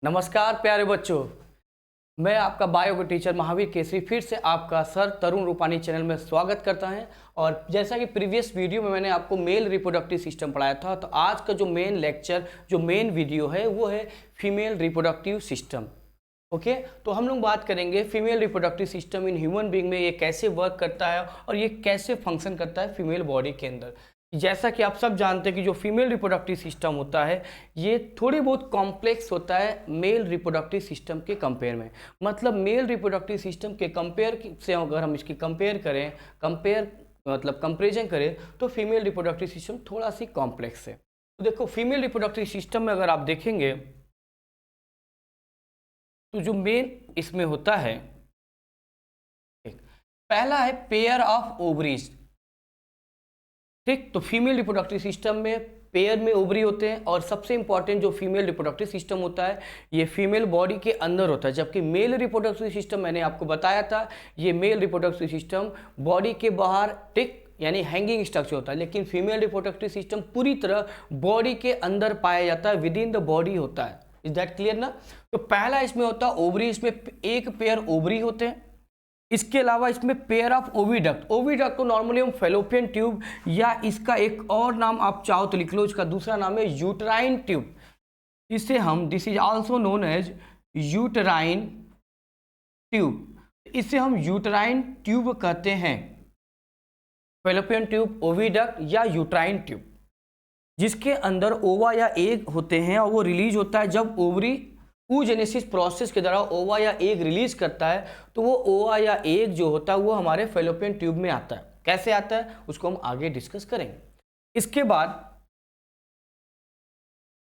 नमस्कार प्यारे बच्चों। मैं आपका बायो का टीचर महावीर केसरी फिर से आपका सर तरुण रूपानी चैनल में स्वागत करता है। और जैसा कि प्रीवियस वीडियो में मैंने आपको मेल रिप्रोडक्टिव सिस्टम पढ़ाया था, तो आज का जो मेन लेक्चर जो मेन वीडियो है वो है फीमेल रिप्रोडक्टिव सिस्टम। ओके, तो हम लोग बात करेंगे female reproductive system in human being में ये कैसे वर्क करता है और ये कैसे फंक्शन करता है फीमेल बॉडी के अंदर। जैसा कि आप सब जानते हैं कि जो फीमेल रिप्रोडक्टिव सिस्टम होता है ये थोड़ी बहुत कॉम्प्लेक्स होता है मेल रिप्रोडक्टिव सिस्टम के कंपेयर में। मतलब मेल रिप्रोडक्टिव सिस्टम के कंपेयर से अगर हम इसकी कंपेरिजन करें तो फीमेल रिप्रोडक्टिव सिस्टम थोड़ा सी कॉम्प्लेक्स है। तो देखो, फीमेल रिप्रोडक्टिव सिस्टम में अगर आप देखेंगे तो जो मेन इसमें होता है, पहला है पेयर ऑफ ओवरीज। ठीक, तो फीमेल रिप्रोडक्टिव सिस्टम में पेयर में ओवरी होते हैं और सबसे इंपॉर्टेंट जो फीमेल रिप्रोडक्टिव सिस्टम होता है ये फीमेल बॉडी के अंदर होता है, जबकि मेल रिप्रोडक्टिव सिस्टम मैंने आपको बताया था ये मेल रिप्रोडक्टिव सिस्टम बॉडी के बाहर टिक यानी हैंगिंग स्ट्रक्चर होता है, लेकिन फीमेल रिप्रोडक्टिव सिस्टम पूरी तरह बॉडी के अंदर पाया जाता है, विद इन द बॉडी होता है। इज दैट क्लियर ना? तो पहला इसमें होता है ओवरी, इसमें एक पेयर ओवरी होते हैं। इसके अलावा इसमें पेयर ऑफ ओविडक्ट। ओविडक्ट को नॉर्मली हम फेलोपियन ट्यूब या इसका एक और नाम आप चाहो तो लिख लो, इसका दूसरा नाम है यूटराइन ट्यूब। इसे हम this is also known as uterine tube, इसे हम यूटराइन ट्यूब कहते हैं। फेलोपियन ट्यूब, ओविडक्ट या यूटराइन ट्यूब, जिसके अंदर ओवा या एग होते हैं और वो रिलीज होता है जब ओवरी oogenesis प्रोसेस के दौरान ओवा या एग रिलीज करता है, तो वो ओवा या एग जो होता है वो हमारे फेलोपियन ट्यूब में आता है। कैसे आता है उसको हम आगे डिस्कस करेंगे। इसके बाद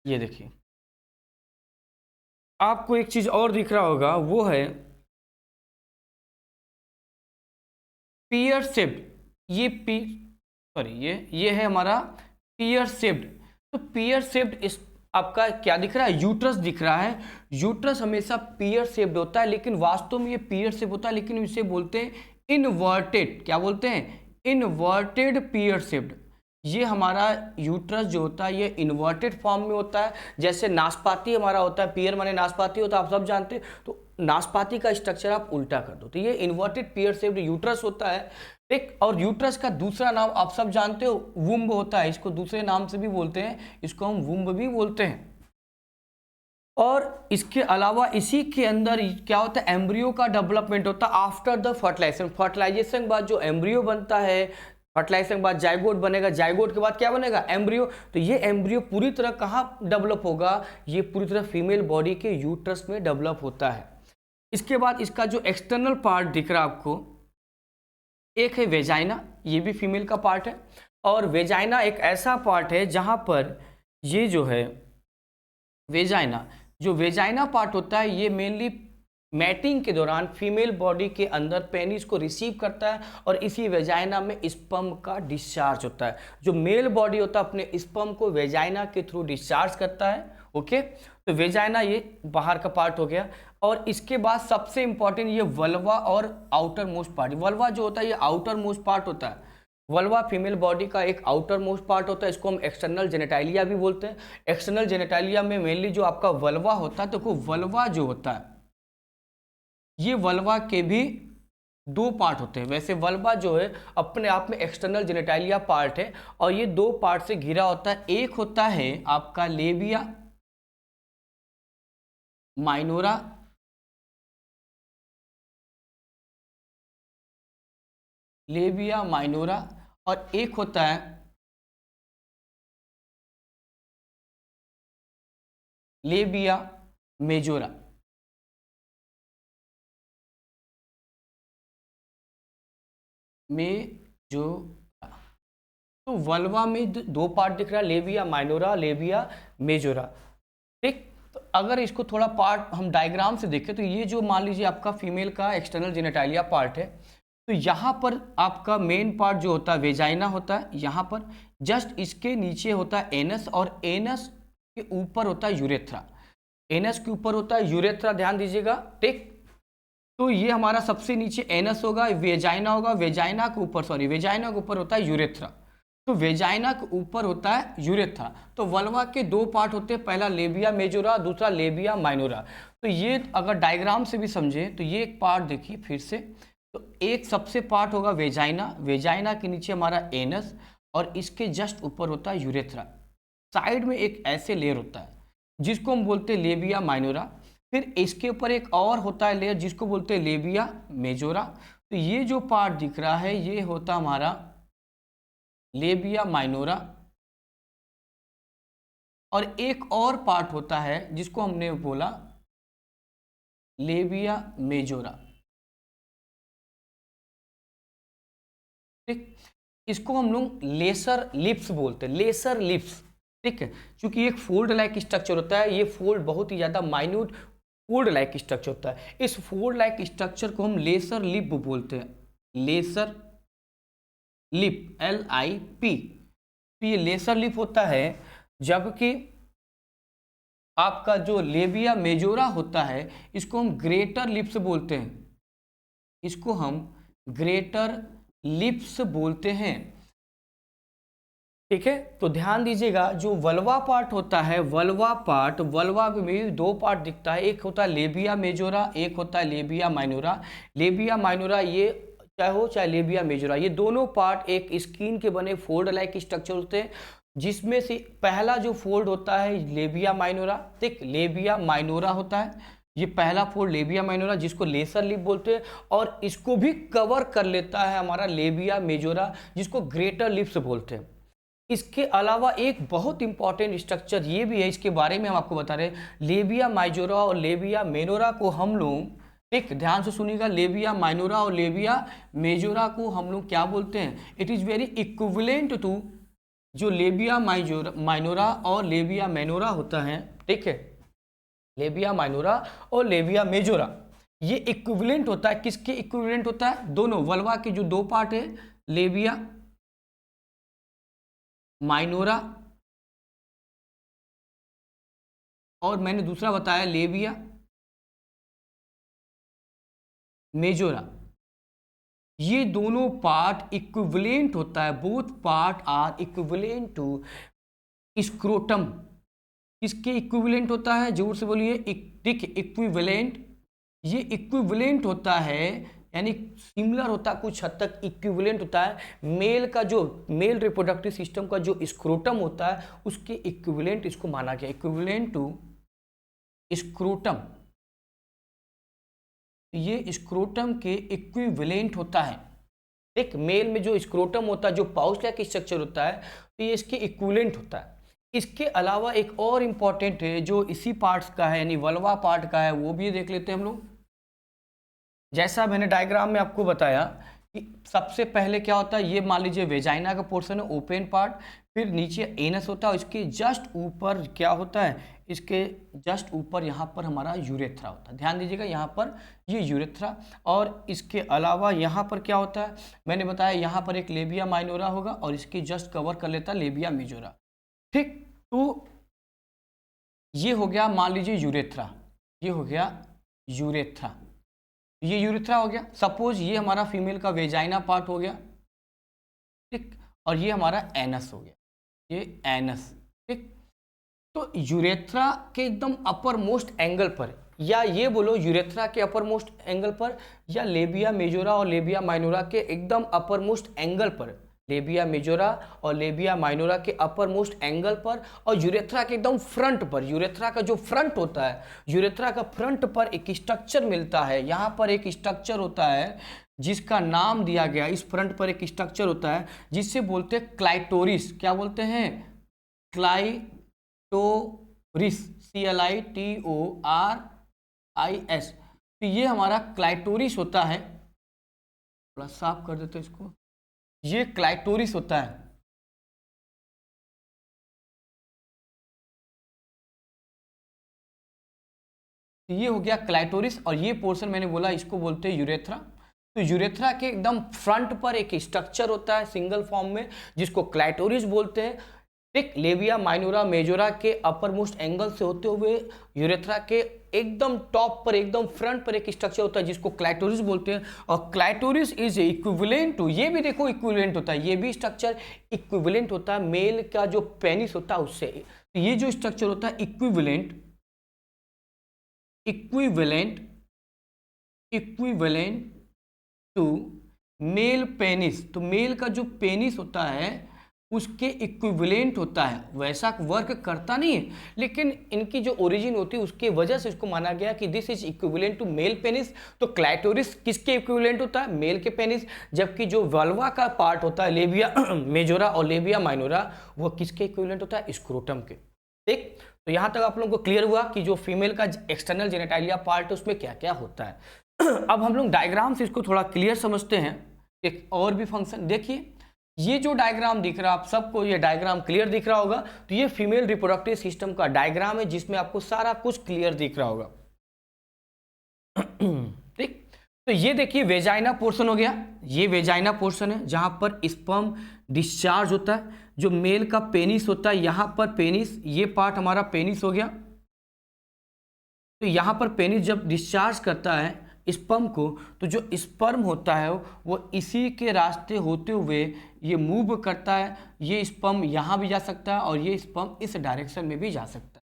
ये देखिए, आपको एक चीज और दिख रहा होगा, वो है पियर शेप्ड। ये है हमारा पियर शेप्ड। तो पियर शेप्ड इस आपका क्या दिख रहा है? यूट्रस दिख रहा है। यूट्रस हमेशा पियर शेप्ड होता है, लेकिन वास्तव में ये पियर शेप होता है, लेकिन इसे बोलते हैं इनवर्टेड। क्या बोलते हैं? Inverted pear shaped. ये हमारा यूट्रस जो होता है ये इन्वर्टेड फॉर्म में होता है, जैसे नाशपाती हमारा होता है, पियर माने नाशपाती होता है, आप सब जानते हैं। तो नाशपाती का स्ट्रक्चर आप उल्टा कर दो तो ये इन्वर्टेड पियर शेप्ड यूट्रस होता है। ठीक, और यूट्रस का दूसरा नाम आप सब जानते हो वुम्ब होता है, इसको दूसरे नाम से भी बोलते हैं, इसको हम वुम्ब भी बोलते हैं। और इसके अलावा इसी के अंदर क्या होता है? एम्ब्रियो का डेवलपमेंट होता है आफ्टर द फर्टिलाइजेशन। फर्टिलाइजेशन के बाद जो एम्ब्रियो बनता है, फर्टिलाइजेशन के बाद जाइगोट बनेगा, जाइगोट के बाद क्या बनेगा? एम्ब्रियो। तो ये एम्ब्रियो पूरी तरह कहाँ डेवलप होगा? ये पूरी तरह फीमेल बॉडी के यूट्रस में डेवलप होता है। इसके बाद इसका जो एक्सटर्नल पार्ट दिख रहा है आपको, एक है वेजाइना, ये भी फीमेल का पार्ट है। और वेजाइना एक ऐसा पार्ट है जहां पर ये जो है वेजाइना पार्ट होता है, ये मेनली मैटिंग के दौरान फीमेल बॉडी के अंदर पेनिस को रिसीव करता है और इसी वेजाइना में स्पर्म का डिस्चार्ज होता है। जो मेल बॉडी होता है अपने स्पर्म को वेजाइना के थ्रू डिस्चार्ज करता है। ओके, तो वेजाइना ये बाहर का पार्ट हो गया। और इसके बाद सबसे इंपॉर्टेंट ये वल्वा और आउटर मोस्ट पार्ट। वल्वा जो होता है ये आउटर मोस्ट पार्ट होता है। वल्वा फीमेल बॉडी का एक आउटर मोस्ट पार्ट होता है, इसको हम एक्सटर्नल जेनेटालिया भी बोलते हैं। एक्सटर्नल जेनेटालिया में मेनली जो आपका वल्वा होता है, देखो वल्वा जो होता है ये वल्वा के भी दो पार्ट होते हैं। वैसे वल्वा जो है अपने आप में एक्सटर्नल जेनेटालिया पार्ट है और ये दो पार्ट से घिरा होता है। एक होता है आपका लेबिया माइनोरा, लेबिया माइनोरा, और एक होता है लेबिया मेजोरा। तो वल्वा में दो पार्ट दिख रहा है, लेबिया माइनोरा, लेबिया मेजोरा। ठीक, तो अगर इसको थोड़ा पार्ट हम डायग्राम से देखें तो ये जो मान लीजिए आपका फीमेल का एक्सटर्नल जेनेटालिया पार्ट है, तो यहाँ पर आपका मेन पार्ट जो होता है वेजाइना होता है, यहाँ पर जस्ट इसके नीचे होता है एनस और एनस के ऊपर होता है यूरेथ्रा। एनस के ऊपर होता है यूरेथ्रा, ध्यान दीजिएगा। ठीक, तो ये हमारा सबसे नीचे एनस होगा, वेजाइना होगा, वेजाइना के ऊपर होता है यूरेथ्रा। तो वेजाइना के ऊपर होता है यूरेथ्रा। तो वल्वा के दो पार्ट होते हैं, पहला लेबिया मेजोरा, दूसरा लेबिया माइनोरा। तो ये अगर डायग्राम से भी समझे तो ये एक पार्ट देखिए फिर से, तो एक सबसे पार्ट होगा वेजाइना, वेजाइना के नीचे हमारा एनस और इसके जस्ट ऊपर होता है यूरेथ्रा। साइड में एक ऐसे लेयर होता है जिसको हम बोलते हैं लेबिया माइनोरा। फिर इसके ऊपर एक और होता है लेयर जिसको बोलते हैं लेबिया मेजोरा। तो ये जो पार्ट दिख रहा है ये होता हमारा लेबिया माइनोरा। और एक और पार्ट होता है जिसको हमने बोला लेबिया मेजोरा। ठीक, इसको हम लोग लेसर लिप्स बोलते हैं, लेसर लिप्स। ठीक है, क्योंकि एक फोल्ड लाइक स्ट्रक्चर होता है, ये फोल्ड बहुत ही ज़्यादा माइन्यूट फोल्ड लाइक स्ट्रक्चर होता है। इस फोल्ड लाइक स्ट्रक्चर को हम लेसर लिप बोलते हैं, लेसर लिप, LIP। तो ये लेसर लिप होता है, जबकि आपका जो लेबिया मेजोरा होता है इसको हम ग्रेटर लिप्स बोलते हैं, इसको हम ग्रेटर लिप्स बोलते हैं। ठीक है, तो ध्यान दीजिएगा जो वल्वा पार्ट होता है, वल्वा पार्ट, वल्वा में भी दो पार्ट दिखता है, एक होता है लेबिया मेजोरा, एक होता है लेबिया माइनोरा। लेबिया माइनोरा ये चाहे हो चाहे लेबिया मेजोरा, ये दोनों पार्ट एक स्किन के बने फोल्ड लाइक स्ट्रक्चर होते हैं, जिसमें से पहला जो फोल्ड होता है लेबिया माइनोरा। ठीक, लेबिया माइनोरा होता है, ये पहला फोल्ड लेबिया माइनोरा जिसको लेसर लिप बोलते हैं, और इसको भी कवर कर लेता है हमारा लेबिया मेजोरा जिसको ग्रेटर लिप्स बोलते हैं। इसके अलावा एक बहुत इंपॉर्टेंट स्ट्रक्चर ये भी है, इसके बारे में हम आपको बता रहे हैं। लेबिया माइजोरा और लेबिया मेनोरा को हम लोग, एक ध्यान से सुनिएगा, लेबिया माइनोरा और लेबिया मेजोरा को हम लोग क्या बोलते हैं? It is very equivalent to जो लेबिया माइनोरा और लेबिया मेनोरा होता है। ठीक है, लेबिया माइनोरा और लेबिया मेजोरा ये इक्विवेलेंट होता है। किसके इक्विवेलेंट होता है? दोनों वल्वा के जो दो पार्ट है, लेबिया माइनोरा और मैंने दूसरा बताया लेबिया मेजोरा, ये दोनों पार्ट इक्विवेलेंट होता है। Both part are equivalent to scrotum. किसके इक्विवेलेंट होता है? जोर से बोलिए, ठीक, इक्विवेलेंट। ये इक्विवेलेंट होता है यानी सिमिलर होता है, कुछ हद तक इक्विवेलेंट होता है। मेल का जो मेल रिप्रोडक्टिव सिस्टम का जो स्क्रोटम होता है उसके इक्विवेलेंट इसको माना गया, इक्विवेलेंट टू स्क्रोटम। ये स्क्रोटम के इक्विवेलेंट होता है। एक मेल में जो स्क्रोटम होता है, जो पाउच लाइक स्ट्रक्चर होता है, तो ये इसके इक्विवेलेंट होता है। इसके अलावा एक और इम्पॉर्टेंट है जो इसी पार्ट्स का है यानी वल्वा पार्ट का है, वो भी देख लेते हैं हम लोग। जैसा मैंने डायग्राम में आपको बताया कि सबसे पहले क्या होता है, ये मान लीजिए वेजाइना का पोर्शन है, ओपन पार्ट, फिर नीचे एनस होता है, इसके जस्ट ऊपर क्या होता है, इसके जस्ट ऊपर यहाँ पर हमारा यूरेथ्रा होता है। ध्यान दीजिएगा, यहाँ पर ये यूरेथ्रा, और इसके अलावा यहाँ पर क्या होता है, मैंने बताया यहाँ पर एक लेबिया माइनोरा होगा और इसकी जस्ट कवर कर लेता है लेबिया मेजोरा। ठीक, तो ये हो गया मान लीजिए यूरेथ्रा, ये हो गया यूरेथ्रा, ये यूरेथ्रा हो गया। सपोज ये हमारा फीमेल का वेजाइना पार्ट हो गया, ठीक, और ये हमारा एनस हो गया, ये एनस। ठीक, तो यूरेथ्रा के एकदम अपर मोस्ट एंगल पर, या ये बोलो यूरेथ्रा के अपर मोस्ट एंगल पर, या लेबिया मेजोरा और लेबिया माइनोरा के एकदम अपर मोस्ट एंगल पर, लेबिया मेजोरा और लेबिया माइनोरा के अपर मोस्ट एंगल पर, और यूरेथ्रा के एकदम फ्रंट पर, यूरेथ्रा का जो फ्रंट होता है, यूरेथ्रा का फ्रंट पर एक स्ट्रक्चर मिलता है। यहाँ पर एक स्ट्रक्चर होता है जिसका नाम दिया गया, इस फ्रंट पर एक स्ट्रक्चर होता है जिससे बोलते हैं क्लाइटोरिस। क्या बोलते हैं? Clitoris, CLITORIS। तो ये हमारा क्लाइटोरिस होता है, थोड़ा साफ कर देते हैं इसको, ये क्लाइटोरिस होता है। तो ये हो गया क्लाइटोरिस, और ये पोर्शन मैंने बोला इसको बोलते हैं यूरेथ्रा। तो यूरेथ्रा के एकदम फ्रंट पर एक स्ट्रक्चर होता है सिंगल फॉर्म में जिसको क्लाइटोरिस बोलते हैं। ठीक, लेबिया माइनोरा मेजोरा के अपर मोस्ट एंगल से होते हुए यूरेथ्रा के एकदम टॉप पर, एकदम फ्रंट पर एक स्ट्रक्चर होता है जिसको क्लाइटोरिस बोलते हैं। और क्लाइटोरिस इज इक्विवेलेंट टू, ये भी देखो इक्विवेलेंट होता है, ये भी स्ट्रक्चर इक्विवेलेंट होता है मेल का जो पेनिस होता है उससे। तो ये जो स्ट्रक्चर होता है equivalent equivalent equivalent to male penis, तो मेल का जो पेनिस होता है उसके इक्विवेलेंट होता है। वैसा वर्क करता नहीं है, लेकिन इनकी जो ओरिजिन होती है उसके वजह से इसको माना गया कि this is equivalent to male penis. तो क्लाइटोरिस किसके इक्विवेलेंट होता है? मेल के पेनिस। जबकि जो वल्वा का पार्ट होता है लेबिया मेजोरा और लेबिया माइनोरा, वो किसके इक्विवेलेंट होता है? स्क्रोटम के। ठीक, तो यहां तक आप लोगों को क्लियर हुआ कि जो फीमेल का एक्सटर्नल जेनेटालिया पार्ट है उसमें क्या क्या होता है। अब हम लोग डायग्राम से इसको थोड़ा क्लियर समझते हैं। एक और भी फंक्शन देखिए, ये जो डायग्राम दिख रहा है, आप सबको ये डायग्राम क्लियर दिख रहा होगा। तो ये फीमेल रिप्रोडक्टिव सिस्टम का डायग्राम है जिसमें आपको सारा कुछ क्लियर दिख रहा होगा। ठीक, तो ये देखिए वेजाइना पोर्शन हो गया, ये वेजाइना पोर्शन है जहां पर स्पर्म डिस्चार्ज होता है। जो मेल का पेनिस होता है, यहां पर पेनिस, ये पार्ट हमारा पेनिस हो गया। तो यहां पर पेनिस जब डिस्चार्ज करता है स्पर्म को, तो जो स्पर्म होता है वो इसी के रास्ते होते हुए ये मूव करता है। ये स्पर्म यहाँ भी जा सकता है और ये स्पर्म इस डायरेक्शन में भी जा सकता है,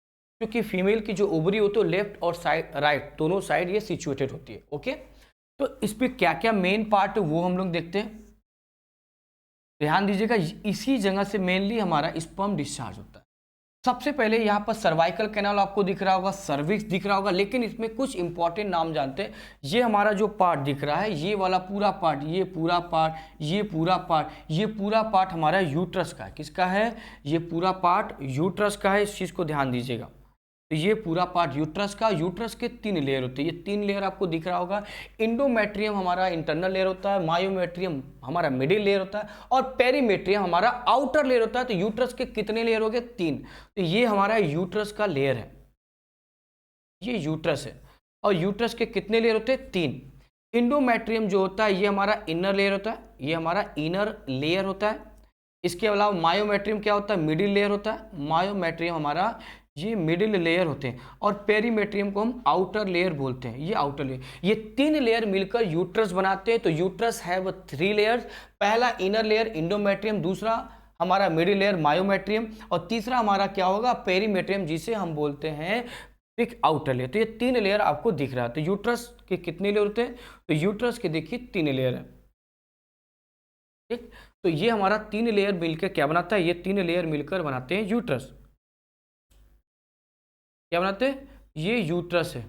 क्योंकि फीमेल की जो ओवरी होती है लेफ्ट और साइड राइट दोनों साइड ये सिचुएटेड होती है। ओके, तो इस पर क्या क्या मेन पार्ट है वो हम लोग देखते हैं। ध्यान दीजिएगा, इसी जगह से मेनली हमारा स्पर्म डिस्चार्ज होता है। सबसे पहले यहाँ पर सर्वाइकल कैनाल आपको दिख रहा होगा, सर्विक्स दिख रहा होगा, लेकिन इसमें कुछ इंपॉर्टेंट नाम जानते हैं। ये हमारा जो पार्ट दिख रहा है, ये वाला पूरा पार्ट, ये पूरा पार्ट, ये पूरा पार्ट, ये पूरा पार्ट हमारा यूट्रस का है। किसका है? ये पूरा पार्ट यूट्रस का है, इस चीज़ को ध्यान दीजिएगा। तो ये पूरा पार्ट यूट्रस का, यूट्रस के 3 लेयर होते हैं, ये 3 लेयर आपको दिख रहा होगा। इंडोमेट्रियम हमारा इंटरनल लेयर होता है, मायोमेट्रियम हमारा मिडिल लेयर होता है और पेरीमेट्रियम हमारा आउटर लेयर होता है। तो यूट्रस के कितने लेयर हो गए? 3। तो ये हमारा यूट्रस का लेयर है, ये यूट्रस है। और यूट्रस के कितने लेयर होते हैं? 3। इंडोमेट्रियम जो होता है ये हमारा इनर लेयर होता है, ये हमारा इनर लेयर होता है। इसके अलावा मायोमेट्रियम क्या होता है? मिडिल लेयर होता है। मायोमेट्रियम हमारा ये मिडिल लेयर होते हैं और पेरीमेट्रियम को हम आउटर लेयर बोलते हैं, ये आउटर लेयर। ये 3 लेयर मिलकर यूट्रस बनाते हैं। तो यूट्रस हैव 3 लेयर्स। पहला इनर लेयर इंडोमेट्रियम, दूसरा हमारा मिडिल लेयर मायोमेट्रियम और तीसरा हमारा क्या होगा? पेरीमेट्रियम, जिसे हम बोलते हैं एक आउटर लेयर। तो ये 3 लेयर आपको दिख रहा है। तो यूट्रस के कितने लेयर होते हैं? तो यूट्रस के देखिए 3 लेयर है। ठीक, तो ये हमारा 3 लेयर मिलकर क्या बनाता है? ये 3 लेयर मिलकर बनाते हैं यूट्रस। क्या बनाते हैं? ये यूट्रस है।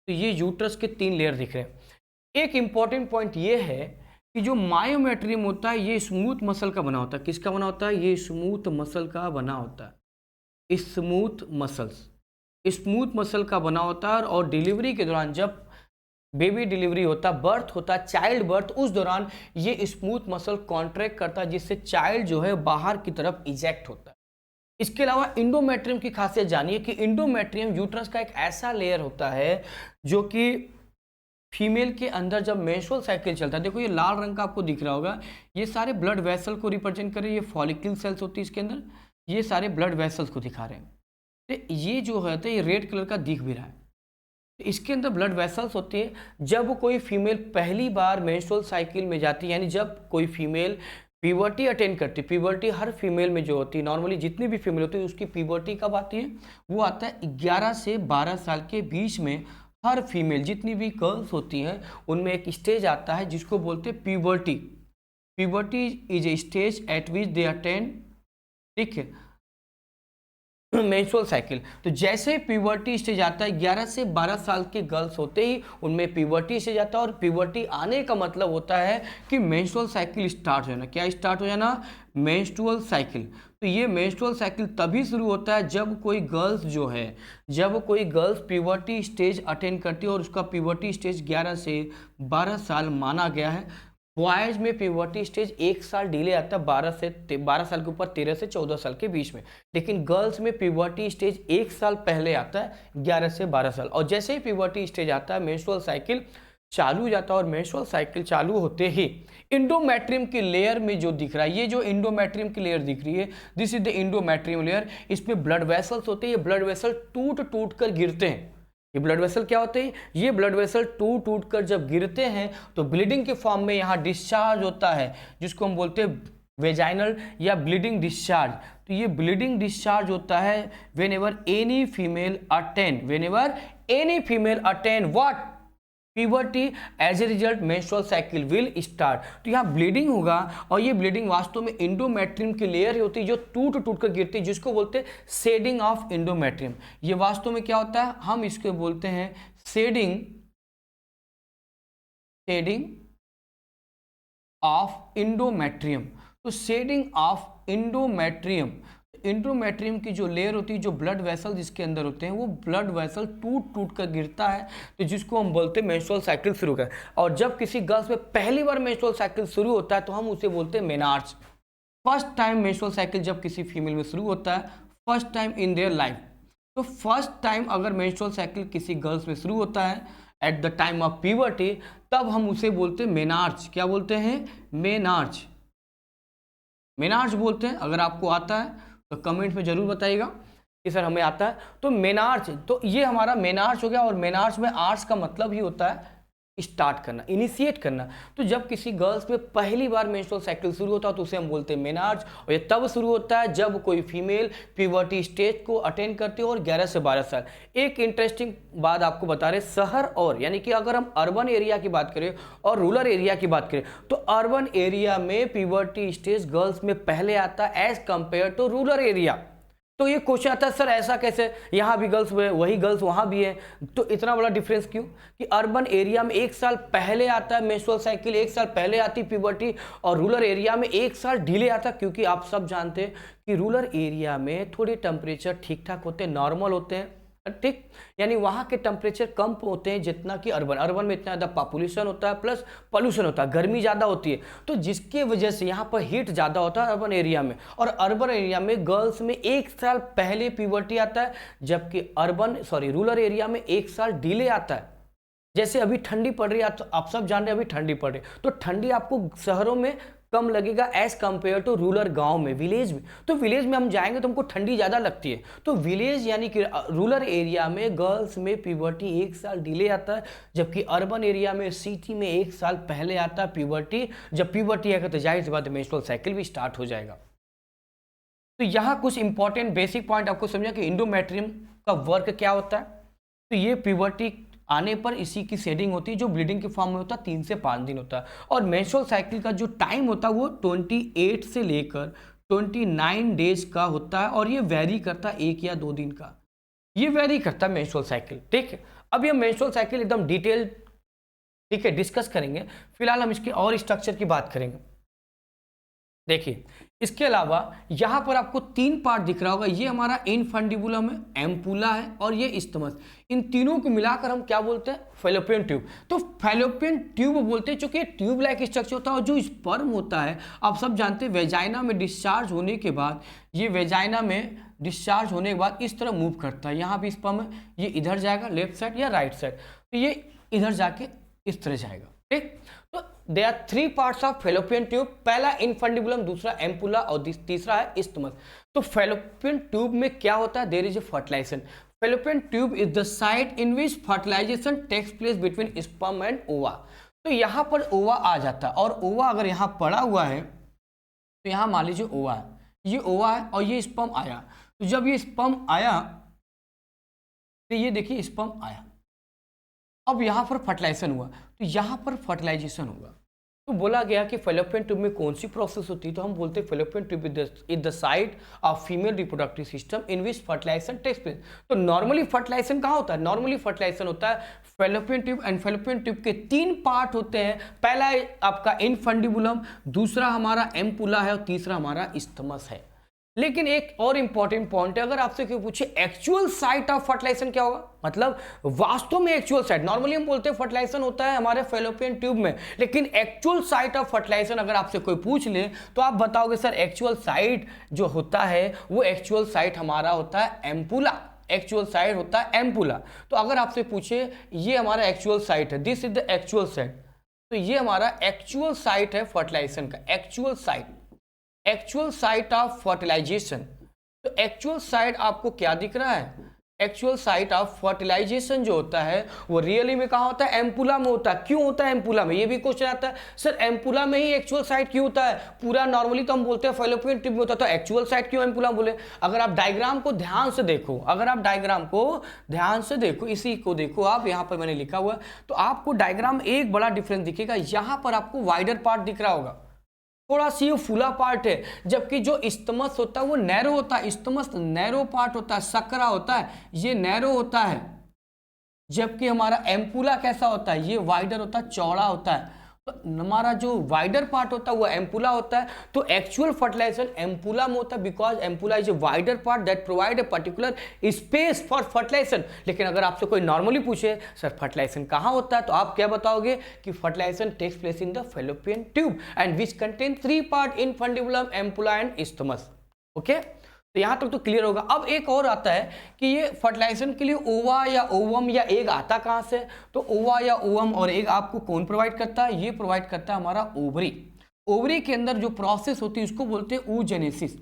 तो ये यूट्रस के 3 लेयर दिख रहे हैं। एक इंपॉर्टेंट पॉइंट ये है कि जो मायोमेट्रियम होता है ये स्मूथ मसल का बना होता है। किसका बना होता है? ये स्मूथ मसल का बना होता है। स्मूथ मसल का बना होता है। और डिलीवरी के दौरान जब बेबी डिलीवरी होता, बर्थ होता, चाइल्ड बर्थ, उस दौरान ये स्मूथ मसल कॉन्ट्रैक्ट करता है, जिससे चाइल्ड जो है बाहर की तरफ इजेक्ट होता है। इसके अलावा इंडोमेट्रियम की खासियत जानिए कि इंडोमेट्रियम यूट्रस का एक ऐसा लेयर होता है जो कि फीमेल के अंदर जब मेंस्ट्रुअल साइकिल चलता है, देखो ये लाल रंग का आपको दिख रहा होगा, ये सारे ब्लड वेसल को रिप्रेजेंट कर रहे हैं। ये फॉलिकल सेल्स होती है इसके अंदर, ये सारे ब्लड वेसल्स को दिखा रहे हैं। तो ये जो है तो ये रेड कलर का दिख भी रहा है। तो इसके अंदर ब्लड वेसल्स होती है। जब कोई फीमेल पहली बार मेंस्ट्रुअल साइकिल में जाती है, यानी जब कोई फीमेल प्यूबर्टी अटेंड करती है, प्यूबर्टी हर फीमेल में जो होती है, नॉर्मली जितनी भी फीमेल होती है उसकी प्यूबर्टी कब आती है? वो आता है 11 से 12 साल के बीच में। हर फीमेल जितनी भी गर्ल्स होती हैं उनमें एक स्टेज आता है जिसको बोलते हैं puberty. Puberty is a stage eight which they attend, ठीक है, मेंस्ट्रुअल साइकिल। तो जैसे प्यूबर्टी स्टेज आता है 11 से 12 साल के गर्ल्स होते ही उनमें प्यूबर्टी स्टेज आता है। और प्यूबर्टी आने का मतलब होता है कि मेंस्ट्रुअल साइकिल स्टार्ट हो जाना। क्या स्टार्ट हो जाना? Menstrual cycle. तो ये मेंस्ट्रुअल साइकिल तभी शुरू होता है जब कोई गर्ल्स जो है, जब कोई गर्ल्स प्यूबर्टी स्टेज अटेंड करती है और उसका प्यूबर्टी स्टेज 11 से 12 साल माना गया है। बॉयज में प्यूबर्टी स्टेज 1 साल डिले आता है, 12 साल के ऊपर 13 से 14 साल के बीच में। लेकिन गर्ल्स में प्यूबर्टी स्टेज 1 साल पहले आता है, 11 से 12 साल। और जैसे ही प्यूबर्टी स्टेज आता है मेंस्ट्रुअल साइकिल चालू हो जाता है और मेंस्ट्रुअल साइकिल चालू होते ही इंडोमेट्रियम की लेयर में जो दिख रहा है, ये जो इंडोमेट्रियम की लेयर दिख रही है, this is the endometrium layer. इसमें ब्लड वेसल्स होते हैं, ये ब्लड वेसल टूट टूट कर गिरते हैं। ये ब्लड वेसल क्या होते हैं? ये ब्लड वेसल टूट टूट कर जब गिरते हैं तो ब्लीडिंग के फॉर्म में यहाँ डिस्चार्ज होता है, जिसको हम बोलते हैं वेजाइनल या ब्लीडिंग डिस्चार्ज। तो ये ब्लीडिंग डिस्चार्ज होता है whenever any female attain what puberty, as a result menstrual cycle will start। तो यहाँ ब्लीडिंग होगा और ये ब्लीडिंग वास्तव में इंडोमेट्रियम की लेयर होती है जो टूट टूट कर गिरती है, जिसको बोलते हैं शेडिंग ऑफ इंडोमेट्रियम। ये वास्तव में क्या होता है? हम इसको बोलते हैं शेडिंग ऑफ इंडोमेट्रियम। तो शेडिंग ऑफ इंडोमेट्रियम की जो लेयर होती है, जो ब्लड वेसल जिसके अंदर होते हैं, वो ब्लड वेसल टूट टूट कर गिरता है, तो जिसको हम बोलते हैं मेंस्ट्रुअल साइकिल शुरू कर। और जब किसी गर्ल्स में पहली बार मेंस्ट्रुअल साइकिल शुरू होता है तो हम उसे बोलते हैं menarche. First time menstrual cycle जब किसी फीमेल में शुरू होता है, first time in their life, तो फर्स्ट टाइम अगर मेंस्ट्रुअल साइकिल किसी गर्ल्स में शुरू होता है at the time of puberty, तब हम उसे बोलते हैं मेनार्च। क्या बोलते हैं? मेनार्च बोलते हैं। अगर आपको आता है तो कमेंट में जरूर बताइएगा कि सर हमें आता है। तो मेनार्च, तो ये हमारा मेनार्च हो गया। और मेनार्च में आर्च का मतलब ही होता है स्टार्ट करना, इनिशिएट करना। तो जब किसी गर्ल्स में पहली बार मेंस्ट्रुअल साइकिल शुरू होता है तो उसे हम बोलते हैं मेनार्च। और ये तब शुरू होता है जब कोई फीमेल प्यूबर्टी स्टेज को अटेंड करती है और 11 से 12 साल। एक इंटरेस्टिंग बात आपको बता रहे, शहर और यानी कि अगर हम अर्बन एरिया की बात करें और रूरल एरिया की बात करें, तो अर्बन एरिया में प्यूबर्टी स्टेज गर्ल्स में पहले आता है as compare to rural area. तो ये क्वेश्चन आता है, सर ऐसा कैसे? यहाँ भी गर्ल्स है, वही गर्ल्स वहाँ भी है, तो इतना बड़ा डिफरेंस क्यों? कि अर्बन एरिया में 1 साल पहले आता है मेंस्ट्रुअल साइकिल, 1 साल पहले आती प्यूबर्टी, और रूरल एरिया में 1 साल डिले आता। क्योंकि आप सब जानते हैं कि रूरल एरिया में थोड़े टेम्परेचर ठीक ठाक होते हैं, नॉर्मल होते हैं, ठीक, यानी वहाँ के टेम्परेचर कम होते हैं जितना कि अर्बन में इतना ज़्यादा पॉपुलेशन होता है, प्लस पॉल्यूशन होता है, गर्मी ज़्यादा होती है, तो जिसकी वजह से यहाँ पर हीट ज़्यादा होता है अर्बन एरिया में। और अर्बन एरिया में गर्ल्स में 1 साल पहले प्यूबर्टी आता है, जबकि रूरल एरिया में 1 साल डिले आता है। जैसे अभी ठंडी पड़ रही है, तो आप सब जान रहे हैं अभी ठंडी पड़ रही है, तो ठंडी आपको शहरों में कम लगेगा एज कंपेयर टू रूरल, गांव में, विलेज में। तो विलेज में हम जाएंगे तो हमको ठंडी ज़्यादा लगती है। तो विलेज यानी कि रूरल एरिया में गर्ल्स में प्यूबर्टी 1 साल डिले आता है, जबकि अर्बन एरिया में, सिटी में 1 साल पहले आता है प्यूबर्टी। जब प्यूबर्टी आएगा तो जाहिर सी बात है मेंस्ट्रुअल साइकिल भी स्टार्ट हो जाएगा। तो यहाँ कुछ इंपॉर्टेंट बेसिक पॉइंट आपको समझा कि इंडोमेट्रियम का वर्क क्या होता है। तो ये प्यूबर्टी आने पर इसी की शेडिंग होती है, जो ब्लीडिंग के फॉर्म में होता है 3 से 5 दिन होता है। और मेंस्ट्रुअल साइकिल का जो टाइम होता है वो 28 से लेकर 29 डेज का होता है, और ये वेरी करता है 1 या 2 दिन का, ये वेरी करता है मेंस्ट्रुअल साइकिल। ठीक है, अब ये मेंस्ट्रुअल साइकिल एकदम डिटेल, ठीक है, डिस्कस करेंगे। फिलहाल हम इसके और स्ट्रक्चर की बात करेंगे। देखिए, इसके अलावा यहाँ पर आपको 3 पार्ट दिख रहा होगा, ये हमारा इनफंडिबुलम है, एम्पुला है और ये इस्थमस। इन तीनों को मिलाकर हम क्या बोलते हैं? Fallopian tube. तो फैलोपियन ट्यूब बोलते हैं क्योंकि ट्यूब लाइक स्ट्रक्चर होता है, और जो स्पर्म होता है आप सब जानते हैं वेजाइना में डिस्चार्ज होने के बाद, ये वेजाइना में डिस्चार्ज होने के बाद इस तरह मूव करता है। यहाँ भी स्पर्म है, ये इधर जाएगा लेफ्ट साइड या राइट साइड, तो ये इधर जाके इस तरह जाएगा। ठीक, तो there are 3 parts of fallopian tube. पहला इनफंडिबुलम, दूसरा एम्पुला और तीसरा है इस्थमस। तो फैलोपियन ट्यूब में क्या होता है? There is a fertilisation. Fallopian tube is the site in which fertilisation takes place between sperm and ova. तो यहाँ पर ओवा आ जाता है, और ओवा अगर यहाँ पड़ा हुआ है तो यहाँ मान लीजिए ओवा है, ये ओवा है और ये स्पर्म आया। तो जब ये स्पर्म आया तो ये देखिए स्पर्म आया, अब यहाँ पर फर्टिलाइजेशन हुआ, तो यहाँ पर फर्टिलाइजेशन होगा। तो बोला गया कि फैलोपियन ट्यूब में कौन सी प्रोसेस होती है? तो हम बोलते हैं fallopian tube is the site of female reproductive system in which fertilisation takes place. तो नॉर्मली फर्टिलाइजेशन कहाँ होता है? नॉर्मली फर्टिलाइजेशन होता है fallopian tube, and fallopian tube के 3 पार्ट होते हैं। पहला है आपका इनफंडिबुलम, दूसरा हमारा एम्पुला है और तीसरा हमारा इस्थमस है। लेकिन एक और इंपॉर्टेंट पॉइंट है, अगर आपसे कोई पूछे एक्चुअल साइट ऑफ फर्टिलाइजेशन क्या होगा, मतलब वास्तव में एक्चुअल साइट, नॉर्मली हम बोलते हैं फर्टिलाइजेशन होता है हमारे फैलोपियन ट्यूब में, लेकिन एक्चुअल साइट ऑफ फर्टिलाइजेशन अगर आपसे कोई पूछ ले तो आप बताओगे सर एक्चुअल साइट जो होता है वो एक्चुअल साइट हमारा होता है एम्पुला। एक्चुअल साइट होता है एम्पुला। तो अगर आपसे पूछे ये हमारा एक्चुअल साइट है, this is the actual site, तो ये हमारा एक्चुअल साइट है फर्टिलाइजेशन का, एक्चुअल साइट ऑफ फर्टिलाइजेशन। तो एक्चुअल साइट आपको क्या दिख रहा है, एक्चुअल साइट ऑफ फर्टिलाइजेशन जो होता है वो रियली में कहाँ होता है, एम्पुला में होता है। क्यों होता है एम्पुला में, ये भी क्वेश्चन आता है सर एम्पुला में ही एक्चुअल साइट क्यों होता है, पूरा नॉर्मली तो हम बोलते हैं फैलोपियन ट्यूब में होता है, तो एक्चुअल साइट क्यों एम्पुला बोले। अगर आप डायग्राम को ध्यान से देखो, अगर आप डायग्राम को ध्यान से देखो, इसी को देखो आप, यहाँ पर मैंने लिखा हुआ है, तो आपको डायग्राम एक बड़ा डिफरेंस दिखेगा। यहाँ पर आपको वाइडर पार्ट दिख रहा होगा, थोड़ा सी ये फूला पार्ट है, जबकि जो इस्तमस होता है वो नैरो होता है, इस्तमस नैरो पार्ट होता है, सकरा होता है, ये नैरो होता है, जबकि हमारा एम्पुला कैसा होता है, ये वाइडर होता है, चौड़ा होता है। तो हमारा जो वाइडर पार्ट होता है वो एम्पुला होता है। तो एक्चुअल फर्टिलाइजेशन एम्पुला में होता है, because ampulla is a wider part that provide a particular space for fertilisation. लेकिन अगर आपसे कोई नॉर्मली पूछे सर फर्टिलाइजेशन कहाँ होता है, तो आप क्या बताओगे कि fertilisation takes place in the fallopian tube and which contain 3 part, infundibulum, ampulla and isthmus. Okay, तो यहां तक तो क्लियर होगा। अब एक और आता है कि ये फर्टिलाइजेशन के लिए ओवा या ओवम या एग आता कहां से, तो ओवा या ओवम और एग आपको कौन प्रोवाइड करता है, ये प्रोवाइड करता है हमारा ओवरी। ओवरी के अंदर जो प्रोसेस होती है उसको बोलते हैं oogenesis।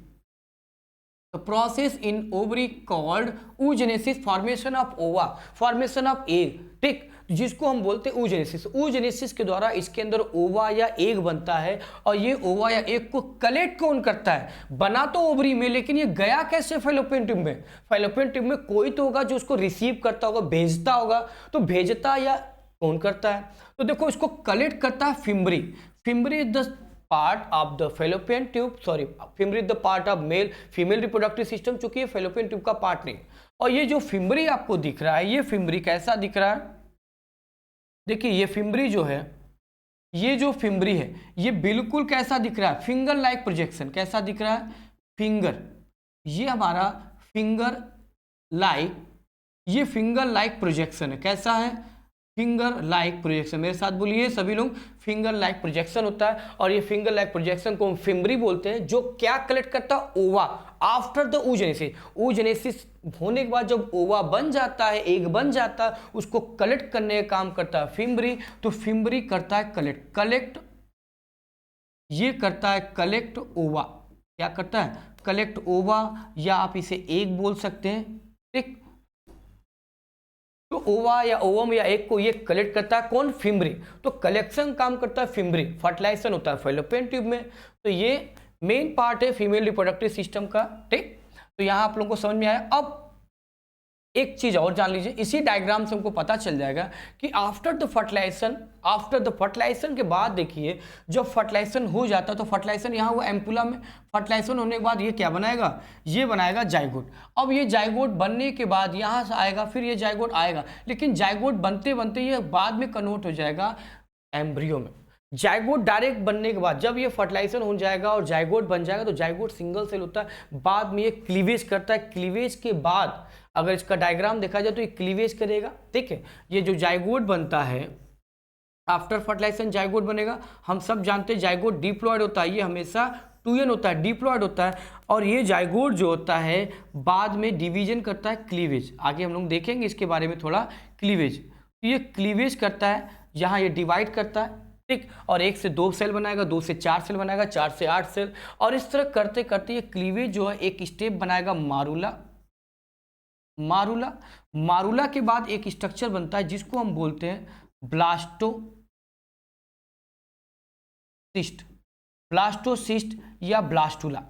The process in ovary called oogenesis, formation of ova, formation of egg, ठीक, जिसको हम बोलते हैं oogenesis। oogenesis के द्वारा इसके अंदर ओवा या एग बनता है, और ये ओवा या एग को कलेक्ट कौन करता है, बना तो ओवरी में, लेकिन ये गया कैसे फैलोपियन ट्यूब में। फैलोपियन ट्यूब में कोई तो होगा जो उसको रिसीव करता होगा, भेजता होगा, तो भेजता या कौन करता है, तो देखो इसको कलेक्ट करता है fimbriae. Fimbriae is the part of the fallopian tube, sorry fimbriae is the part of male female reproductive system, चूंकि ये फैलोपियन ट्यूब का पार्ट नहीं। और ये जो फिम्बरी आपको दिख रहा है, ये फिम्बरी कैसा दिख रहा है, देखिए ये फिम्बरी जो है, ये जो फिम्बरी है ये बिल्कुल कैसा दिख रहा है, फिंगर लाइक प्रोजेक्शन, कैसा दिख रहा है, फिंगर, ये हमारा फिंगर लाइक, ये फिंगर लाइक प्रोजेक्शन है, कैसा है, फिंगर लाइक प्रोजेक्शन। मेरे साथ बोलिए सभी लोग, फिंगर लाइक प्रोजेक्शन होता है। और ये फिंगर लाइक प्रोजेक्शन को हम फिम्बरी बोलते हैं, जो क्या कलेक्ट करता है, ओवा, आफ्टर द oogenesis। oogenesis होने के बाद जब ओवा बन जाता है, एग बन जाता है, उसको कलेक्ट करने का काम करता है फिम्बरी। तो फिम्बरी करता है कलेक्ट, ये करता है कलेक्ट ओवा, क्या करता है, कलेक्ट ओवा, या आप इसे एग बोल सकते हैं, ठीक। तो ओवा या ओवम या एग को ये कलेक्ट करता है कौन, फिम्बरी। तो कलेक्शन काम करता है फिम्बरी, फर्टिलाइजेशन होता है फैलोपियन ट्यूब में। तो ये मेन पार्ट है फीमेल रिप्रोडक्टिव सिस्टम का, ठीक। तो यहाँ आप लोगों को समझ में आया। अब एक चीज और जान लीजिए, इसी डायग्राम से हमको पता चल जाएगा कि आफ्टर द फर्टिलाइजेशन के बाद देखिए जब फर्टिलाइजेशन हो जाता है तो फर्टिलाइजेशन यहाँ हुआ एम्पुला में, फर्टिलाइजेशन होने के बाद ये क्या बनाएगा, ये बनाएगा जाइगोट। अब ये जाइगोट बनने के बाद यहाँ से आएगा, फिर ये जाइगोट आएगा, लेकिन जाइगोट बनते बनते ये बाद में कन्वर्ट हो जाएगा एम्ब्रियो में। जाइगोट डायरेक्ट बनने के बाद जब ये फर्टिलाइजेशन हो जाएगा और जाइगोट बन जाएगा, तो जाइगोट सिंगल सेल होता है, बाद में ये क्लीवेज करता है। क्लीवेज के बाद अगर इसका डायग्राम देखा जाए तो ये क्लीवेज करेगा, ठीक है। ये जो जाइगोट बनता है आफ्टर फर्टिलाइजेशन जाइगोट बनेगा। हम सब जानते हैं जाइगोट डिप्लॉयड होता है, ये हमेशा 2n होता है, डिप्लॉयड होता है। और ये जाइगोट जो होता है बाद में डिवीजन करता है, क्लीवेज। आगे हम लोग देखेंगे इसके बारे में थोड़ा, क्लीवेज। तो ये क्लीवेज करता है, यहाँ ये डिवाइड करता है, ठीक। और 1 से 2 सेल बनाएगा, 2 से 4 सेल बनाएगा, 4 से 8 सेल, और इस तरह करते करते ये क्लीवेज जो है एक स्टेप बनाएगा मारूला के बाद एक स्ट्रक्चर बनता है जिसको हम बोलते हैं ब्लास्टोसिस्ट या ब्लास्टुला।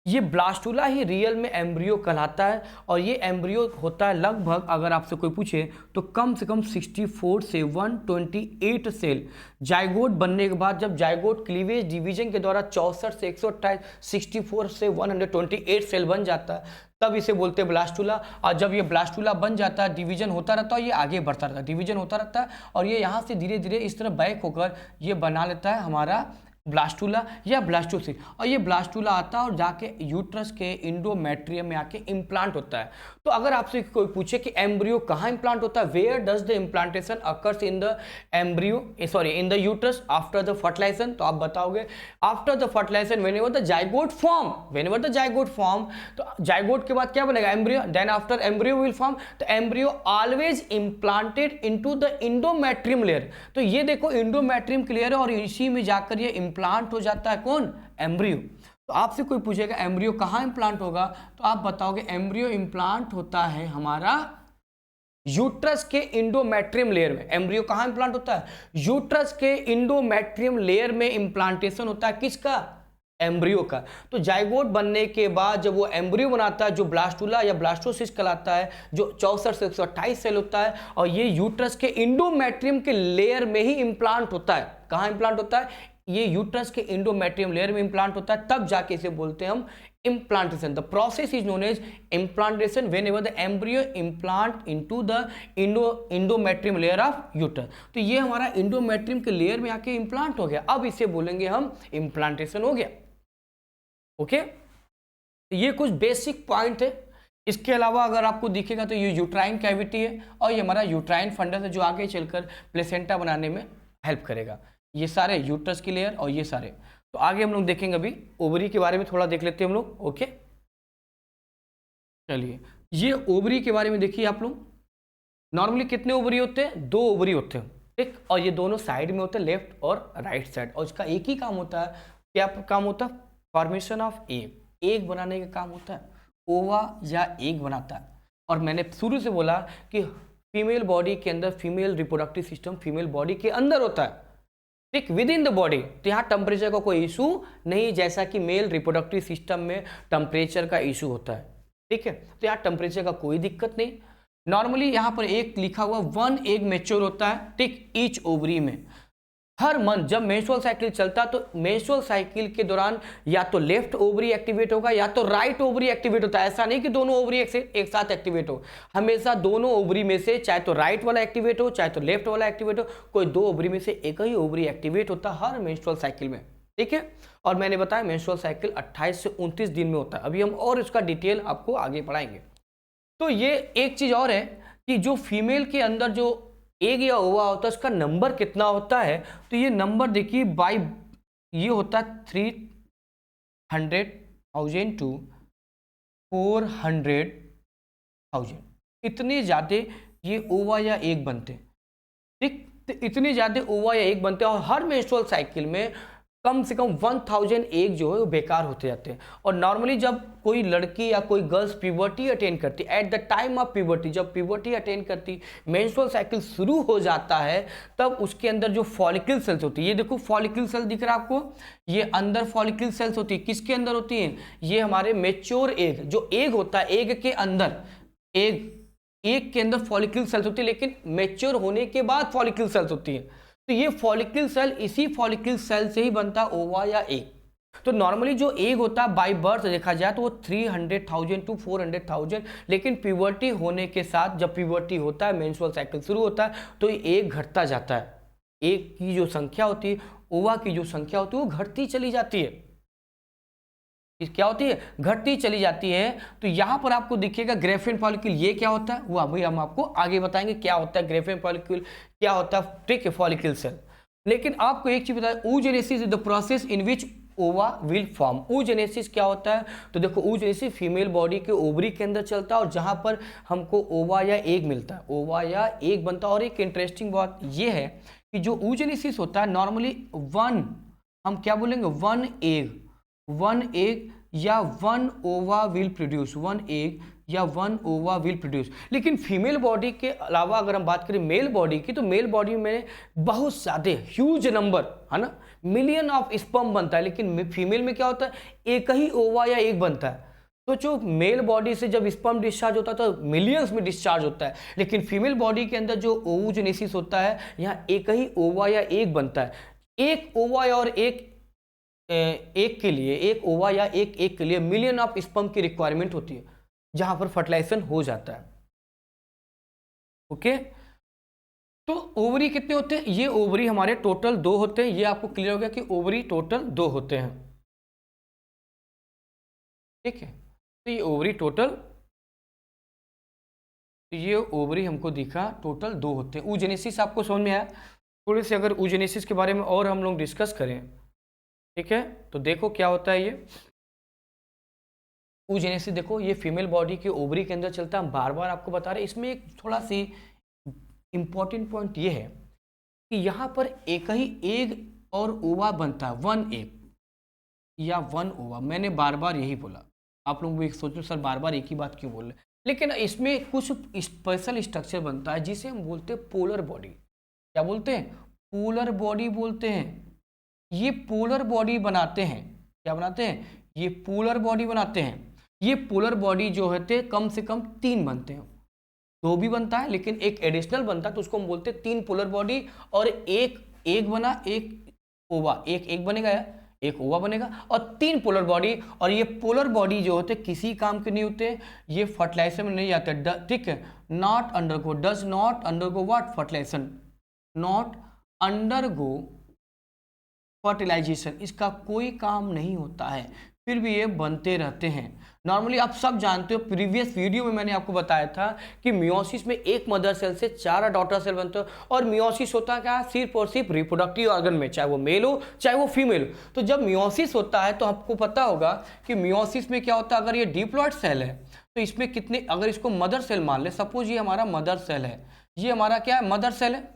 ये ब्लास्टुला ही रियल में एम्ब्रियो कहलाता है। और ये एम्ब्रियो होता है लगभग, अगर आपसे कोई पूछे तो कम से कम 64 से 128 सेल। जाइगोट बनने के बाद जब जाइगोट क्लीवेज डिवीजन के द्वारा 64 से 128, 64 से 128 सेल बन जाता है, तब इसे बोलते हैं ब्लास्टुला। और जब ये ब्लास्टुला बन जाता है, डिवीजन होता रहता है, ये आगे बढ़ता रहता है, डिवीजन होता रहता है, और ये यहाँ से धीरे धीरे इस तरह बैक होकर ये बना लेता है हमारा ब्लास्टूला या ब्लास्टोसिस्ट, और ये ब्लास्टूला आता है और जाके यूट्रस के इंडोमेट्रियम में आके इम्प्लांट होता है। तो अगर आपसे कोई पूछे कि एम्ब्रियो कहाँ इम्प्लांट होता है, where does the implantation occurs in the embryo, sorry in the uterus after the fertilization, तो आप बताओगे after the fertilization whenever the zygote form, whenever the zygote form, तो जाइगोट के बाद क्या बनेगा, embryo, then after embryo will form, तो embryo always implanted into the endometrium layer. तो ये देखो इंडोमेट्रियम लेयर है और इसी में जाकर ये इम्प्लांट हो जाता है कौन, एम्ब्रियो। तो आपसे कोई पूछेगा एम्ब्रियो कहाँ इम्प्लांट होगा, तो आप बताओगे एम्ब्रियो इम्प्लांट होता है हमारा यूट्रस के इंडोमेट्रियम लेयर में। एम्ब्रियो कहाँ इम्प्लांट होता है, यूट्रस के इंडोमेट्रियम लेयर में इम्प्लांटेशन होता है किसका, एम्ब्रियो का। तो जाइगोट बनने के बाद जब वो एम्ब्रियो बनाता है, जो ब्लास्टूला या ब्लास्टोसिस्ट कहलाता है, जो 64 से 128 सेल होता है, और ये यूट्रस के इंडोमेट्रियम के लेयर में ही इम्प्लांट होता है। कहाँ इम्प्लांट होता है, ये यूट्रस के इंडोमेट्रियम लेयर में इम्प्लांट होता है, तब जाके इसे बोलते हैं हम implantation. The process is known as implantation whenever the embryo implant into the endometrium layer of uterus. तो ये हमारा endometrium के लेयर में आके इम्प्लांट हो गया, अब इसे बोलेंगे हम इम्प्लांटेशन हो गया। ओके, ये कुछ बेसिक पॉइंट है। इसके अलावा अगर आपको दिखेगा तो ये यूट्राइन कैविटी है और ये हमारा यूट्राइन फंडस है जो आगे चलकर प्लेसेंटा बनाने में हेल्प करेगा। ये सारे यूट्रस की लेयर और ये सारे। तो आगे हम लोग देखेंगे, अभी ओवरी के बारे में थोड़ा देख लेते हैं हम लोग। ओके, चलिए ये ओवरी के बारे में देखिए आप लोग। नॉर्मली कितने ओवरी होते हैं, 2 ओवरी होते हैं, ठीक, और ये दोनों साइड में होते हैं, लेफ्ट और राइट साइड, और इसका एक ही काम होता है। क्या काम होता है, फॉर्मेशन ऑफ एग बनाने का काम होता है। ओवा या एग बनाता है। और मैंने शुरू से बोला कि फीमेल बॉडी के अंदर, female reproductive system female body के अंदर होता है, ठीक, विद इन द बॉडी। तो यहाँ टेम्परेचर का कोई इशू नहीं, जैसा कि मेल रिप्रोडक्टिव सिस्टम में टेम्परेचर का इशू होता है, ठीक है। तो यहाँ टेम्परेचर का कोई दिक्कत नहीं। नॉर्मली यहाँ पर एक लिखा हुआ 1 एग मैच्योर होता है, ठीक, ईच ओवरी में। हर मंथ जब मेंस्ट्रुअल साइकिल चलता है तो मेंस्ट्रुअल साइकिल के दौरान या तो लेफ्ट ओवरी एक्टिवेट होगा या तो राइट ओवरी एक्टिवेट होता है। ऐसा नहीं कि दोनों ओवरी एक साथ एक्टिवेट हो, हमेशा दोनों ओवरी में से चाहे तो राइट वाला एक्टिवेट हो चाहे तो लेफ्ट वाला एक्टिवेट हो, कोई 2 ओवरी में से एक ही ओवरी एक्टिवेट होता है हर मेंस्ट्रुअल साइकिल में, ठीक है। और मैंने बताया मेंस्ट्रुअल साइकिल 28 से 29 दिन में होता है। अभी हम और इसका डिटेल आपको आगे पढ़ाएंगे। तो ये एक चीज और है कि जो फीमेल के अंदर जो एग या ओवा होता है उसका नंबर कितना होता है, तो ये नंबर देखिए ये होता है 300,000 to 400,000, इतने ज़्यादा ये ओवा या एग बनते हैं, ठीक। तो इतने ज़्यादा ओवा या एग बनते हैं और हर मेंस्ट्रुअल साइकिल में कम से कम 1000 एग जो है वो बेकार होते जाते हैं। और नॉर्मली जब कोई लड़की या कोई गर्ल्स प्यूबर्टी अटेन करती, at the time of puberty, जब प्यूबर्टी अटेन करती, मेंस्ट्रुअल साइकिल शुरू हो जाता है, तब उसके अंदर जो फॉलिकल सेल्स होती है, ये देखो फॉलिकल सेल दिख रहा है आपको, ये अंदर फॉलिकल सेल्स होती है। किसके अंदर होती हैं, ये हमारे मेच्योर एग, जो एग होता है, एग के अंदर एग के अंदर फॉलिकल सेल्स होती है, लेकिन मेच्योर होने के बाद फॉलिकल सेल्स होती है। तो ये फॉलिकल सेल, इसी फॉलिकल सेल से ही बनता है ओवा या एग। तो नॉर्मली जो एग होता है बाय बर्थ देखा जाए तो वो 300,000 to 400,000, लेकिन प्यूबर्टी होने के साथ, जब प्यूबर्टी होता है, मेंस्ट्रुअल साइकिल शुरू होता है, तो ये एग घटता जाता है। एग की जो संख्या होती है, ओवा की जो संख्या होती है, वो घटती चली जाती है। क्या होती है, घटती चली जाती है। तो यहाँ पर आपको दिखेगा ग्रेफिन फॉलिकल, ये क्या होता है वो अभी हम आपको आगे बताएंगे क्या होता है ग्रेफिन फॉलिकल, क्या होता है, ठीक है, फॉलिकल सेल। लेकिन आपको एक चीज बताया, oogenesis is the process in which ova will form. oogenesis क्या होता है, तो देखो oogenesis फीमेल बॉडी के ओवरी के अंदर चलता है और जहाँ पर हमको ओवा या एग मिलता है, ओवा या एग बनता है। और एक इंटरेस्टिंग बात ये है कि जो oogenesis होता है, नॉर्मली हम क्या बोलेंगे, 1 एग या 1 ओवा विल प्रोड्यूस, 1 एग या 1 ओवा विल प्रोड्यूस। लेकिन फीमेल बॉडी के अलावा अगर हम बात करें मेल बॉडी की, तो मेल बॉडी में बहुत ज़्यादा ह्यूज नंबर है ना, मिलियन ऑफ स्पर्म बनता है। लेकिन फीमेल में क्या होता है, एक ही ओवा या एग बनता है। तो जो मेल बॉडी से जब स्पर्म डिस्चार्ज होता है तो मिलियंस में डिस्चार्ज होता है, लेकिन फीमेल बॉडी के अंदर जो oogenesis होता है, यहाँ एक ही ओवा या एग बनता है। एक ओवा और एक के लिए, एक ओवा या एक के लिए मिलियन ऑफ स्पर्म की रिक्वायरमेंट होती है, जहां पर फर्टिलाइजेशन हो जाता है। ओके, तो ओवरी कितने होते हैं? ये ओवरी हमारे टोटल 2 होते हैं। ये आपको क्लियर हो गया कि ओवरी टोटल 2 होते हैं, ठीक है। तो ये ओवरी टोटल, ये ओवरी हमको दिखा टोटल 2 होते हैं। oogenesis आपको समझ में आया? थोड़े से अगर oogenesis के बारे में और हम लोग डिस्कस करें, ठीक है, तो देखो क्या होता है ये oogenesis। देखो ये फीमेल बॉडी के ओवरी के अंदर चलता है, हम बार बार आपको बता रहे हैं। इसमें एक थोड़ा सी इंपॉर्टेंट पॉइंट ये है कि यहाँ पर एक ही एग और ओवा बनता है, 1 एग या 1 ओवा। मैंने बार बार यही बोला, आप लोग भी सोचो सर बार बार एक ही बात क्यों बोल रहे हैं, लेकिन इसमें कुछ स्पेशल स्ट्रक्चर बनता है जिसे हम बोलते हैं पोलर बॉडी। क्या बोलते हैं? पोलर बॉडी बोलते हैं। ये पोलर बॉडी बनाते हैं, क्या बनाते हैं? ये पोलर बॉडी बनाते हैं। ये पोलर बॉडी जो होते हैं कम से कम 3 बनते हैं, 2 भी बनता है लेकिन एक एडिशनल बनता है, तो उसको हम बोलते हैं 3 पोलर बॉडी। और एक एग बना, एक ओवा, एक एग बनेगा या एक ओवा बनेगा, और 3 पोलर बॉडी। और ये पोलर बॉडी जो होते किसी काम के नहीं होते, ये फर्टिलाइजेशन में नहीं जाते, ठीक है। Not undergo, does not undergo what? Fertilisation, not undergo fertilisation, इसका कोई काम नहीं होता है, फिर भी ये बनते रहते हैं। नॉर्मली आप सब जानते हो, प्रीवियस वीडियो में मैंने आपको बताया था कि मियोसिस में एक मदर सेल से 4 डॉटर सेल बनते हो। और मियोसिस होता क्या? सिर्फ और सिर्फ रिप्रोडक्टिव ऑर्गन में, चाहे वो मेल हो चाहे वो फीमेल हो। तो जब मियोसिस होता है तो आपको पता होगा कि मियोसिस में क्या होता है, अगर ये डिप्लॉयड सेल है तो इसमें कितने, अगर इसको मदर सेल मान ले, सपोज ये हमारा मदर सेल है, ये हमारा क्या है? मदर सेल है,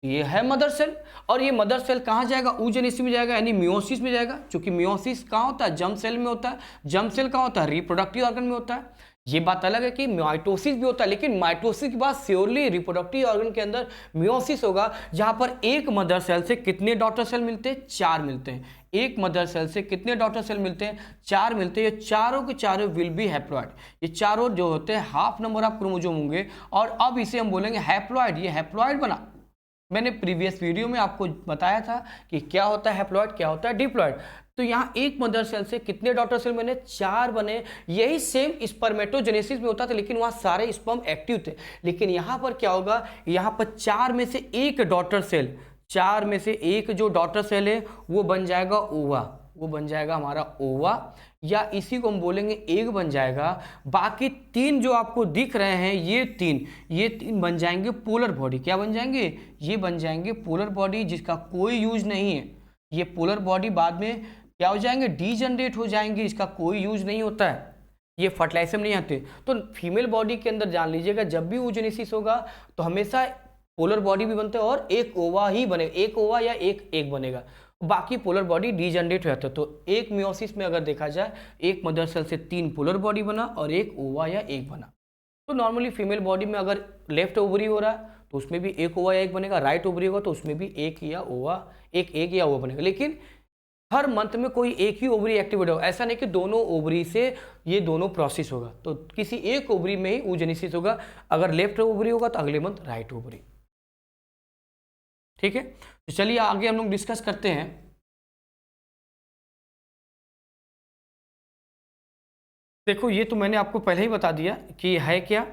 ये है मदर सेल। और ये मदर सेल कहाँ जाएगा? oogenesis में जाएगा, यानी मियोसिस में जाएगा। क्योंकि मियोसिस कहाँ होता है? जर्म सेल में होता है। जर्म सेल कहाँ होता है? रिप्रोडक्टिव ऑर्गन में होता है। ये बात अलग है कि माइटोसिस भी होता है, लेकिन माइटोसिस के बाद श्योरली रिप्रोडक्टिव ऑर्गन के अंदर मियोसिस होगा, जहां पर एक मदर सेल से कितने डॉटर सेल मिलते हैं? 4 मिलते हैं। एक मदर सेल से कितने डॉटर सेल मिलते हैं? 4 मिलते हैं। ये चारों के चारों विल बी हैप्लॉइड। ये चारों जो होते हैं हाफ नंबर ऑफ क्रोमोसोम होंगे। और अब इसे हम बोलेंगे हैप्लॉइड। ये हैप्लॉइड बना। मैंने प्रीवियस वीडियो में आपको बताया था कि क्या होता है हैप्लॉइड, क्या होता है डिप्लॉइड। तो यहाँ एक मदर सेल से कितने डॉटर सेल बने? 4 बने। यही सेम स्पर्मेटोजेनेसिस में होता था, लेकिन वहाँ सारे स्पर्म एक्टिव थे। लेकिन यहाँ पर क्या होगा? यहाँ पर 4 में से एक डॉटर सेल, 4 में से एक जो डॉटर सेल है वो बन जाएगा ओवा, वो बन जाएगा हमारा ओवा, या इसी को हम बोलेंगे एग बन जाएगा। बाकी 3 जो आपको दिख रहे हैं, ये 3 बन जाएंगे पोलर बॉडी। क्या बन जाएंगे? ये बन जाएंगे पोलर बॉडी, जिसका कोई यूज नहीं है। ये पोलर बॉडी बाद में क्या हो जाएंगे? डीजनरेट हो जाएंगे, इसका कोई यूज नहीं होता है, ये फर्टिलाइजेशन नहीं आते। तो फीमेल बॉडी के अंदर जान लीजिएगा, जब भी oogenesis होगा तो हमेशा पोलर बॉडी भी बनते हैं और एक ओवा ही बनेगा, एक ओवा या एक एग बनेगा, बाकी पोलर बॉडी डीजनरेट हो जाता है। तो एक मियोसिस में अगर देखा जाए, एक मदर सेल से 3 पोलर बॉडी बना और एक ओवा या एग बना। तो नॉर्मली फीमेल बॉडी में अगर लेफ्ट ओवरी हो रहा है तो उसमें भी एक ओवा या एग बनेगा, राइट ओवरी होगा तो उसमें भी एक एग या ओवा बनेगा। लेकिन हर मंथ में कोई एक ही ओवरी एक्टिवेट होगा, ऐसा नहीं कि दोनों ओवरी से ये दोनों प्रोसेस होगा। तो किसी एक ओवरी में ही oogenesis होगा। अगर लेफ्ट ओवरी होगा तो अगले मंथ राइट ओवरी। ठीक है, तो चलिए आगे हम लोग डिस्कस करते हैं। देखो ये तो मैंने आपको पहले ही बता दिया कि है क्या।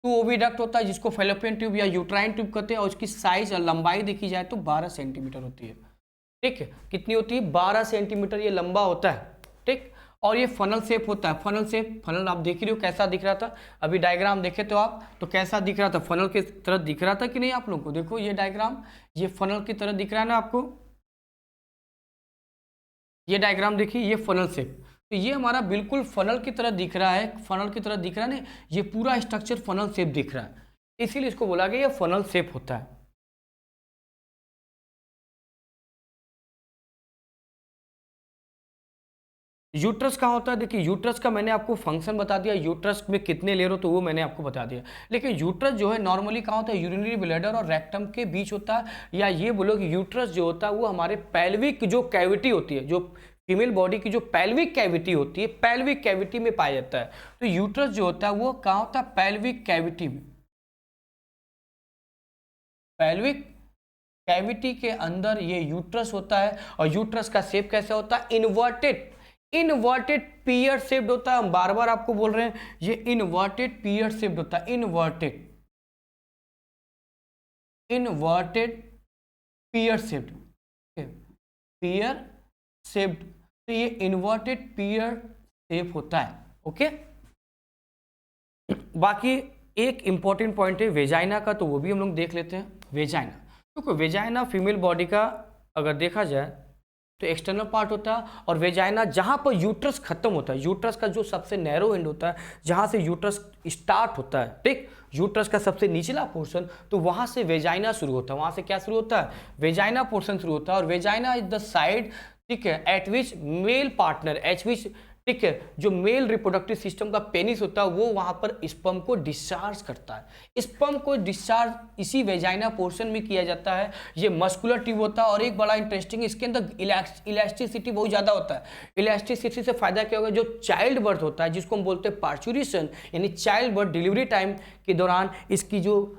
2 ओविडक्ट होता है जिसको फैलोपियन ट्यूब या यूट्राइन ट्यूब कहते हैं, और उसकी साइज और लंबाई देखी जाए तो 12 सेंटीमीटर होती है। ठीक है, कितनी होती है? 12 सेंटीमीटर ये लंबा होता है। ठीक, और ये फनल शेप होता है। फनल शेप, फनल आप देख रहे हो कैसा दिख रहा था, अभी डायग्राम देखे तो आप, तो कैसा दिख रहा था? फनल की तरह दिख रहा था कि नहीं आप लोगों को? देखो ये डायग्राम, ये फनल की तरह दिख रहा है ना आपको? ये डायग्राम देखिए, ये फनल शेप, तो ये हमारा बिल्कुल फनल की तरह दिख रहा है। फनल की तरह दिख रहा है ना, ये पूरा स्ट्रक्चर फनल शेप दिख रहा है, इसीलिए इसको बोला गया ये फनल शेप होता है। यूट्रस कहाँ होता है? देखिए यूट्रस का मैंने आपको फंक्शन बता दिया, यूट्रस में कितने लेयर हो तो वो मैंने आपको बता दिया। लेकिन यूट्रस जो है नॉर्मली कहाँ होता है? यूरिनरी ब्लैडर और रेक्टम के बीच होता है, या ये बोलो कि यूट्रस जो होता है वो हमारे पेल्विक जो कैविटी होती है, जो फीमेल बॉडी की जो पेल्विक कैविटी होती है, पेल्विक कैविटी में पाया जाता है। तो यूट्रस जो होता है वो कहाँ होता है? पेल्विक कैविटी में। पेल्विक कैविटी के अंदर ये यूट्रस होता है। और यूट्रस का शेप कैसे होता है? इनवर्टेड पीयर शेप्ड होता है। हम बार बार आपको बोल रहे हैं ये इनवर्टेड पीयर शेप्ड होता है, inverted. Inverted pear shaped, pear shaped, तो ये इन्वर्टेड पियर शेप होता है। ओके, बाकी एक इंपॉर्टेंट पॉइंट है वेजाइना का, तो वो भी हम लोग देख लेते हैं। वेजाइना, क्योंकि वेजाइना फीमेल बॉडी का अगर देखा जाए तो एक्सटर्नल पार्ट होता है, और वेजाइना जहाँ पर यूट्रस खत्म होता है, यूट्रस का जो सबसे नैरो एंड होता है, जहाँ से यूट्रस स्टार्ट होता है, ठीक, यूट्रस का सबसे निचला पोर्शन, तो वहाँ से वेजाइना शुरू होता है। वहाँ से क्या शुरू होता है? वेजाइना पोर्शन शुरू होता है, और वेजाइना इज द साइड, ठीक है, एट विच मेल पार्टनर, एट विच, ठीक है, जो मेल रिप्रोडक्टिव सिस्टम का पेनिस होता है वो वहां पर स्पर्म को डिस्चार्ज करता है। स्पर्म को डिस्चार्ज इसी वेजाइना पोर्शन में किया जाता है। ये मस्कुलर ट्यूब होता है, और एक बड़ा इंटरेस्टिंग, इसके अंदर इलास्टिसिटी बहुत ज़्यादा होता है। इलास्टिसिटी से फायदा क्या होगा? जो चाइल्ड बर्थ होता है, जिसको हम बोलते हैं पार्चुरेशन, यानी चाइल्ड बर्थ, डिलीवरी टाइम के दौरान इसकी जो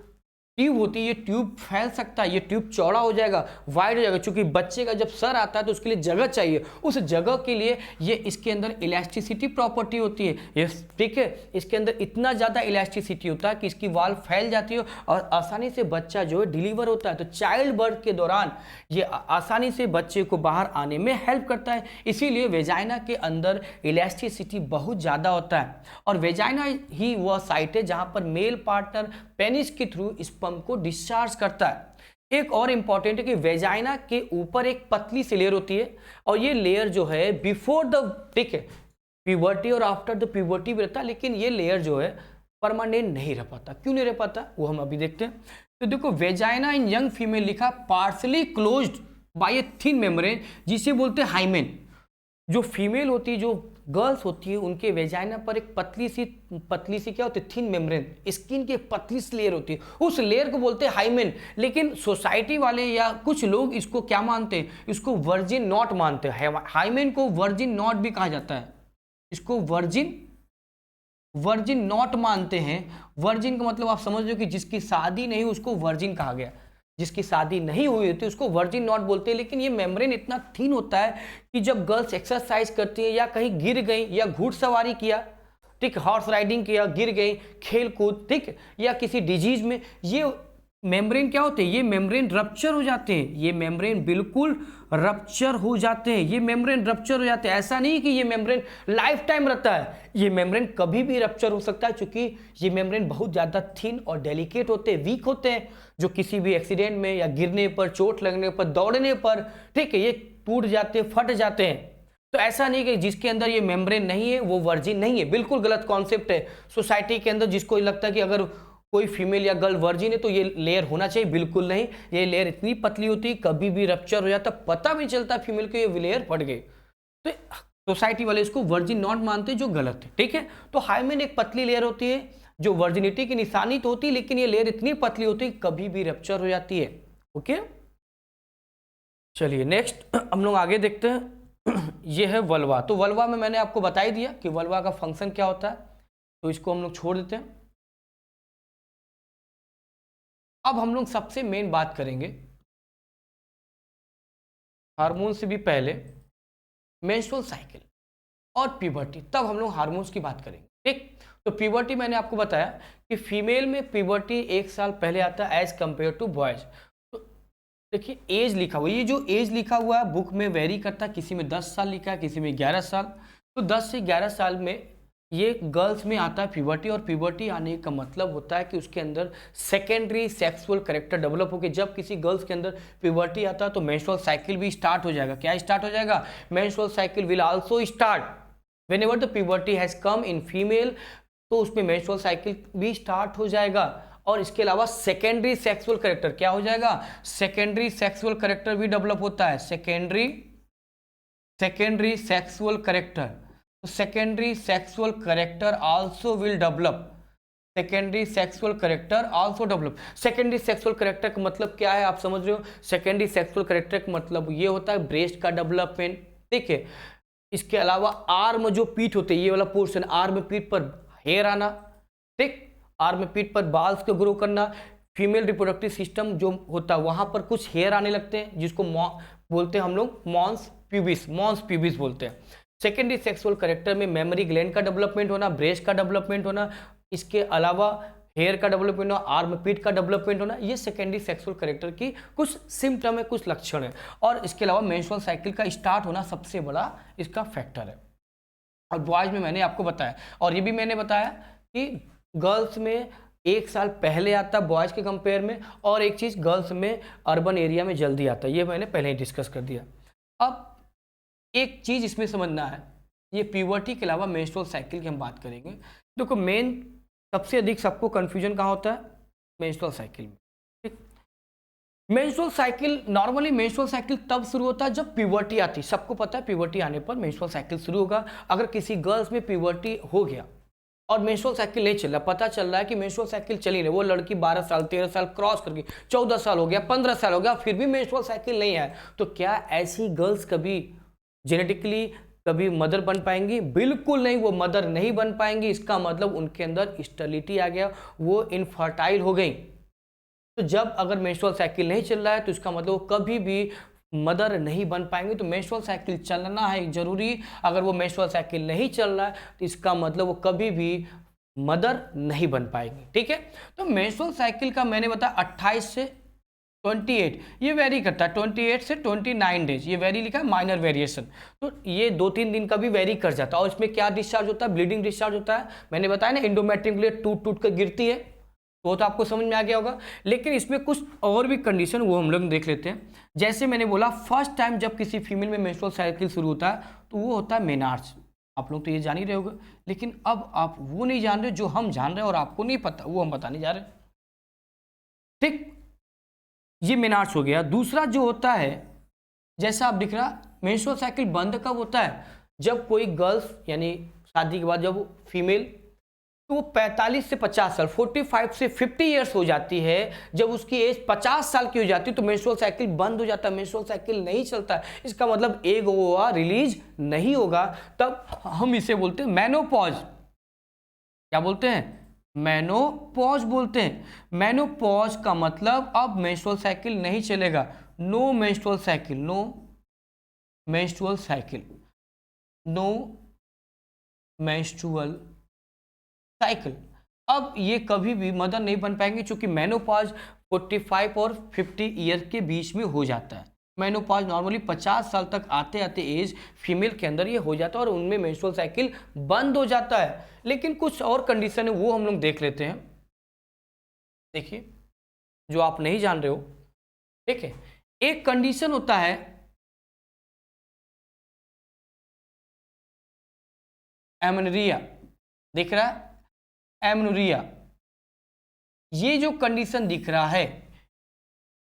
ट्यूब होती है, ये ट्यूब फैल सकता है, ये ट्यूब चौड़ा हो जाएगा, वाइड हो जाएगा, क्योंकि बच्चे का जब सर आता है तो उसके लिए जगह चाहिए, उस जगह के लिए ये इसके अंदर इलास्टिसिटी प्रॉपर्टी होती है, ये, ठीक है, इसके अंदर इतना ज़्यादा इलास्टिसिटी होता है कि इसकी वाल फैल जाती है और आसानी से बच्चा जो है डिलीवर होता है। तो चाइल्ड बर्थ के दौरान ये आसानी से बच्चे को बाहर आने में हेल्प करता है, इसीलिए वेजाइना के अंदर इलास्टिसिटी बहुत ज़्यादा होता है। और वेजाइना ही वह साइट है जहाँ पर मेल पार्टनर पेनिस के थ्रू स्पर्म को डिस्चार्ज करता है। एक और इंपॉर्टेंट है कि वेजाइना के ऊपर एक पतली सी लेयर होती है, और ये लेयर जो है बिफोर द, ठीक है, प्यूबर्टी और आफ्टर द प्यूबर्टी भी रहता है, लेकिन ये लेयर जो है परमानेंट नहीं रह पाता। क्यों नहीं रह पाता वो हम अभी देखते हैं। तो देखो, वेजाइना इन यंग फीमेल लिखा partially closed by a thin membrane, जिसे बोलते हैं हाइमेन। जो फीमेल होती है, जो गर्ल्स होती है, उनके वेजाइना पर एक पतली सी क्या होती है? थिन मेम्ब्रेन, स्किन की एक पतली सी लेयर होती है, उस लेयर को बोलते हैं हाइमेन। लेकिन सोसाइटी वाले या कुछ लोग इसको क्या मानते हैं? इसको वर्जिन नॉट मानते हैं। हाइमेन को वर्जिन नॉट भी कहा जाता है, इसको वर्जिन नॉट मानते हैं। वर्जिन का मतलब आप समझ लो कि जिसकी शादी नहीं उसको वर्जिन कहा गया, जिसकी शादी नहीं हुई होती उसको वर्जिन नॉट बोलते हैं। लेकिन ये मेम्ब्रेन इतना थिन होता है कि जब गर्ल्स एक्सरसाइज करती है या कहीं गिर गई या घुड़सवारी किया, ठीक, हॉर्स राइडिंग किया, गिर गई, खेल कूद, ठीक, या किसी डिजीज में, ये मेम्ब्रेन क्या होते हैं? ये मेम्ब्रेन रप्चर हो जाते हैं, ये मेम्ब्रेन बिल्कुल रप्चर हो जाते हैं, ये मेम्ब्रेन रप्चर हो जाते हैं। ऐसा नहीं कि ये मेम्ब्रेन लाइफ टाइम रहता है, ये मेम्ब्रेन कभी भी रप्चर हो सकता है, क्योंकि ये मेम्ब्रेन बहुत ज़्यादा थिन और डेलिकेट होते हैं, वीक होते हैं, जो किसी भी एक्सीडेंट में या गिरने पर, चोट लगने पर, दौड़ने पर, ठीक है, ये टूट जाते हैं, फट जाते हैं। तो ऐसा नहीं कि जिसके अंदर ये मेम्ब्रेन नहीं है वो वर्जिन नहीं है, बिल्कुल गलत कॉन्सेप्ट है सोसाइटी के अंदर। जिसको लगता है कि अगर कोई फीमेल या गर्ल वर्जिन है तो ये लेयर होना चाहिए, बिल्कुल नहीं। ये लेयर इतनी पतली होती है, कभी भी रप्चर हो जाता, पता भी चलता फीमेल को ये लेयर फट गई। तो सोसाइटी वाले इसको वर्जिन नॉट मानते, जो गलत है, ठीक है। तो हाइमेन एक पतली लेयर होती है जो वर्जिनिटी की निशानी तो होती है, लेकिन ये लेयर इतनी पतली होती है कभी भी रप्चर हो जाती है। ओके, चलिए नेक्स्ट हम लोग आगे देखते हैं। ये है वल्वा। तो वल्वा में मैंने आपको बता ही दिया कि वल्वा का फंक्शन क्या होता है, तो इसको हम लोग छोड़ देते हैं। अब हम लोग सबसे मेन बात करेंगे हार्मोन से भी पहले मेंस्ट्रुअल साइकिल और प्यूबर्टी, तब हम लोग हार्मोन्स की बात करेंगे, ठीक। तो प्यूबर्टी मैंने आपको बताया कि फीमेल में प्यूबर्टी 1 साल पहले आता है एज कंपेयर टू बॉयज। तो देखिए एज लिखा हुआ, ये जो एज लिखा हुआ है बुक में वेरी करता है, किसी में 10 साल लिखा है, किसी में 11 साल। तो 10 से 11 साल में ये गर्ल्स में आता है प्यूबर्टी, और प्यूबर्टी आने का मतलब होता है कि उसके अंदर सेकेंडरी सेक्सुअल कैरेक्टर डेवलप होकर, जब किसी गर्ल्स के अंदर प्यूबर्टी आता है तो मेंस्ट्रुअल साइकिल भी स्टार्ट हो जाएगा। क्या स्टार्ट हो जाएगा? Menstrual cycle will also start whenever the puberty has come in female, तो उसमें मेंस्ट्रुअल साइकिल भी स्टार्ट हो जाएगा। और इसके अलावा सेकेंडरी सेक्सुअल कैरेक्टर क्या हो जाएगा? सेकेंडरी सेक्सुअल कैरेक्टर भी डेवलप होता है, secondary sexual character. Secondary sexual character also will develop, secondary sexual character also develop. Secondary sexual character का मतलब क्या है, आप समझ रहे हो? सेकेंडरी सेक्सुअल कैरेक्टर का मतलब ये होता है ब्रेस्ट का डेवलपमेंट, ठीक है। इसके अलावा आर्म जो पीठ होते हैं, ये वाला पोर्शन, आर्म पीठ पर हेयर आना, ठीक, आर्म पीठ पर बाल्स को ग्रो करना। फीमेल रिप्रोडक्टिव सिस्टम जो होता है वहां पर कुछ हेयर आने लगते हैं, जिसको बोलते हैं हम लोग मॉन्स प्यूबिस बोलते हैं। सेकेंडरी सेक्सुअल कैरेक्टर में मेमोरी ग्लैंड का डेवलपमेंट होना, ब्रेस्ट का डेवलपमेंट होना, इसके अलावा हेयर का डेवलपमेंट होना, आर्म पीठ का डेवलपमेंट होना, ये सेकेंडरी सेक्सुअल कैरेक्टर की कुछ सिम्टम है, कुछ लक्षण है। और इसके अलावा मेंस्ट्रुअल साइकिल का स्टार्ट होना सबसे बड़ा इसका फैक्टर है। और बॉयज में मैंने आपको बताया, और ये भी मैंने बताया कि गर्ल्स में 1 साल पहले आता है बॉयज के कंपेयर में, और एक चीज गर्ल्स में अर्बन एरिया में जल्दी आता है, ये मैंने पहले ही डिस्कस कर दिया। अब एक चीज इसमें समझना है, ये प्यूबर्टी के अलावा मेंस्ट्रुअल साइकिल की हम बात करेंगे। देखो मेन सबसे अधिक सबको कंफ्यूजन कहाँ होता है, मेंस्ट्रुअल साइकिल में। ठीक, menstrual cycle normally menstrual cycle तब शुरू होता है जब प्यूबर्टी आती है। सबको पता है प्यूबर्टी आने पर मेंस्ट्रुअल साइकिल शुरू होगा। अगर किसी गर्ल्स में प्यूबर्टी हो गया और मेंस्ट्रुअल साइकिल नहीं चल रहा, पता चल रहा है कि मेंस्ट्रुअल साइकिल चली नहीं, वो लड़की 12 साल 13 साल क्रॉस करके 14 साल हो गया, 15 साल हो गया, फिर भी मेंस्ट्रुअल साइकिल नहीं आया, तो क्या ऐसी गर्ल्स कभी जेनेटिकली कभी मदर बन पाएंगी? बिल्कुल नहीं, वो मदर नहीं बन पाएंगी। इसका मतलब उनके अंदर स्टेरिलिटी आ गया, वो इनफर्टाइल हो गई। तो जब अगर मेंस्ट्रुअल साइकिल नहीं चल रहा है तो इसका मतलब वो कभी भी मदर नहीं बन पाएंगे। तो मेंस्ट्रुअल साइकिल चलना है जरूरी। अगर वो मेंस्ट्रुअल साइकिल नहीं चल रहा है तो इसका मतलब वो कभी भी मदर नहीं बन पाएंगे। ठीक है, तो मेंस्ट्रुअल साइकिल का मैंने बताया 28 से 28, ये वेरी करता है, 28 से 29 डेज, ये वेरी लिखा है, माइनर वेरिएशन। तो ये 2-3 दिन का भी वेरी कर जाता है। और इसमें क्या डिस्चार्ज होता है, ब्लीडिंग डिस्चार्ज होता है। मैंने बताया ना एंडोमेट्रियम ग्लैंड टूट टूट कर गिरती है, वो तो आपको समझ में आ गया होगा। लेकिन इसमें कुछ और भी कंडीशन वो हम लोग देख लेते हैं। जैसे मैंने बोला फर्स्ट टाइम जब किसी फीमेल में मेंस्ट्रुअल साइकिल शुरू होता है तो वो होता है मेनार्च। आप लोग तो ये जान ही रहे होगे, लेकिन अब आप वो नहीं जान रहे जो हम जान रहे हैं और आपको नहीं पता, वो हम बताने जा रहे हैं। ठीक, ये मेनार्च हो गया। दूसरा जो होता है, जैसा आप दिख रहा, मेंस्ट्रुअल साइकिल बंद कब होता है, जब कोई गर्ल्स यानी शादी के बाद जब फीमेल तो वो 45 से 50 साल 45 से 50 ईयर्स हो जाती है, जब उसकी एज 50 साल की हो जाती है तो मेंस्ट्रुअल साइकिल बंद हो जाता है, मेंस्ट्रुअल साइकिल नहीं चलता है। इसका मतलब एग ओवा रिलीज नहीं होगा, तब हम इसे बोलते हैं मेनोपॉज। क्या बोलते हैं, मेनोपॉज बोलते हैं। मेनोपॉज का मतलब अब मेंस्ट्रुअल साइकिल नहीं चलेगा, no menstrual cycle, no menstrual cycle, no menstrual cycle. अब ये कभी भी मदर नहीं बन पाएंगे क्योंकि मेनोपॉज 45 और 50 ईयर के बीच में हो जाता है। मेनोपॉज नॉर्मली 50 साल तक आते आते एज फीमेल के अंदर ये हो जाता है और उनमें मेंस्ट्रुअल साइकिल बंद हो जाता है। लेकिन कुछ और कंडीशन है वो हम लोग देख लेते हैं। देखिए जो आप नहीं जान रहे हो, ठीक है, एक कंडीशन होता है एमेनोरिया, दिख रहा है एमेनोरिया। ये जो कंडीशन दिख रहा है,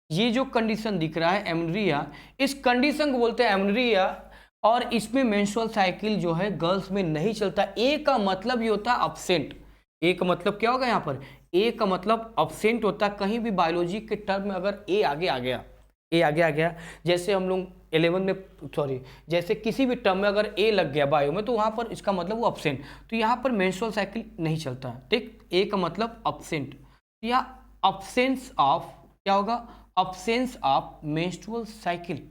ये जो कंडीशन दिख रहा है एमेनोरिया, इस कंडीशन को बोलते हैं एमेनोरिया। और इसमें मेंस्ट्रुअल साइकिल जो है गर्ल्स में नहीं चलता। ए का मतलब ये होता है अब्सेंट। ए का मतलब क्या होगा यहाँ पर, ए का मतलब अब्सेंट होता है। कहीं भी बायोलॉजी के टर्म में अगर ए आगे आ गया, ए आगे आ गया, जैसे हम लोग 11 में सॉरी जैसे किसी भी टर्म में अगर ए लग गया बायो में तो वहां पर इसका मतलब वो अब्सेंट। तो यहाँ पर मेंस्ट्रुअल साइकिल नहीं चलता है। ठीक, ए का मतलब अब्सेंट, या अब्सेंस ऑफ क्या होगा, absence of menstrual cycle,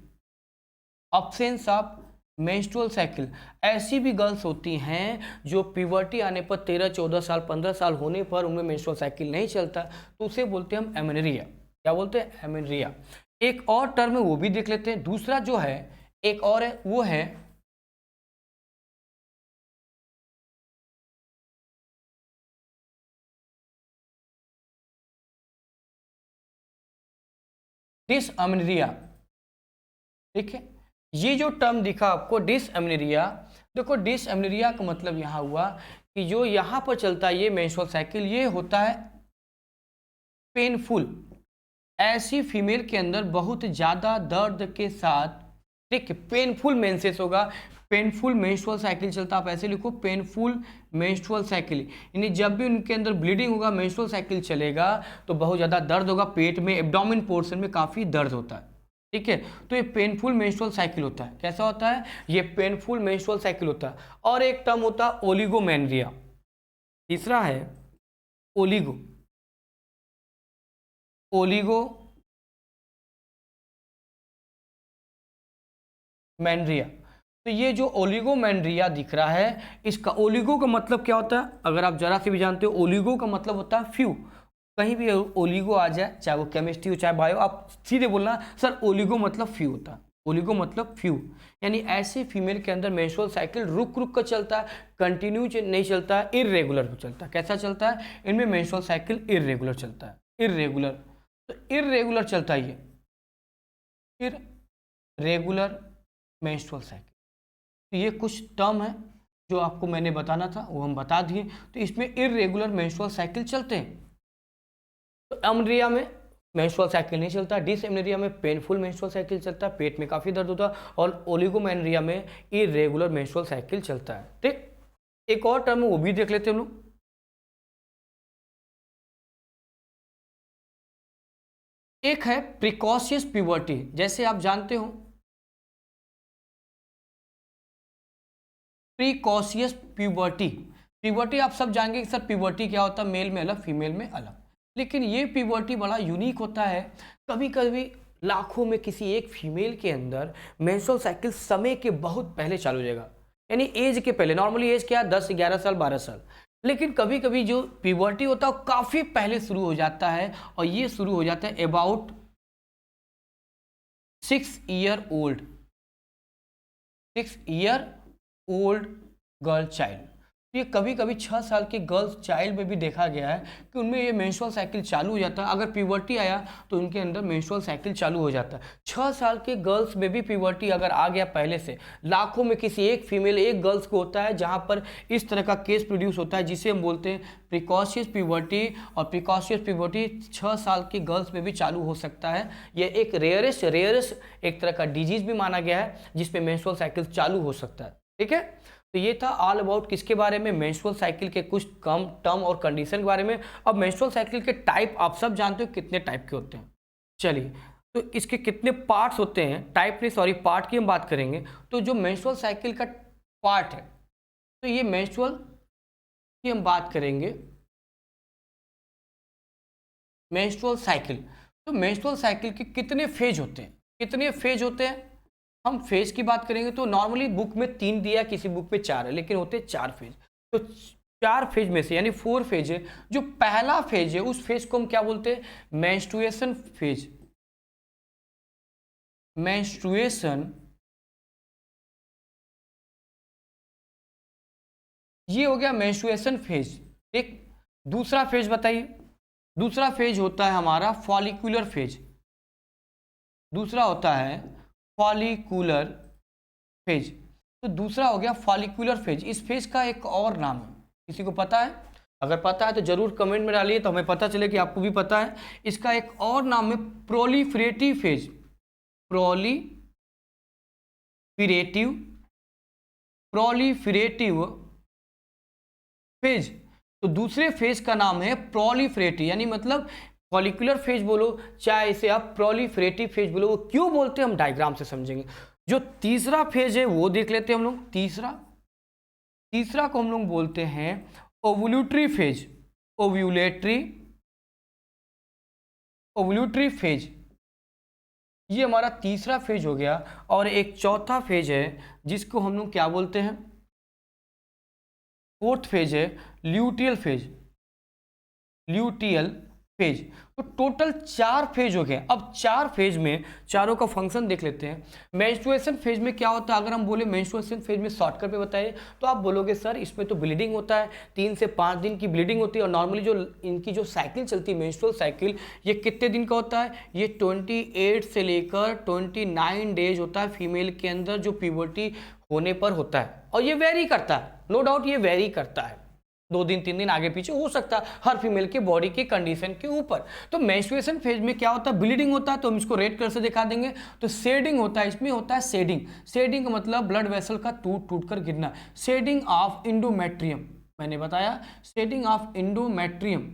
absence of menstrual cycle. ऐसी भी गर्ल्स होती हैं जो प्यूबर्टी आने पर 13-14 साल 15 साल होने पर उनमें मेंस्ट्रुअल साइकिल नहीं चलता, तो उसे बोलते हैं हम एमेनोरिया। क्या बोलते हैं, एमेनोरिया। एक और टर्म है वो भी देख लेते हैं। दूसरा जो है एक और है वो है डिसअमेनोरिया। ठीक है, ये जो टर्म दिखा आपको डिसअमेनोरिया, देखो डिसअमेनोरिया का मतलब यहां हुआ कि जो यहां पर चलता है ये मेंस्ट्रुअल साइकिल, ये होता है पेनफुल। ऐसी फीमेल के अंदर बहुत ज्यादा दर्द के साथ, ठीक है, पेनफुल मेंसेस होगा, पेनफुल मेंस्ट्रुअल साइकिल चलता। आप ऐसे लिखो पेनफुल मेंस्ट्रुअल साइकिल, यानी जब भी उनके अंदर ब्लीडिंग होगा मेंस्ट्रुअल साइकिल चलेगा तो बहुत ज्यादा दर्द होगा, पेट में एब्डोमेन पोर्शन में काफी दर्द होता है। ठीक है, तो ये पेनफुल मेंस्ट्रुअल साइकिल होता है। कैसा होता है, ये पेनफुल मेंस्ट्रुअल साइकिल होता है। और एक टर्म होता है ओलिगोमेनरिया। तीसरा है ओलिगो, ओलिगोमेनरिया। तो ये जो ओलिगोमेनरिया दिख रहा है, इसका ओलिगो का मतलब क्या होता है, अगर आप जरा से भी जानते हो, ओलिगो का मतलब होता है फ्यू। कहीं भी ओलिगो आ जाए, चाहे वो केमिस्ट्री हो चाहे बायो, आप सीधे बोलना सर ओलिगो मतलब फ्यू होता है। ओलिगो मतलब फ्यू, यानी ऐसे फीमेल के अंदर मेंस्ट्रुअल साइकिल रुक रुक कर चलता है, कंटिन्यू नहीं चलता है, इरेगुलर चलता है। कैसा चलता है, इनमें मेंस्ट्रुअल साइकिल इरेगुलर चलता है, इरेगुलर। तो इरेगुलर चलता है ये इरेगुलर मेंस्ट्रुअल साइकिल। तो ये कुछ टर्म है जो आपको मैंने बताना था, वो हम बता दिए। तो इसमें इरेगुलर मेंस्ट्रुअल साइकिल चलते हैं। तो अमरिया में मेंस्ट्रुअल साइकिल नहीं चलता, डिसएमेनरिया में पेनफुल मेंस्ट्रुअल साइकिल चलता है, पेट में काफ़ी दर्द होता है, और ओलिगोमेनरिया में इरेगुलर मेंस्ट्रुअल साइकिल चलता है। ठीक, एक और टर्म है वो भी देख लेते हैं हम लोग। एक है प्रिकॉशियस प्यूबर्टी। जैसे आप जानते हो प्रीकॉशियस प्यूबर्टी, प्यूबर्टी आप सब जानेंगे कि सर प्यूबर्टी क्या होता है, मेल में अलग फीमेल में अलग। लेकिन ये प्यूबर्टी बड़ा यूनिक होता है। कभी कभी लाखों में किसी एक फीमेल के अंदर मेंस्ट्रुअल साइकिल समय के बहुत पहले चालू हो जाएगा, यानी एज के पहले। नॉर्मली एज क्या है, 10 11 साल 12 साल। लेकिन कभी कभी जो प्यूबर्टी होता है वो काफ़ी पहले शुरू हो जाता है, और ये शुरू हो जाता है about 6 year old, 6 year old girl child. ये कभी कभी 6 साल के गर्ल्स चाइल्ड में भी देखा गया है कि उनमें ये मेंस्ट्रुअल साइकिल चालू हो जाता है। अगर प्यूबर्टी आया तो उनके अंदर मेंस्ट्रुअल साइकिल चालू हो जाता है। 6 साल के गर्ल्स में भी प्यूबर्टी अगर आ गया पहले से, लाखों में किसी एक फीमेल एक गर्ल्स को होता है जहाँ पर इस तरह का केस प्रोड्यूस होता है, जिसे हम बोलते हैं प्रिकॉशियस प्यूबर्टी। और प्रिकॉशियस प्यूबर्टी 6 साल की गर्ल्स में भी चालू हो सकता है। यह एक रेयरेस्ट एक तरह का डिजीज भी माना गया है जिसमें मेंस्ट्रुअल साइकिल चालू हो सकता है। ठीक है, तो ये था ऑल अबाउट किसके बारे में, मेंस्ट्रुअल साइकिल के कुछ कम टर्म और कंडीशन के बारे में। अब मेंस्ट्रुअल साइकिल के टाइप आप सब जानते हो कितने टाइप के होते हैं। चलिए, तो इसके कितने पार्ट्स होते हैं, टाइप नहीं सॉरी पार्ट की हम बात करेंगे। तो जो मेंस्ट्रुअल साइकिल का पार्ट है, तो ये मेंस्ट्रुअल की हम बात करेंगे, मेंस्ट्रुअल साइकिल। तो मेंस्ट्रुअल साइकिल के कितने फेज होते हैं, कितने फेज होते हैं, हम फेज की बात करेंगे तो नॉर्मली बुक में 3 दिया, किसी बुक में 4 है, लेकिन होते 4 फेज। तो 4 फेज में से यानी 4 फेज है। जो पहला फेज है उस फेज को हम क्या बोलते हैं, मेंस्ट्रुएशन फेज। मेंस्ट्रुएशन, ये हो गया मेंस्ट्रुएशन फेज। एक दूसरा फेज बताइए, दूसरा फेज होता है हमारा फॉलिकुलर फेज। दूसरा होता है फॉलिकुलर फेज। तो दूसरा हो गया फॉलिकुलर फेज। इस फेज का एक और नाम है, किसी को पता है? अगर पता है तो जरूर कमेंट में डालिए तो हमें पता चले कि आपको भी पता है। इसका एक और नाम है proliferative phase. Proliferative proliferative phase. तो दूसरे फेज का नाम है प्रोलिफरेटिव, यानी मतलब फॉलिकुलर फेज बोलो चाहे इसे आप प्रोलिफरेटिव फेज बोलो, वो क्यों बोलते हैं हम डायग्राम से समझेंगे। जो तीसरा फेज है वो देख लेते हैं हम लोग। तीसरा को हम लोग बोलते हैं ओव्यूलेटरी फेज। ओव्यूलेटरी फेज, ये हमारा तीसरा फेज हो गया। और एक चौथा फेज है जिसको हम लोग क्या बोलते हैं, फोर्थ फेज है ल्यूटियल फेज। Luteal phase. तो टोटल 4 फेज हो गए। अब 4 फेज में चारों का फंक्शन देख लेते हैं। मेंस्ट्रुएशन फेज में क्या होता है, अगर हम बोले मेंस्ट्रुएशन फेज में शॉर्टकट में बताइए तो आप बोलोगे सर इसमें तो ब्लीडिंग होता है, 3 से 5 दिन की ब्लीडिंग होती है। और नॉर्मली जो इनकी जो साइकिल चलती है मेंस्ट्रुअल साइकिल, ये कितने दिन का होता है, ये 28 से लेकर 29 डेज होता है फीमेल के अंदर, जो प्यूबर्टी होने पर होता है। और ये वेरी करता है, नो डाउट ये वेरी करता है, 2 दिन 3 दिन आगे पीछे हो सकता है हर फीमेल के बॉडी के कंडीशन के ऊपर। तो मेंस्ट्रुएशन फेज में क्या होता है, ब्लीडिंग होता है, तो हम इसको रेड कलर से दिखा देंगे। तो शेडिंग होता है, इसमें होता है शेडिंग। शेडिंग का मतलब ब्लड वेसल का टूट कर गिरना। शेडिंग ऑफ इंडोमेट्रियम, मैंने बताया शेडिंग ऑफ इंडोमेट्रियम।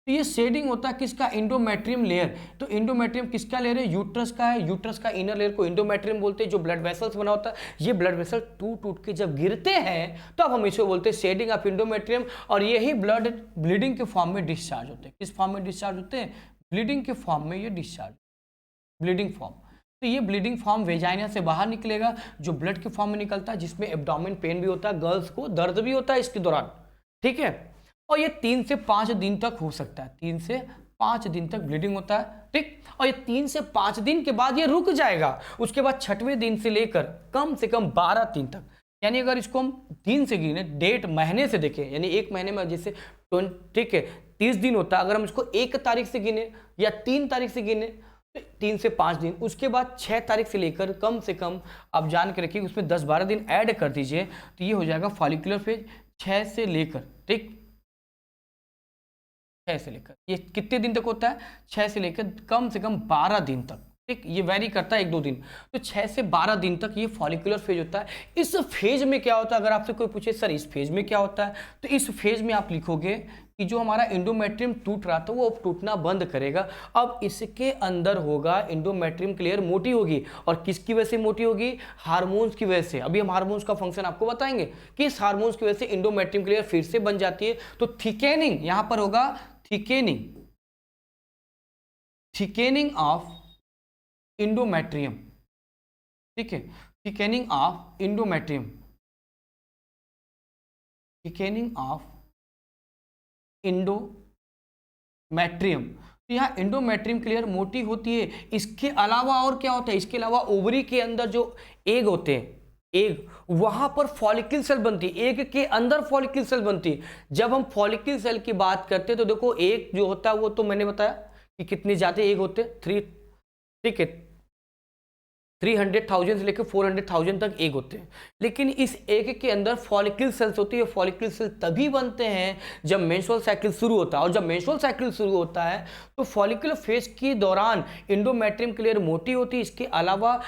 तो ये शेडिंग होता है किसका, इंडोमेट्रियम लेयर। तो इंडोमेट्रियम किसका लेयर है, यूट्रस का है। यूट्रस का इनर लेयर को इंडोमेट्रियम बोलते हैं, जो ब्लड वेसल्स बना होता है। ये ब्लड वेसल टूट के जब गिरते हैं तो अब हम इसको बोलते हैं शेडिंग ऑफ इंडोमेट्रियम। और यही ब्लड ब्लीडिंग के फॉर्म में डिस्चार्ज होते हैं। किस फॉर्म में डिस्चार्ज होते हैं, ब्लीडिंग के फॉर्म में ये डिस्चार्ज, ब्लीडिंग फॉर्म। तो तो ये ब्लीडिंग फॉर्म वेजाइना से बाहर निकलेगा, जो ब्लड के फॉर्म में निकलता है, जिसमें एब्डोमेन पेन भी होता है, गर्ल्स को दर्द भी होता है इसके दौरान, ठीक है। और ये 3 से 5 दिन तक हो सकता है, 3 से 5 दिन तक ब्लीडिंग होता है, ठीक। और ये 3 से 5 दिन के बाद ये रुक जाएगा, उसके बाद 6वें दिन से लेकर कम से कम 12 दिन तक, यानी अगर इसको हम दिन से गिने, डेट महीने से देखें, यानी एक महीने में जैसे 20, ठीक है, 30 दिन होता है, अगर हम इसको 1 तारीख से गिने या 3 तारीख से गिने तो 3 से 5 दिन, उसके बाद 6 तारीख से लेकर कम से कम आप जान के रखिए उसमें 10-12 दिन ऐड कर दीजिए, तो ये हो जाएगा फॉलिकुलर फेज 6 से लेकर, ठीक, 6 से लेकर ये कितने दिन तक होता है, 6 से लेकर कम से कम 12 दिन तक, ठीक, ये वेरी करता है 1-2 दिन, तो 6 से 12 दिन तक ये फॉलिकुलर फेज होता है। इस फेज में क्या होता है, अगर आपसे कोई पूछे सर इस फेज में क्या होता है, तो इस फेज में आप लिखोगे कि जो हमारा एंडोमेट्रियम टूट रहा था वो अब टूटना बंद करेगा। अब इसके अंदर होगा एंडोमेट्रियम की लेयर मोटी होगी, और किसकी वजह से मोटी होगी, हार्मोन्स की वजह से। अभी हम हार्मोन्स का फंक्शन आपको बताएंगे कि इस हार्मोन्स की वजह से एंडोमेट्रियम की लेयर फिर से बन जाती है। तो थिकेनिंग यहां पर होगा, थिकेनिंग ऑफ इंडोमेट्रियम, ठीक है, थिकेनिंग ऑफ इंडोमेट्रियम, थिकेनिंग ऑफ इंडोमेट्रियम। तो यहाँ इंडोमेट्रियम की लेयर मोटी होती है। इसके अलावा और क्या होता है, इसके अलावा ओवरी के अंदर जो एग होते हैं, एग, वहां पर फॉलिकल सेल बनती है, एग के अंदर फॉलिकल सेल बनती है। जब हम फॉलिकल सेल की बात करते हैं तो देखो एग जो होता है वो तो मैंने बताया कि कितने ज्यादा एग होते हैं, 3, ठीक है, 300,000 से लेकर 400,000 तक एग होते हैं। लेकिन इस एग के अंदर फॉलिकल सेल्स होती है। फॉलिकल सेल तभी बनते हैं जब मेंस्ट्रुअल साइकिल शुरू होता है, और जब मेंस्ट्रुअल साइकिल शुरू होता है तो फॉलिकुलर फेज के दौरान इंडोमेट्रियम की लेयर मोटी होती है। इसके अलावा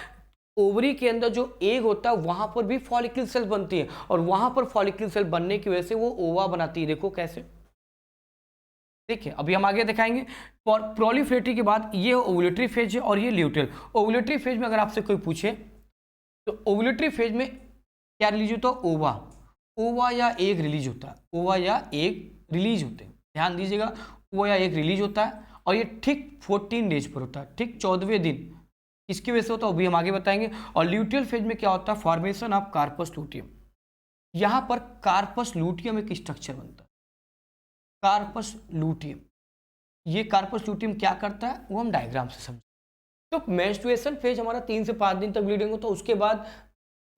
ओवरी के अंदर जो एग होता है वहां पर भी फॉलिकल सेल बनती है, और वहां पर फॉलिकल सेल बनने की वजह से वो ओवा बनाती है। देखो कैसे, देखिए अभी हम आगे दिखाएंगे। प्रोलिफरेटरी के बाद ये ओवुलेटरी फेज है और ये ल्यूटेल। ओवुलेटरी फेज में अगर आपसे कोई पूछे तो ओवुलेटरी फेज में क्या रिलीज होता है, ओवा, ओवा या एग रिलीज होता है, ओवा या एग रिलीज होते हैं, ध्यान दीजिएगा, ओवा या एग रिलीज होता है, और ये ठीक 14 डेज पर होता है, ठीक 14वें दिन। इसकी वजह से होता है अभी हम आगे बताएंगे। और ल्यूटियल फेज में क्या होता है, फॉर्मेशन ऑफ कार्पस लूटियम। यहां पर कार्पस लूटियम एक स्ट्रक्चर बनता है, कार्पस लूटियम। ये कार्पस लूटियम क्या करता है वो हम डायग्राम से समझें। तो मेंस्ट्रुएशन फेज हमारा 3 से 5 दिन तक ब्लीडिंग होता है, उसके बाद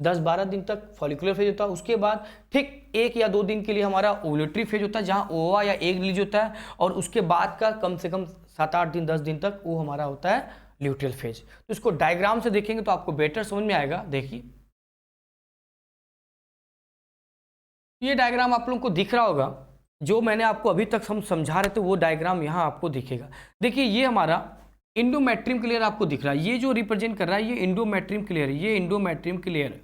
10-12 दिन तक फॉलिकुलर फेज होता है, उसके बाद ठीक 1 या 2 दिन के लिए हमारा ओवुलेटरी फेज होता है जहां ओवा या एग रिलीज होता है, और उसके बाद का कम से कम 7-8 दिन 10 दिन तक वो हमारा होता है ल्यूटियल फेज। तो इसको डायग्राम से देखेंगे तो आपको बेटर समझ में आएगा। देखिए ये डायग्राम आप लोगों को दिख रहा होगा, जो मैंने आपको अभी तक हम समझा रहे थे वो डायग्राम यहाँ आपको दिखेगा। देखिए ये हमारा इंडोमेट्रियम क्लियर आपको दिख रहा है, ये जो रिप्रेजेंट कर रहा है ये इंडोमेट्रियम क्लियर है, ये इंडोमेट्रियम क्लियर है,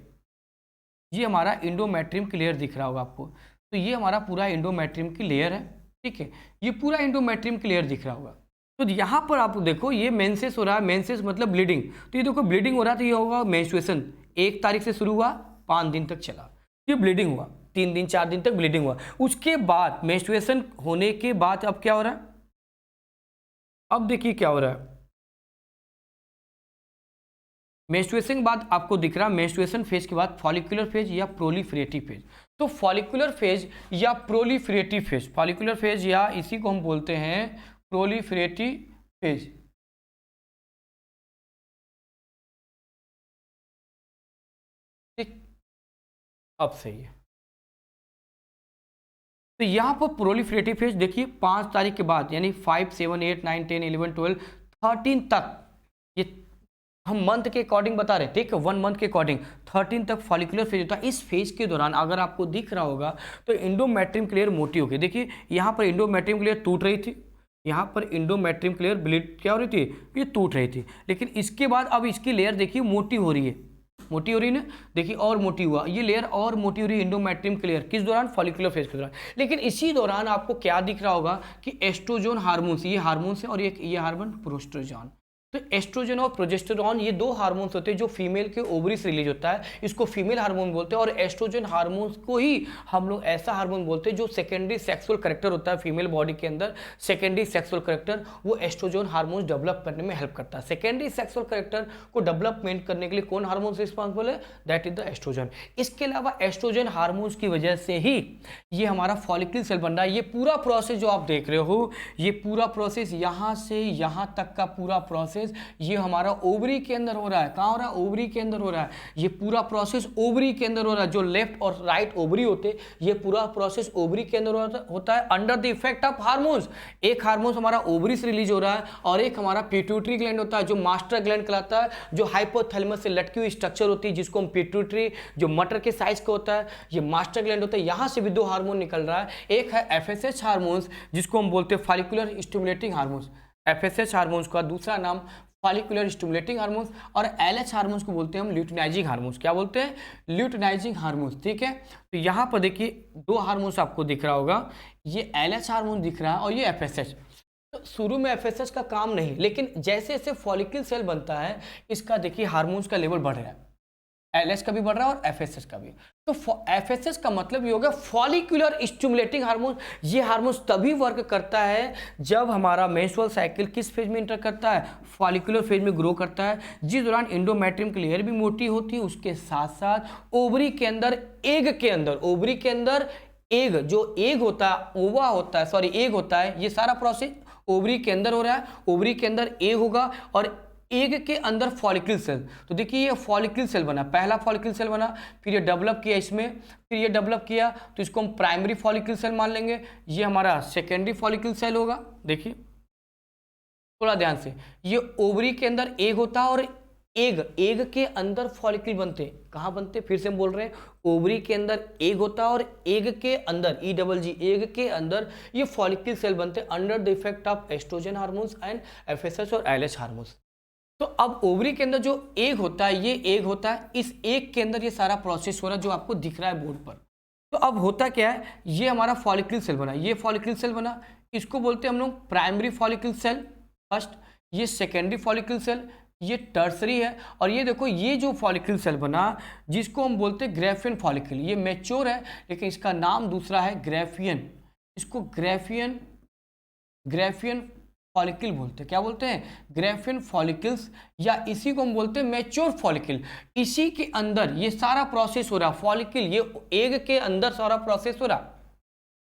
ये हमारा इंडोमेट्रियम क्लियर दिख रहा होगा आपको। तो ये हमारा पूरा इंडोमेट्रियम की लेयर है, ठीक है, ये पूरा इंडोमेट्रियम क्लियर दिख रहा होगा। तो यहाँ पर आप देखो ये मेंसेस हो रहा है, मेंसेस मतलब ब्लीडिंग, तो ये देखो ब्लीडिंग हो रहा है, तो ये होगा मेंस्ट्रुएशन। 1 तारीख से शुरू हुआ, 5 दिन तक चला, ये ब्लीडिंग हुआ, 3 दिन 4 दिन तक ब्लीडिंग हुआ। उसके बाद मेंस्ट्रुएशन होने के बाद अब क्या हो रहा है, अब देखिए क्या हो रहा है, मेंस्ट्रुएशन के बाद आपको दिख रहा है मेंस्ट्रुएशन फेज के बाद फॉलिकुलर फेज या प्रोलिफरेटिव फेज। तो फॉलिकुलर फेज या प्रोलिफरेटिव फेज, फॉलिकुलर फेज या इसी को हम बोलते हैं प्रोलिफरेटिव फेज। ठीक, अब सही है। तो यहां पर प्रोलिफरेटिव फेज देखिए 5 तारीख के बाद यानी 5, 7, 8, 9, 10, 11, 12, 13 तक, ये हम मंथ के अकॉर्डिंग बता रहे हैं, ठीक है, 1 मंथ के अकॉर्डिंग 13 तक फॉलिकुलर फेज होता है। इस फेज के दौरान अगर आपको दिख रहा होगा तो इंडोमेट्रियम क्लियर मोटी होगी। देखिए यहाँ पर इंडोमेट्रियम क्लियर टूट रही थी, यहाँ पर इंडोमेट्रियम क्लियर ब्लीड क्या हो रही थी, ये टूट रही थी, लेकिन इसके बाद अब इसकी लेयर देखिए मोटी हो रही है, मोटी हो रही है ना, देखिए और मोटी हुआ, ये लेयर और मोटी हो रही है इंडोमेट्रियम क्लियर, किस दौरान, फॉलिकुलर फेज के दौरान। लेकिन इसी दौरान आपको क्या दिख रहा होगा कि एस्ट्रोजन हार्मोन, ये हार्मोन है और ये हार्मोन प्रोस्ट्रोजन, तो एस्ट्रोजन और प्रोजेस्टेरॉन ये दो हार्मोन्स होते हैं जो फीमेल के ओवरी से रिलीज होता है, इसको फीमेल हार्मोन बोलते हैं। और एस्ट्रोजन हार्मोन्स को ही हम लोग ऐसा हार्मोन बोलते हैं जो सेकेंडरी सेक्सुअल कैरेक्टर होता है फीमेल बॉडी के अंदर, सेकेंडरी सेक्सुअल कैरेक्टर, वो एस्ट्रोजन हार्मोन्स डेवलप करने में हेल्प करता है। सेकेंडरी सेक्सुअल कैरेक्टर को डेवलपमेंट करने के लिए कौन हार्मोन्स रिस्पॉन्सिबल है? That is the oestrogen. इसके अलावा एस्ट्रोजन हार्मोन्स की वजह से ही ये हमारा फॉलिकल सेल बन रहा है। ये पूरा प्रोसेस जो आप देख रहे हो, ये पूरा प्रोसेस यहाँ से यहाँ तक का पूरा प्रोसेस ये हमारा ओवरी के अंदर हो रहा है। कहां हो रहा है? ओवरी के अंदर हो रहा है। ये पूरा प्रोसेस ओवरी के अंदर हो रहा है। जो लेफ्ट और राइट ओवरी होते, ये पूरा प्रोसेस ओवरी के अंदर होता है under the effect of hormones. एक हार्मोन्स हमारा ओवरी से रिलीज हो रहा है और एक हमारा पिट्यूटरी ग्लैंड होता है जो मास्टर ग्लैंड कहलाता है, जो हाइपोथैलेमस से लटकी हुई स्ट्रक्चर होती है जिसको हम पिट्यूटरी, जो मटर के साइज का होता है, ये मास्टर ग्लैंड होता है। यहां से भी दो हार्मोन निकल रहा है। एक है एफएसएच हार्मोन्स जिसको हम बोलते हैं follicular stimulating hormones, FSH hormones का दूसरा नाम फॉलिकुलर स्टिमुलेटिंग हार्मोन्स, और एलएच हार्मोन्स को बोलते हैं हम ल्यूटिनाइजिंग हार्मोन्स। क्या बोलते हैं? Luteinising hormones. ठीक है, तो यहाँ पर देखिए दो हार्मोन्स आपको दिख रहा होगा, ये एलएच हार्मोन दिख रहा है और ये एफएसएच। तो शुरू में एफएसएच का काम नहीं, लेकिन जैसे जैसे फॉलिकल सेल बनता है इसका देखिए हार्मोन्स का लेवल बढ़ रहा है, एलएच का भी बढ़ रहा है और एफएसएच का भी। तो एफएसएच का मतलब ये होगा फॉलिकुलर स्टिमुलेटिंग हार्मोन। ये हार्मोन्स तभी वर्क करता है जब हमारा मेंस्ट्रुअल साइकिल किस फेज में इंटर करता है? फॉलिकुलर फेज में ग्रो करता है, जिस दौरान एंडोमेट्रियम की लेयर भी मोटी होती है, उसके साथ साथ ओवरी के अंदर, एग के अंदर, ओवरी के अंदर एग, जो एग होता है, ओवा होता है, सॉरी एग होता है, ये सारा प्रोसेस ओवरी के अंदर हो रहा है। ओवरी के अंदर एग होगा और एग के अंदर फॉलिकल सेल। तो देखिए ये फॉलिकल सेल बना, पहला फॉलिकल सेल बना, फिर ये डेवलप किया इसमें, फिर ये डेवलप किया, तो इसको हम प्राइमरी फॉलिकल सेल मान लेंगे। ये हमारा सेकेंडरी फॉलिकल सेल होगा। देखिए थोड़ा ध्यान से, ये ओवरी के अंदर एग होता है और एग के अंदर फॉलिकल बनते। कहाँ बनते? फिर से हम बोल रहे हैं, ओवरी के अंदर एग होता है और एग के अंदर, EGG, एग के अंदर ये फॉलिकल सेल बनते under the effect of oestrogen hormones and FSH और एलएच हार्मोन्स। तो अब ओवरी के अंदर जो एग होता है, ये एग होता है, इस एग के अंदर ये सारा प्रोसेस हो रहा है जो आपको दिख रहा है बोर्ड पर। तो अब होता क्या है, ये हमारा फॉलिकल सेल बना, ये फॉलिकल सेल बना, इसको बोलते हैं हम लोग प्राइमरी फॉलिकल सेल फर्स्ट, ये सेकेंडरी फॉलिकल सेल, ये टर्सरी है। और ये देखो ये जो फॉलिकल सेल बना जिसको हम बोलते हैं ग्रेफियन फॉलिकल, ये मैच्योर है लेकिन इसका नाम दूसरा है ग्रेफियन। इसको ग्रेफियन फॉलिकल बोलते हैं। क्या बोलते हैं? ग्रेफियन फॉलिकल्स, या इसी को हम बोलते हैं मैच्योर फॉलिकल। इसी के अंदर ये सारा प्रोसेस हो रहा, फॉलिकल, ये एग के अंदर सारा प्रोसेस हो रहा,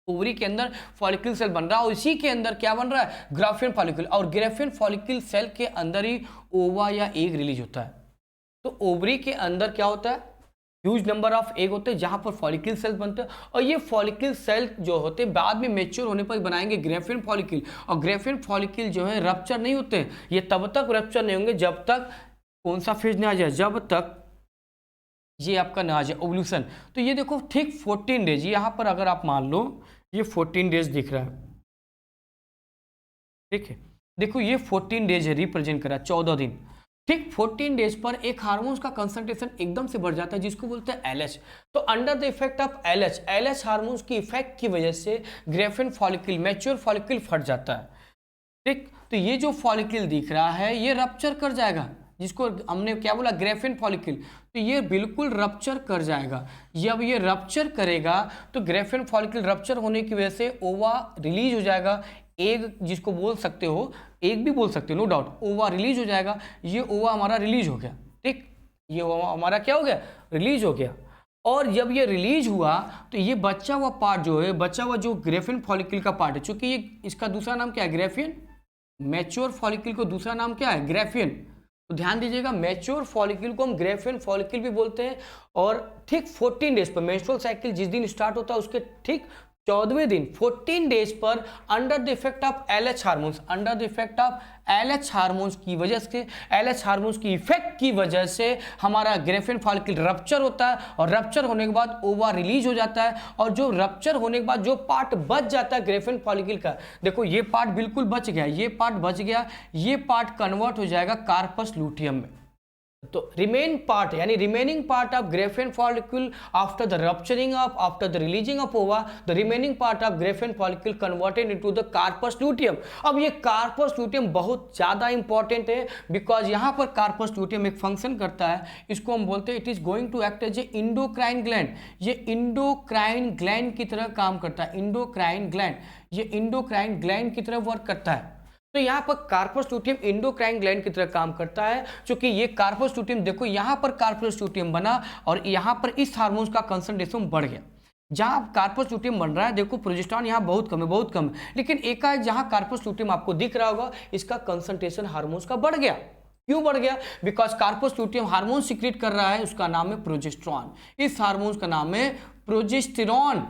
ओवरी के अंदर फॉलिकल सेल बन रहा है और इसी के अंदर क्या बन रहा है? Graafian follicle. और ग्रेफियन फॉलिकल सेल के अंदर ही ओवा या एग रिलीज होता है। तो ओवरी के अंदर क्या होता है? ह्यूज नंबर ऑफ एग होते हैं जहां पर फॉलिकल सेल्स बनते हैं, और ये फॉलिकल सेल जो होते हैं बाद में मैच्योर होने पर बनाएंगे ग्रेफियन फॉलिकल। और ग्रेफियन फॉलिकल जो है रप्चर नहीं होते, ये तब तक रप्चर नहीं होंगे जब तक कौन सा फेज ना आ जाए, जब तक ये आपका ना आ जाए ओवल्यूशन। तो ये देखो ठीक 14 डेज, यहाँ पर अगर आप मान लो ये 14 डेज दिख रहा है, ठीक है, देखो ये 14 डेज है, रिप्रेजेंट करा 14 दिन। ठीक 14 डेज पर एक हार्मोन्स का कंसंट्रेशन एकदम से बढ़ जाता है जिसको बोलते हैं एलएच। तो under the effect of LH hormones की इफेक्ट की वजह से ग्रेफियन फॉलिकल, मैच्योर फॉलिकल फट जाता है। ठीक, तो ये जो फॉलिकल दिख रहा है ये रप्चर कर जाएगा, जिसको हमने क्या बोला? Graafian follicle. तो ये बिल्कुल रप्चर कर जाएगा। जब ये रप्चर करेगा तो ग्रेफियन फॉलिकल रप्चर होने की वजह से ओवा रिलीज हो जाएगा, एग जिसको बोल सकते हो, एग भी बोल सकते हो, नो डाउट, ओवा रिलीज हो जाएगा। ये ओवा हमारा रिलीज हो गया। ठीक, ये ओवा हमारा क्या हो गया? रिलीज हो गया। और जब ये रिलीज हुआ तो ये बचा हुआ पार्ट जो है, बचा हुआ जो ग्रेफियन फॉलिकल का पार्ट है, चूंकि ये इसका दूसरा नाम क्या है? ग्रेफियन। मैच्योर फॉलिकल को दूसरा नाम क्या है? ग्रेफियन। तो ध्यान दीजिएगा, मैच्योर फॉलिकल को हम ग्रेफियन फॉलिकल भी बोलते हैं। और ठीक 14 डेज पर मेंस्ट्रुअल साइकिल जिस दिन स्टार्ट होता है उसके ठीक 14वें दिन 14 डेज पर under the effect of LH hormones, under the effect of LH hormones की वजह से, एलएच हार्मोन्स की इफेक्ट की वजह से हमारा ग्रेफियन फॉलिकल रप्चर होता है। और रप्चर होने के बाद ओवा रिलीज हो जाता है। और जो रप्चर होने के बाद जो पार्ट बच जाता है ग्रेफियन फॉलिकल का, देखो ये पार्ट बिल्कुल बच गया, ये पार्ट बच गया, ये पार्ट कन्वर्ट हो जाएगा कार्पस लूटियम में। तो रिमेन पार्ट यानी remaining part of graafian follicle after the rupturing of after the releasing of ova the remaining part of graafian follicle converted into the corpus luteum. अब ये corpus luteum बहुत ज्यादा important है because यहां पर corpus luteum एक function करता है, इसको हम बोलते हैं it is going to act as a endocrine gland. ये इंडोक्राइन ग्लैंड की तरह काम करता है, इंडोक्राइन ग्लैंड, ये इंडोक्राइन ग्लैंड की तरह वर्क करता है। तो यहाँ पर कार्पस ल्यूटियम इंडोक्राइन ग्लैंड की तरह काम करता है, क्योंकि ये कार्पस ल्यूटियम देखो यहाँ पर कार्पस ल्यूटियम बना और यहाँ पर इस हार्मोन्स का कंसंट्रेशन बढ़ गया। जहाँ कार्पस ल्यूटियम बन रहा है देखो प्रोजेस्टेरॉन यहाँ बहुत कम है, बहुत कम है, लेकिन एकाएक जहाँ कार्पस ल्यूटियम आपको दिख रहा होगा इसका कंसंट्रेशन हार्मोन्स का बढ़ गया। क्यों बढ़ गया? Because corpus luteum hormone secrete कर रहा है, उसका नाम है प्रोजेस्टेरॉन। इस हार्मोन्स का नाम है प्रोजेस्टेरॉन।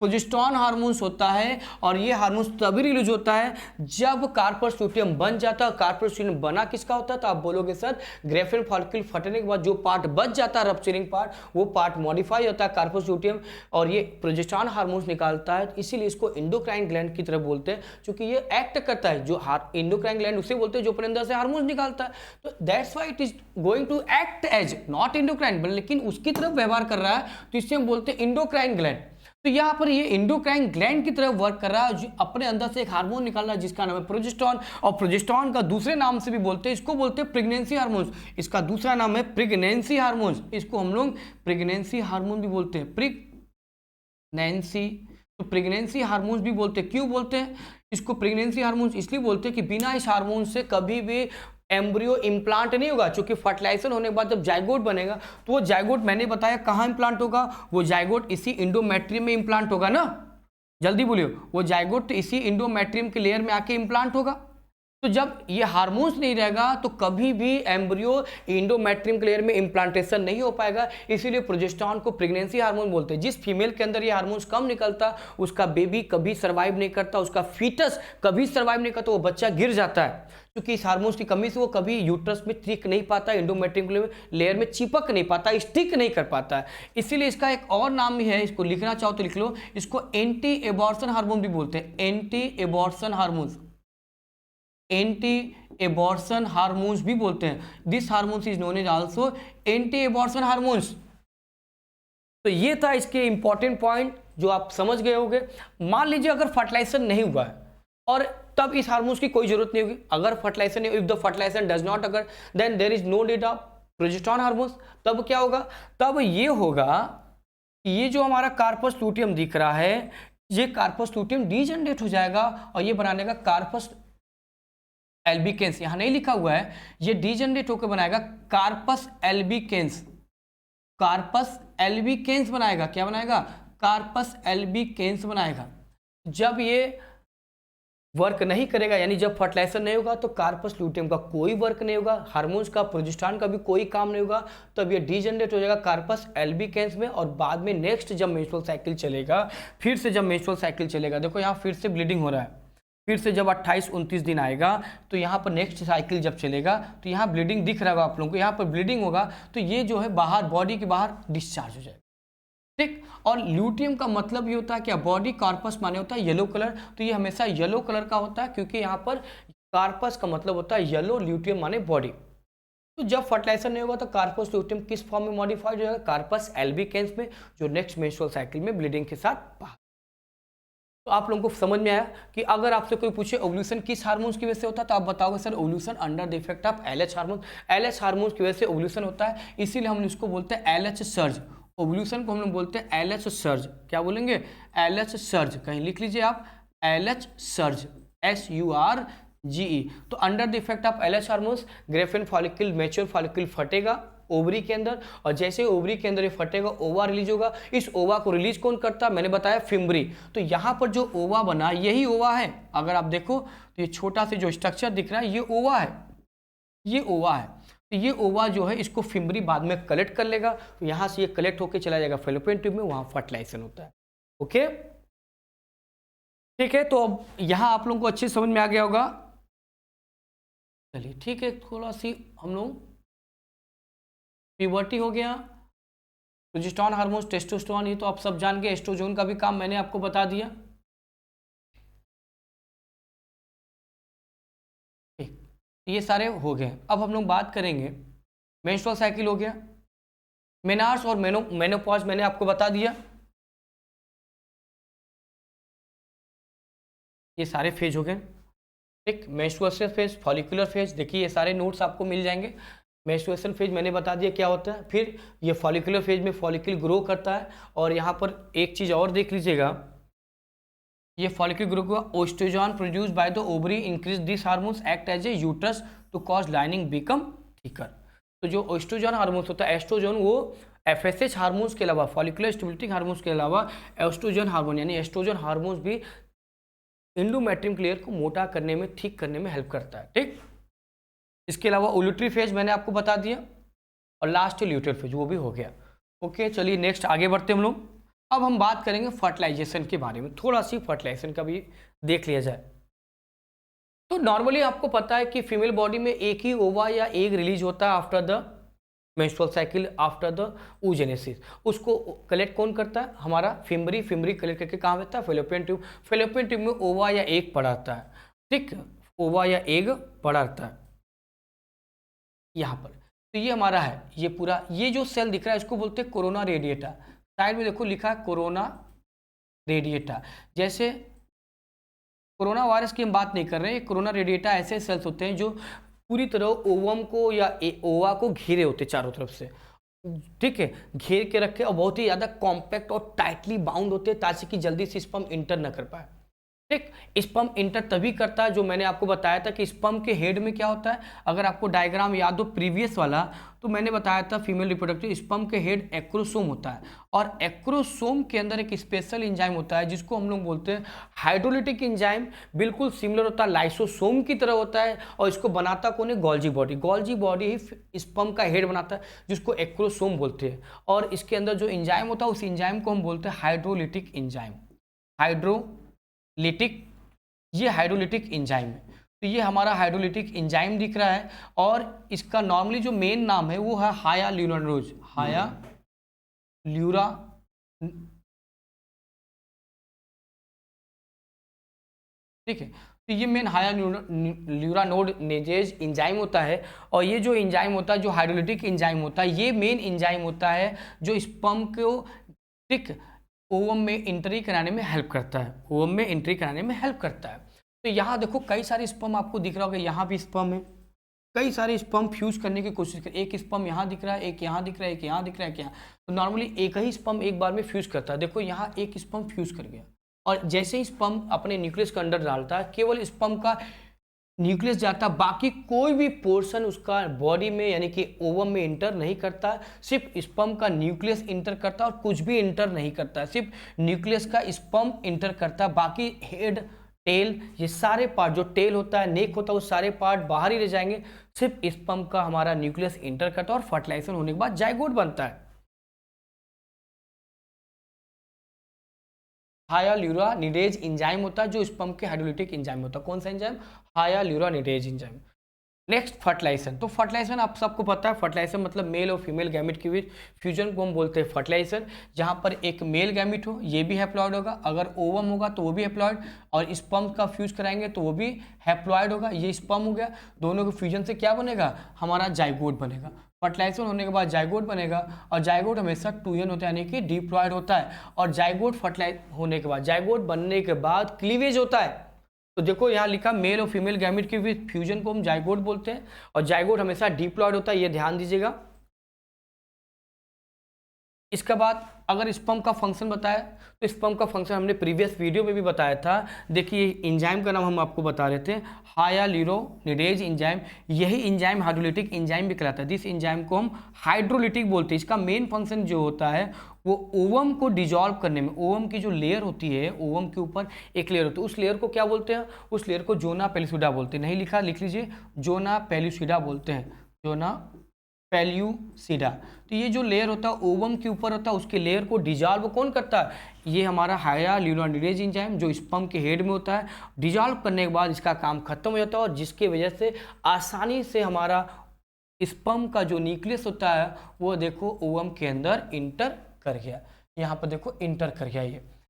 प्रोजेस्टेरॉन हार्मोन्स होता है और ये हार्मोन्स तभी रिलीज होता है जब कार्पस ल्यूटियम बन जाता है। कार्पस ल्यूटियम बना किसका होता है? तो आप बोलोगे सर ग्रेफेन फॉलिक्यूल फटने के बाद जो पार्ट बच जाता है रप्चरिंग पार्ट, वो पार्ट मॉडिफाई होता है कार्पस ल्यूटियम और ये प्रोजेस्टेरॉन हार्मोन्स निकालता है, इसीलिए इसको इंडोक्राइन ग्लैंड की तरह बोलते हैं, क्योंकि ये एक्ट करता है। जो इंडोक्राइन ग्लैंड उसे बोलते हैं जो अपने अंदर से हार्मोन्स निकालता है, तो that's why it is going to act as not endocrine, लेकिन उसकी तरफ व्यवहार कर रहा है, तो इससे हम बोलते हैं इंडोक्राइन ग्लैंड। तो यहाँ पर ये इंडोक्राइन ग्लैंड की तरह वर्क कर रहा है, जो अपने अंदर से एक हार्मोन निकाल रहा है जिसका नाम है प्रोजेस्टेरॉन। और प्रोजेस्टेरॉन का दूसरे नाम से भी बोलते हैं, इसको बोलते हैं प्रेगनेंसी हार्मोन्स। इसका दूसरा नाम है प्रेगनेंसी हार्मोन्स, इसको हम लोग प्रेगनेंसी हार्मोन भी बोलते हैं, प्रेगनेंसी। तो प्रेगनेंसी हार्मोन्स भी बोलते हैं। क्यों बोलते हैं इसको प्रेगनेंसी हार्मोन्स? इसलिए बोलते हैं कि बिना इस हार्मोन से कभी भी एम्ब्रियो इम्प्लांट नहीं होगा, क्योंकि फर्टिलाइजेशन होने के बाद जब जाइगोट बनेगा तो वो जाइगोट मैंने बताया कहाँ इम्प्लांट होगा, वो जाइगोट इसी इंडोमेट्रियम में इम्प्लांट होगा ना, जल्दी बोलियो, वो जाइगोट इसी इंडोमेट्रियम के लेयर में आके इम्प्लांट होगा। तो जब ये हार्मोन्स नहीं रहेगा तो कभी भी एम्ब्रियो इंडोमेट्रियम के लेयर में इम्प्लांटेशन नहीं हो पाएगा, इसीलिए प्रोजेस्टेरॉन को प्रेगनेंसी हार्मोन बोलते हैं। जिस फीमेल के अंदर ये हार्मोन्स कम निकलता उसका बेबी कभी सर्वाइव नहीं करता, उसका फीटस कभी सर्वाइव नहीं करता, वो बच्चा गिर जाता है, क्योंकि इस हार्मोन्स की कमी से वो कभी यूट्रस में टिक नहीं पाता, इंडोमेट्रियम लेयर में चिपक नहीं पाता, स्टिक नहीं कर पाता है। इसीलिए इसका एक और नाम भी है, इसको लिखना चाहो तो लिख लो, इसको एंटी एबॉर्शन हार्मोन भी बोलते हैं, anti abortion hormones, anti abortion hormones भी बोलते हैं। This hormones is known as also anti abortion hormones. तो ये था इसके इंपॉर्टेंट पॉइंट जो आप समझ गए होंगे। मान लीजिए अगर फर्टिलाइजेशन नहीं हुआ है और तब इस हार्मोन्स की कोई जरूरत नहीं होगी। अगर फर्टिलाइजेशन नहीं, if the fertilization does not अगर then there is no need of progesterone hormones. तब क्या होगा? तब ये होगा कि ये जो हमारा कार्पस ल्यूटियम दिख रहा है, ये कार्पस ल्यूटियम डीजनरेट हो जाएगा और ये बनाने का कार्पस एल्बिकेंस, यहां नहीं लिखा हुआ है, ये डीजनरेट होकर बनाएगा कार्पस एल्बिकेंस, कार्पस एल्बिकेंस बनाएगा। क्या बनाएगा? कार्पस एल्बिकेंस बनाएगा। जब ये वर्क नहीं करेगा यानी जब फर्टिलाइजेशन नहीं होगा तो कार्पस ल्यूटियम का कोई वर्क नहीं होगा, हार्मोन्स का प्रोजेस्टेरॉन का भी कोई काम नहीं होगा, तब ये डीजनरेट हो जाएगा कार्पस एल्बिकेंस में। और बाद में नेक्स्ट जब मेंस्ट्रुअल साइकिल चलेगा, फिर से जब मेंस्ट्रुअल साइकिल चलेगा, देखो यहाँ फिर से ब्लीडिंग हो रहा है, फिर से जब 28-29 दिन आएगा तो यहाँ पर नेक्स्ट साइकिल जब चलेगा तो यहाँ ब्लीडिंग दिख रहा होगा आप लोगों को, यहाँ पर ब्लीडिंग होगा तो ये जो है बाहर बॉडी के बाहर डिस्चार्ज हो जाएगा, ठीक। और ल्यूटियम का मतलब ये होता है क्या? बॉडी, कार्पस माने होता है येलो कलर, तो ये हमेशा येलो कलर का होता है क्योंकि यहाँ पर कार्पस का मतलब होता है येलो, ल्यूटियम माने बॉडी। तो जब फर्टिलाइजेशन नहीं होगा तो कार्पस ल्यूटियम किस फॉर्म में मॉडिफाइड हो जाएगा? कार्पस एल्बिकेंस में, जो नेक्स्ट मेंस्ट्रुअल साइकिल में ब्लीडिंग के साथ बाहर। तो आप लोगों को समझ में आया कि अगर आपसे कोई पूछे ओव्यूलेशन किस हार्मोन्स की वजह से होता है तो आप बताओगे sir ovulation under the effect of LH hormone, LH hormones की वजह से ओव्यूलेशन होता है, इसीलिए हम इसको बोलते हैं एलएच सर्ज। ओव्यूलेशन को हम लोग बोलते हैं एलएच सर्ज। क्या बोलेंगे? LH surge. कहीं लिख लीजिए आप, एलएच सर्ज, SURGE। तो under the effect of LH hormones graafian follicle, mature follicle फटेगा ओवरी के अंदर, और जैसे ओवरी के अंदर ये फटेगा ओवा रिलीज होगा। इस ओवा को रिलीज कौन करता है? मैंने बताया फिम्बरी। तो यहाँ पर जो ओवा बना यही ओवा है। अगर आप देखो तो ये छोटा सा जो स्ट्रक्चर दिख रहा है ये ओवा है, ये ओवा है। तो ये ओवा जो है इसको फिम्बरी बाद में कलेक्ट कर लेगा, तो यहाँ से ये कलेक्ट होकर चला जाएगा फेलोपियन ट्यूब में, वहाँ फर्टिलाइजेशन होता है। ओके, ठीक है। तो अब यहाँ आप लोगों को अच्छे समझ में आ गया होगा। चलिए ठीक है, थोड़ा सी हम लोग प्यूबर्टी हो गया, प्रोजेस्टेरॉन हार्मोन्स, टेस्टोस्टेरोन, ये तो आप सब जान गए। एस्ट्रोजन का भी काम मैंने आपको बता दिया। ठीक, ये सारे हो गए। अब हम लोग बात करेंगे मेंस्ट्रुअल साइकिल हो गया, मेनार्स और मेनोपॉज मैंने आपको बता दिया। ये सारे फेज हो गए। ठीक, मेंस्ट्रुएशन फेज, फॉलिकुलर फेज, देखिए ये सारे नोट्स आपको मिल जाएंगे। मेंस्ट्रुएशन फेज मैंने बता दिया क्या होता है। फिर ये फॉलिकुलर फेज में फॉलिकल ग्रो करता है। और यहाँ पर एक चीज़ और देख लीजिएगा, ये फॉलिकल ग्रो का oestrogen produce by the ovary increase this hormones act as a uterus to cause lining become thicker. तो जो ओस्ट्रोजन हार्मोन्स होता है, एस्ट्रोजन, वो एफएसएच हार्मोन्स के अलावा, फॉलिकुलर स्टिमुलेटिंग हार्मोन्स के अलावा एस्ट्रोजन हार्मोन यानी एस्ट्रोजन हार्मोन्स भी एंडोमेट्रियम लेयर को मोटा करने में, ठीक करने में हेल्प करता है। ठीक, इसके अलावा ओल्यूटरी फेज मैंने आपको बता दिया, और लास्ट ल्यूटरल फेज वो भी हो गया। ओके, चलिए नेक्स्ट आगे बढ़ते हम लोग। अब हम बात करेंगे फर्टिलाइजेशन के बारे में, थोड़ा सी फर्टिलाइजेशन का भी देख लिया जाए। तो नॉर्मली आपको पता है कि फीमेल बॉडी में एक ही ओवा या एग रिलीज होता है after the menstrual cycle, after the oogenesis। उसको कलेक्ट कौन करता है? हमारा फिम्बरी। फिम्बरी कलेक्ट करके कहाँ रहता है? Fallopian tube. फेलोपियन ट्यूब में ओवा या एग पड़ा रहता है। ठीक, ओवा या एग पड़ा रहता है यहाँ पर। तो ये हमारा है, ये पूरा, ये जो सेल दिख रहा है इसको बोलते हैं कोरोना रेडिएटा। साइड में देखो लिखा है कोरोना रेडिएटा। जैसे कोरोना वायरस की हम बात नहीं कर रहे हैं, कोरोना रेडिएटा ऐसे सेल्स होते हैं जो पूरी तरह ओवम को या ओवा को घेरे होते चारों तरफ से। ठीक है, घेर के रखे और बहुत ही ज़्यादा कॉम्पैक्ट और टाइटली बाउंड होते हैं ताकि कि जल्दी से स्पर्म इंटर न कर पाए। ठीक, स्पर्म इंटर तभी करता है, जो मैंने आपको बताया था कि स्पर्म के हेड में क्या होता है। अगर आपको डायग्राम याद हो प्रीवियस वाला, तो मैंने बताया था फीमेल रिप्रोडक्टिव स्पर्म के हेड एक्रोसोम होता है, और एक्रोसोम के अंदर एक स्पेशल एंजाइम होता है जिसको हम लोग बोलते हैं हाइड्रोलिटिक एंजाइम। बिल्कुल सिमिलर होता है, लाइसोसोम की तरह होता है, और इसको बनाता कौन है? Golgi body. गोल्जी बॉडी ही स्पर्म का हेड बनाता है, जिसको एक्रोसोम बोलते हैं। और इसके अंदर जो एंजाइम होता है उस एंजाइम को हम बोलते हैं हाइड्रोलिटिक एंजाइम। हाइड्रोलिटिक, ये हाइड्रोलिटिक एंजाइम है। तो ये हमारा हाइड्रोलिटिक एंजाइम दिख रहा है, और इसका नॉर्मली जो मेन नाम है वो है हायालुरोनिडेज। हायालुरा, ठीक है। तो ये मेन हायालुरानोडेज एंजाइम होता है, और ये जो एंजाइम होता है, जो हाइड्रोलिटिक एंजाइम होता है, ये मेन एंजाइम होता है जो स्पर्म को, ठीक, ओवम में एंट्री कराने में हेल्प करता है। ओवम में एंट्री कराने में हेल्प करता है। तो यहाँ देखो कई सारे स्पर्म आपको दिख रहा होगा, यहाँ भी स्पर्म है, कई सारे स्पर्म फ्यूज करने की कोशिश कर, एक स्पर्म यहाँ दिख रहा है, एक यहाँ दिख रहा है, एक यहाँ दिख रहा है, क्या? तो नॉर्मली एक ही स्पर्म एक बार में फ्यूज करता है। देखो यहाँ एक स्पर्म फ्यूज कर गया, और जैसे ही स्पर्म अपने न्यूक्लियस के अंदर डालता है, केवल स्पर्म का न्यूक्लियस जाता, बाकी कोई भी पोर्शन उसका बॉडी में यानी कि ओवम में इंटर नहीं करता। सिर्फ स्पर्म का न्यूक्लियस इंटर करता है, और कुछ भी इंटर नहीं करता, सिर्फ न्यूक्लियस का स्पर्म इंटर करता है। बाकी हेड, टेल, ये सारे पार्ट, जो टेल होता है, नेक होता है, वो सारे पार्ट बाहर ही रह जाएंगे। सिर्फ स्पर्म का हमारा न्यूक्लियस इंटर करता है, और फर्टिलाइजेशन होने के बाद जाइगोट बनता है। हायालुरानिडेज एंजाइम होता है जो स्पर्म के हाइड्रोलिटिक एंजाइम होता है। कौन सा enzyme? Hyaluronidase enzyme. Next fertilisation. तो फर्टिलाइजेशन आप सबको पता है, फर्टिलाइजेशन मतलब मेल और फीमेल गैमेट के बीच फ्यूजन को हम बोलते हैं फर्टिलाइजेशन। जहां पर एक मेल गैमेट हो, ये भी हैप्लॉइड होगा, अगर ओवम होगा तो वो भी हैप्लॉइड, और स्पर्म का फ्यूज कराएंगे तो वो भी हैप्लॉइड होगा। ये स्पर्म हो गया, दोनों के फ्यूजन से क्या बनेगा? हमारा जाइगोट बनेगा। फर्टिलाइजेशन होने के बाद जाइगोट बनेगा, और जाइगोट हमेशा 2n होता है, यानी कि डिप्लॉइड होता है। और जाइगोट फर्टिलाइज होने के बाद, जाइगोट बनने के बाद क्लीवेज होता है। तो देखो यहाँ लिखा मेल और फीमेल गैमेट के बीच फ्यूजन को हम जाइगोट बोलते हैं, और जाइगोट हमेशा डिप्लॉइड होता है, ये ध्यान दीजिएगा। इसके बाद अगर स्पर्म का फंक्शन बताया, तो स्पर्म का फंक्शन हमने प्रीवियस वीडियो में भी बताया था। देखिए एंजाइम का नाम हम आपको बता रहे थे, हायालुरोनिडेज एंजाइम। यही एंजाइम हाइड्रोलिटिक एंजाइम भी कहलाता है। जिस एंजाइम को हम हाइड्रोलिटिक बोलते हैं, इसका मेन फंक्शन जो होता है वो ओवम को डिजॉल्व करने में। ओवम की जो लेयर होती है, ओवम के ऊपर एक लेयर होती है, उस लेयर को क्या बोलते हैं? उस लेयर को जोना पेल्यूसिडा बोलते हैं। नहीं लिखा, लिख लीजिए, जोना पेल्यूसिडा बोलते हैं, जोना पेल्यूसिडा। तो ये जो लेयर होता है ओवम के ऊपर होता है, उसके लेयर को डिजॉल्व कौन करता है? ये हमारा हायालुरोनिडेज एंजाइम जो स्पर्म के हेड में होता है। डिजॉल्व करने के बाद इसका काम खत्म हो जाता है, और जिसके वजह से आसानी से हमारा स्पर्म का जो न्यूक्लियस होता है वो देखो ओवम के अंदर इंटर कर गया। यहाँ पर देखो इंटर कर गया,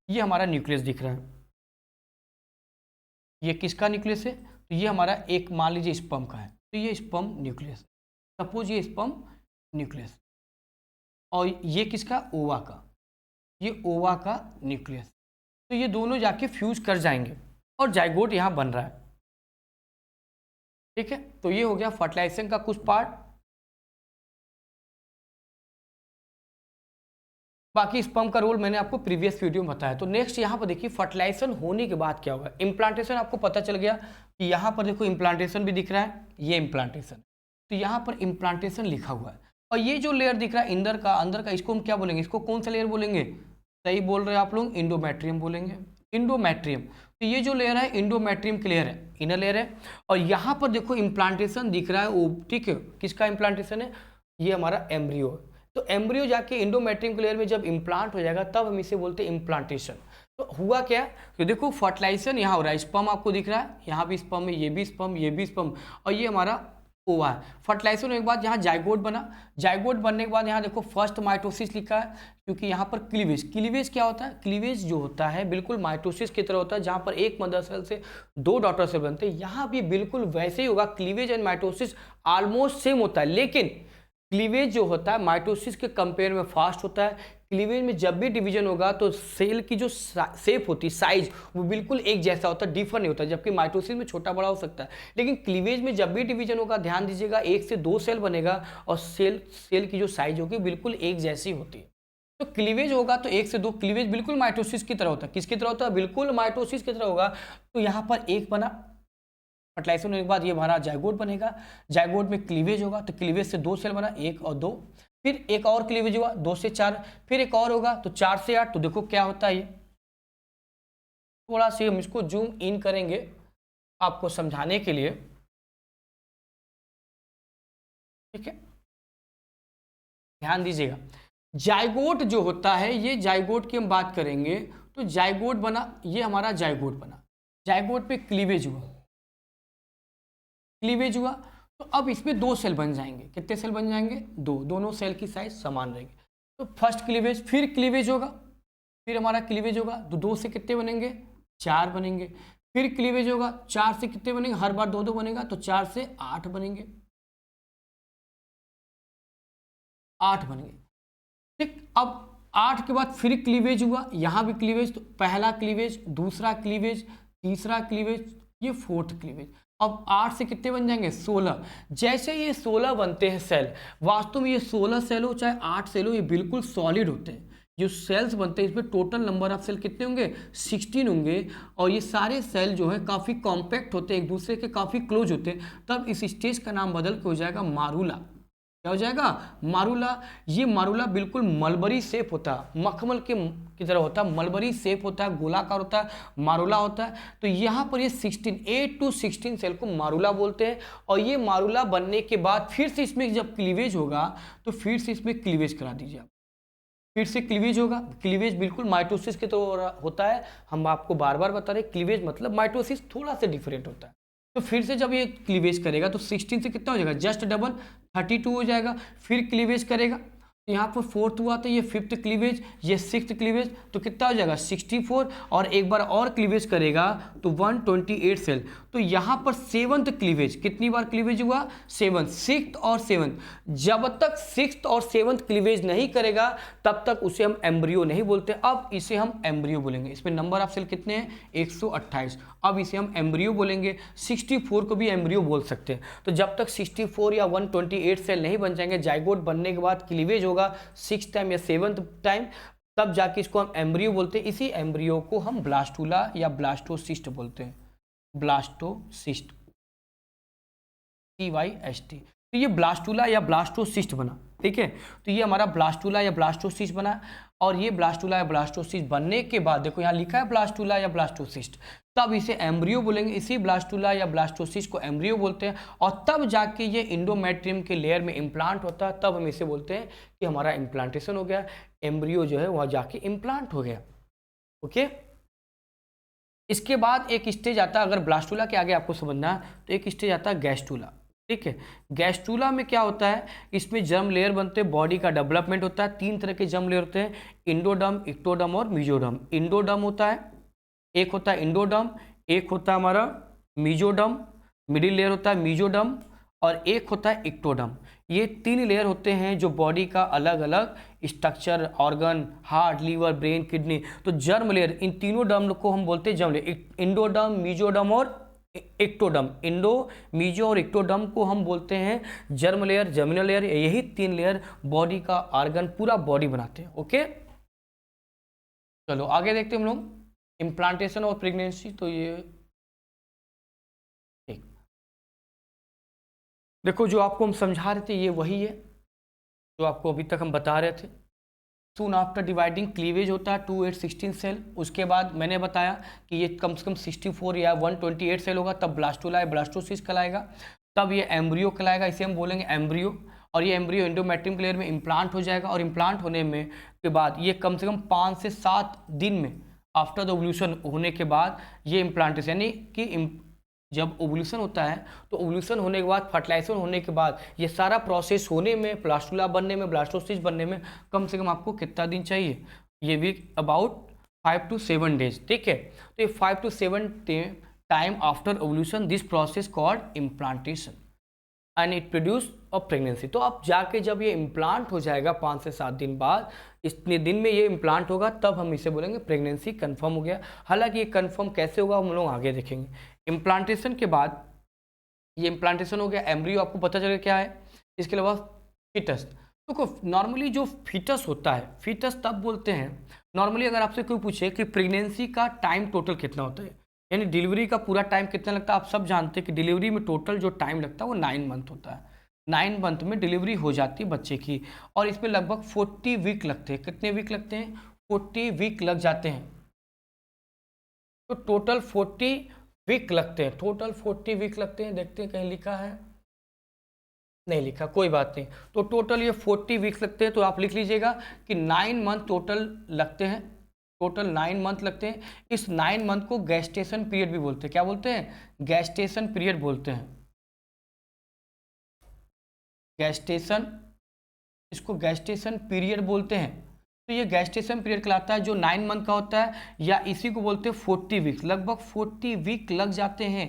ये हमारा न्यूक्लियस दिख रहा है। ये किसका न्यूक्लियस है? तो ये हमारा एक मान लीजिए स्पर्म का है, तो ये स्पर्म न्यूक्लियस। सपोज ये स्पर्म न्यूक्लियस, और ये किसका, ओवा का, ये ओवा का न्यूक्लियस। तो ये दोनों जाके फ्यूज कर जाएंगे और जाइगोट यहाँ बन रहा है। ठीक है, तो ये हो गया फर्टिलाइजेशन का कुछ पार्ट। बाकी स्पर्म का रोल मैंने आपको प्रीवियस वीडियो में बताया। तो नेक्स्ट यहाँ पर देखिए फर्टिलाइजेशन होने के बाद क्या होगा। इम्प्लांटेशन आपको पता चल गया कि यहाँ पर देखो इम्प्लांटेशन भी दिख रहा है, ये इम्प्लांटेशन, तो यहाँ पर इम्प्लांटेशन लिखा हुआ है। और ये जो लेयर दिख रहा है अंदर का इसको हम क्या बोलेंगे, इसको कौन सा लेयर बोलेंगे, सही बोल रहे हैं आप लोग, इंडोमेट्रियम बोलेंगे, इंडोमेट्रियम। तो ये जो लेयर है इंडोमेट्रियम की लेयर है, इनर लेयर है। और यहाँ पर देखो इम्प्लांटेशन दिख रहा है, ठीक है, किसका इम्प्लांटेशन है, ये हमारा एम्ब्रियो है। तो एम्ब्रियो जाके इंडोमेट्रियम लेयर में जब इम्प्लांट हो जाएगा तब हम इसे बोलते हैं इम्प्लांटेशन। तो हुआ क्या, तो देखो फर्टिलाइजेशन यहाँ हो रहा है, स्पर्म आपको दिख रहा है, यहाँ भी स्पर्म है, ये भी स्पर्म, ये भी स्पर्म, और ये हमारा ओवा है। फर्टिलाइजेशन होने के बाद यहाँ जाइगोट बना, जाइगोट बनने के बाद यहाँ देखो फर्स्ट माइटोसिस लिखा है, क्योंकि यहाँ पर क्लीवेज, क्लीवेज क्या होता है, क्लीवेज जो होता है बिल्कुल माइटोसिस की तरह होता है, जहाँ पर एक मदर सेल से दो डॉटर सेल बनते हैं। यहाँ भी बिल्कुल वैसे ही होगा, cleavage and mitosis almost same होता है, लेकिन क्लीवेज जो होता है माइटोसिस के कंपेयर में फास्ट होता है। क्लीवेज में जब भी डिवीजन होगा तो सेल की जो शेप होती है, साइज, वो बिल्कुल एक जैसा होता है, डिफर नहीं होता, जबकि माइटोसिस में छोटा बड़ा हो सकता है। लेकिन क्लीवेज में जब भी डिवीजन होगा, ध्यान दीजिएगा, 1 से 2 सेल बनेगा और सेल की जो साइज होगी बिल्कुल एक जैसी होती है। तो क्लीवेज होगा तो 1 से 2, क्लीवेज बिल्कुल माइटोसिस की तरह होता है, किसकी तरह होता है, बिल्कुल माइटोसिस की तरह होगा। तो यहाँ पर एक बना, फर्टिलाइजेशन होने के बाद ये हमारा जाइगोट बनेगा, जाइगोट में क्लीवेज होगा, तो क्लीवेज से 2 सेल बना, 1 और 2, फिर एक और क्लीवेज हुआ 2 से 4, फिर एक और होगा तो 4 से 8। तो देखो क्या होता है, ये थोड़ा सा हम इसको जूम इन करेंगे आपको समझाने के लिए, ठीक है, ध्यान दीजिएगा। जाइगोट जो होता है, ये जाइगोट की हम बात करेंगे, तो जाइगोट बना, ये हमारा जाइगोट बना, जाइगोट पे क्लीवेज हुआ, क्लीवेज हुआ, तो अब इसमें 2 सेल बन जाएंगे, कितने सेल बन जाएंगे, 2, दोनों सेल की साइज समान रहेगी। तो फर्स्ट क्लीवेज, फिर क्लीवेज होगा, फिर हमारा क्लीवेज होगा, तो 2 से कितने बनेंगे, 4 बनेंगे, फिर क्लीवेज होगा, 4 से कितने बनेंगे, हर बार 2 बनेगा, तो 4 से 8 बनेंगे, 8 बनेंगे, ठीक। अब 8 के बाद फिर क्लीवेज हुआ, यहाँ भी क्लीवेज, तो पहला क्लीवेज, दूसरा क्लीवेज, तीसरा क्लीवेज, ये 4th क्लीवेज। अब 8 से कितने बन जाएंगे, 16। जैसे ये 16 बनते हैं सेल, वास्तव में ये 16 सेल हो चाहे 8 सेल हो, ये बिल्कुल सॉलिड होते हैं। जो सेल्स बनते हैं इसमें टोटल नंबर ऑफ सेल कितने होंगे, 16 होंगे, और ये सारे सेल जो है काफ़ी कॉम्पैक्ट होते हैं, एक दूसरे के काफ़ी क्लोज होते हैं। तब इस स्टेज का नाम बदल के हो जाएगा मारूला। क्या हो जाएगा, मारूला। ये मारूला बिल्कुल मलबरी शेप होता है, मखमल की तरह होता है, मलबरी शेप होता है, गोलाकार होता है, मारूला होता है। तो यहाँ पर ये 8 to 16 सेल को मारूला बोलते हैं। और ये मारूला बनने के बाद फिर से इसमें जब क्लीवेज होगा तो फिर से इसमें क्लीवेज करा दीजिए आप, फिर से क्लीवेज होगा। क्लीवेज बिल्कुल माइटोसिस के तरह होता है, हम आपको बार बार बता रहे, क्लीवेज मतलब माइटोसिस थोड़ा सा डिफरेंट होता है। तो फिर से जब ये क्लीवेज करेगा तो 16 से कितना हो जाएगा, जस्ट डबल 32 हो जाएगा। फिर क्लीवेज करेगा, यहाँ पर 4th हुआ तो ये 5th क्लीवेज, ये 6th क्लीवेज, तो कितना हो जाएगा 64। और एक बार और क्लीवेज करेगा तो 128 सेल। तो यहाँ पर 7th क्लीवेज, कितनी बार क्लीवेज हुआ, 7, 6th और 7th। जब तक 6th और 7th क्लीवेज नहीं करेगा तब तक उसे हम एम्ब्रियो नहीं बोलते। अब इसे हम एम्ब्रियो बोलेंगे। इसमें नंबर ऑफ सेल कितने हैं, 128। अब इसे हम एम्ब्रियो बोलेंगे। 64 को भी एम्ब्रियो बोल सकते हैं। तो जब तक 64 या 128 सेल नहीं बन जाएंगे, जाइगोट बनने के बाद क्लीवेज होगा 6th टाइम या 7th टाइम, तब जाके इसको हम एम्ब्रियो बोलते हैं। इसी एम्ब्रियो को हम ब्लास्टूला या ब्लास्टोसिस्ट बोलते हैं, ब्लास्टोसिस्ट, CYST। तो ये ब्लास्टूला या ब्लास्टोसिस्ट बना, ठीक है। तो ये हमारा ब्लास्टूला या ब्लास्टोसिस्ट बना। और ये ब्लास्टूला या ब्लास्टोसिस्ट बनने के बाद देखो यहाँ लिखा है ब्लास्टूला या ब्लास्टोसिस्ट, तब इसे एम्ब्रियो बोलेंगे। इसी ब्लास्टूला या ब्लास्टोसिस्ट को एम्ब्रियो बोलते हैं। और तब जाके ये इंडोमेट्रियम के लेयर में इम्प्लांट होता है, तब हम इसे बोलते हैं कि हमारा इम्प्लांटेशन हो गया, एम्ब्रियो जो है वहाँ जाके इम्प्लांट हो गया। ओके, इसके बाद एक स्टेज आता है, अगर ब्लास्टूला के आगे आपको समझना है तो एक स्टेज आता है गैस्टूला, ठीक है। गैस्टूला में क्या होता है, इसमें जर्म लेयर बनते हैं, बॉडी का डेवलपमेंट होता है। 3 तरह के जर्म लेयर होते हैं, इंडोडर्म, इक्टोडर्म और मीजोडर्म। इंडोडर्म होता है, एक होता है इंडोडर्म, एक होता है हमारा मीजोडर्म, मिडिल लेयर होता है मीजोडर्म, और एक होता है इक्टोडर्म। ये 3 लेयर होते हैं जो बॉडी का अलग अलग structure, organ, heart, liver, brain, kidney, तो जर्म लेयर, इन तीनों डर्म को हम बोलते हैं जर्म लेयर। इंडोडर्म, मीजोडर्म और इक्टोडर्म, इंडो, मीजो और इक्टोडर्म को हम बोलते हैं जर्म लेयर, जर्मिनल लेयर। यही 3 लेयर बॉडी का ऑर्गन, पूरा बॉडी बनाते हैं। ओके, चलो आगे देखते हैं हम लोग इम्प्लांटेशन और प्रेगनेंसी। तो ये ठीक, देखो जो आपको हम समझा रहे थे ये वही है जो आपको अभी तक हम बता रहे थे। सून आफ्टर डिवाइडिंग क्लीवेज होता है 2, 8, 16 सेल। उसके बाद मैंने बताया कि ये कम से कम 64 या 128 सेल होगा, तब ब्लास्टोला या ब्लास्टोसिस्ट कहलाएगा, तब ये एम्ब्रियो कहलाएगा, इसे हम बोलेंगे एम्ब्रियो। और ये एम्ब्रियो एंडोमेट्रियम लेयर में इम्प्लांट हो जाएगा, और इम्प्लांट होने में के बाद ये कम से कम 5 से 7 दिन में, आफ्टर द ओव्यूलेशन होने के बाद ये इम्प्लांटेशन, यानी कि जब ओव्यूलेशन होता है तो ओव्यूलेशन होने के बाद, फर्टिलाइजेशन होने के बाद, ये सारा प्रोसेस होने में, ब्लास्टुला बनने में, ब्लास्टोसिस्ट बनने में कम से कम आपको कितना दिन चाहिए? ये भी अबाउट 5 to 7 डेज। ठीक है, तो ये 5 to 7 time after ovulation this process called implantation and it produce a pregnancy. तो अब जाके जब ये इम्प्लांट हो जाएगा 5 से 7 दिन बाद, इतने दिन में ये इम्प्लांट होगा, तब हम इसे बोलेंगे प्रेगनेंसी कंफर्म हो गया। हालांकि ये कंफर्म कैसे होगा हम लोग आगे देखेंगे। इम्प्लांटेशन के बाद ये इम्प्लांटेशन हो गया, एम्ब्रियो आपको पता चलेगा क्या है। इसके अलावा फीटस, तो नॉर्मली जो फीटस होता है, फीटस तब बोलते हैं नॉर्मली, अगर आपसे कोई पूछे कि प्रेगनेंसी का टाइम टोटल कितना होता है, यानी डिलीवरी का पूरा टाइम कितना लगता है, आप सब जानते हैं कि डिलीवरी में टोटल जो टाइम लगता है वो 9 मंथ होता है। 9 मंथ में डिलीवरी हो जाती है बच्चे की, और इसमें लगभग 40 वीक लगते हैं। कितने वीक लगते हैं? 40 वीक लग जाते हैं। तो टोटल 40 वीक लगते हैं, टोटल 40 वीक लगते हैं। देखते हैं कहीं लिखा है, नहीं लिखा, कोई बात नहीं। तो टोटल ये 40 वीक्स लगते हैं। तो आप लिख लीजिएगा कि 9 मंथ टोटल लगते हैं, टोटल 9 मंथ लगते हैं। इस 9 मंथ को गैस्टेशन पीरियड भी बोलते हैं। क्या बोलते हैं? गैस्टेशन पीरियड बोलते हैं। गैस्टेशन, इसको गैस्टेशन पीरियड बोलते हैं। तो ये गैस्टेशन पीरियड कहलाता है जो 9 मंथ का होता है, या इसी को बोलते हैं 40 वीक। लगभग 40 वीक लग जाते हैं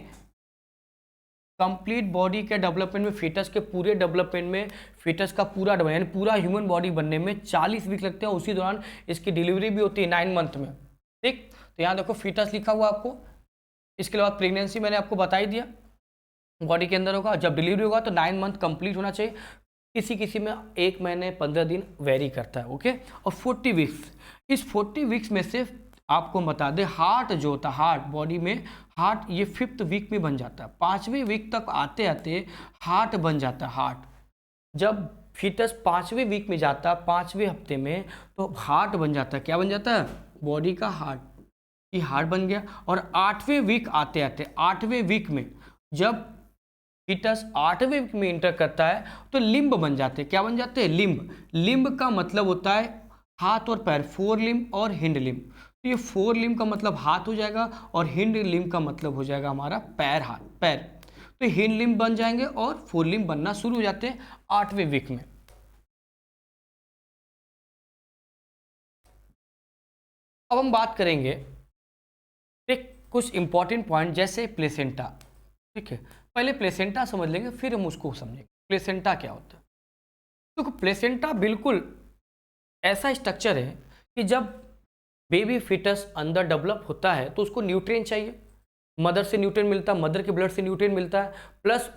कंप्लीट बॉडी के डेवलपमेंट में, फीटस के पूरे डेवलपमेंट में, फीटस का पूरा डेवलपमेंट यानी पूरा ह्यूमन बॉडी बनने में 40 वीक लगते हैं। उसी दौरान इसकी डिलीवरी भी होती है 9 मंथ में। ठीक, तो यहाँ देखो फीटस लिखा हुआ आपको। इसके बाद प्रेगनेंसी मैंने आपको बता ही दिया, बॉडी के अंदर होगा। जब डिलीवरी होगा तो 9 मंथ कंप्लीट होना चाहिए। किसी किसी में 1 महीने 15 दिन वेरी करता है। ओके, और 40 वीक्स, इस 40 वीक्स में से आपको बता दें, हार्ट जो होता है, हार्ट बॉडी में, हार्ट ये 5th वीक में बन जाता है। 5वीं वीक तक आते आते हार्ट बन जाता है। हार्ट जब फीटस 5वीं वीक में जाता है, 5वें हफ्ते में, तो हार्ट बन जाता है। क्या बन जाता है? बॉडी का हार्ट, ये हार्ट बन गया। और 8वें वीक आते आते, 8वें वीक में जब फीटस 8वें वीक में इंटर करता है तो लिम्ब बन जाते हैं। क्या बन जाते हैं? लिम्ब। लिम्ब का मतलब होता है हाथ और पैर, 4 लिम्ब और हिंड लिम्ब। तो ये 4 लिम्ब का मतलब हाथ हो जाएगा, और हिंड लिम्ब का मतलब हो जाएगा हमारा पैर, हाथ पैर। तो हिंड लिम्ब बन जाएंगे और 4 लिम्ब बनना शुरू हो जाते हैं 8वें वीक में। अब हम बात करेंगे एक कुछ इंपॉर्टेंट पॉइंट जैसे प्लेसेंटा। ठीक है, पहले प्लेसेंटा समझ लेंगे, फिर हम उसको समझेंगे प्लेसेंटा क्या होता है। तो प्लेसेंटा बिल्कुल ऐसा स्ट्रक्चर है कि जब बेबी फिटस अंदर डेवलप होता है तो उसको न्यूट्रिएंट चाहिए। मदर से न्यूट्रिएंट मिलता है, मदर के ब्लड से न्यूट्रिएंट मिलता है, प्लस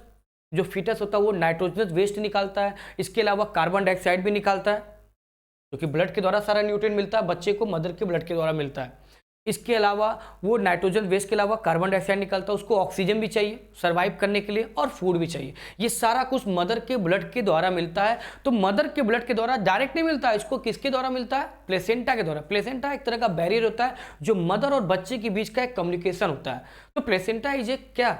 जो फिटस होता है वो नाइट्रोजनस वेस्ट निकालता है। इसके अलावा कार्बन डाइऑक्साइड भी निकालता है, क्योंकि ब्लड के द्वारा सारा न्यूट्रिएंट मिलता है बच्चे को, मदर के ब्लड के द्वारा मिलता है। इसके अलावा वो नाइट्रोजन वेस्ट के अलावा कार्बन डाइऑक्साइड निकालता है, उसको ऑक्सीजन भी चाहिए सर्वाइव करने के लिए, और फूड भी चाहिए। ये सारा कुछ मदर के ब्लड के द्वारा मिलता है। तो मदर के ब्लड के द्वारा डायरेक्ट नहीं मिलता है, इसको किसके द्वारा मिलता है? प्लेसेंटा के द्वारा। प्लेसेंटा एक तरह का बैरियर होता है जो मदर और बच्चे के बीच का एक कम्युनिकेशन होता है। तो प्लेसेंटा इज ए क्या?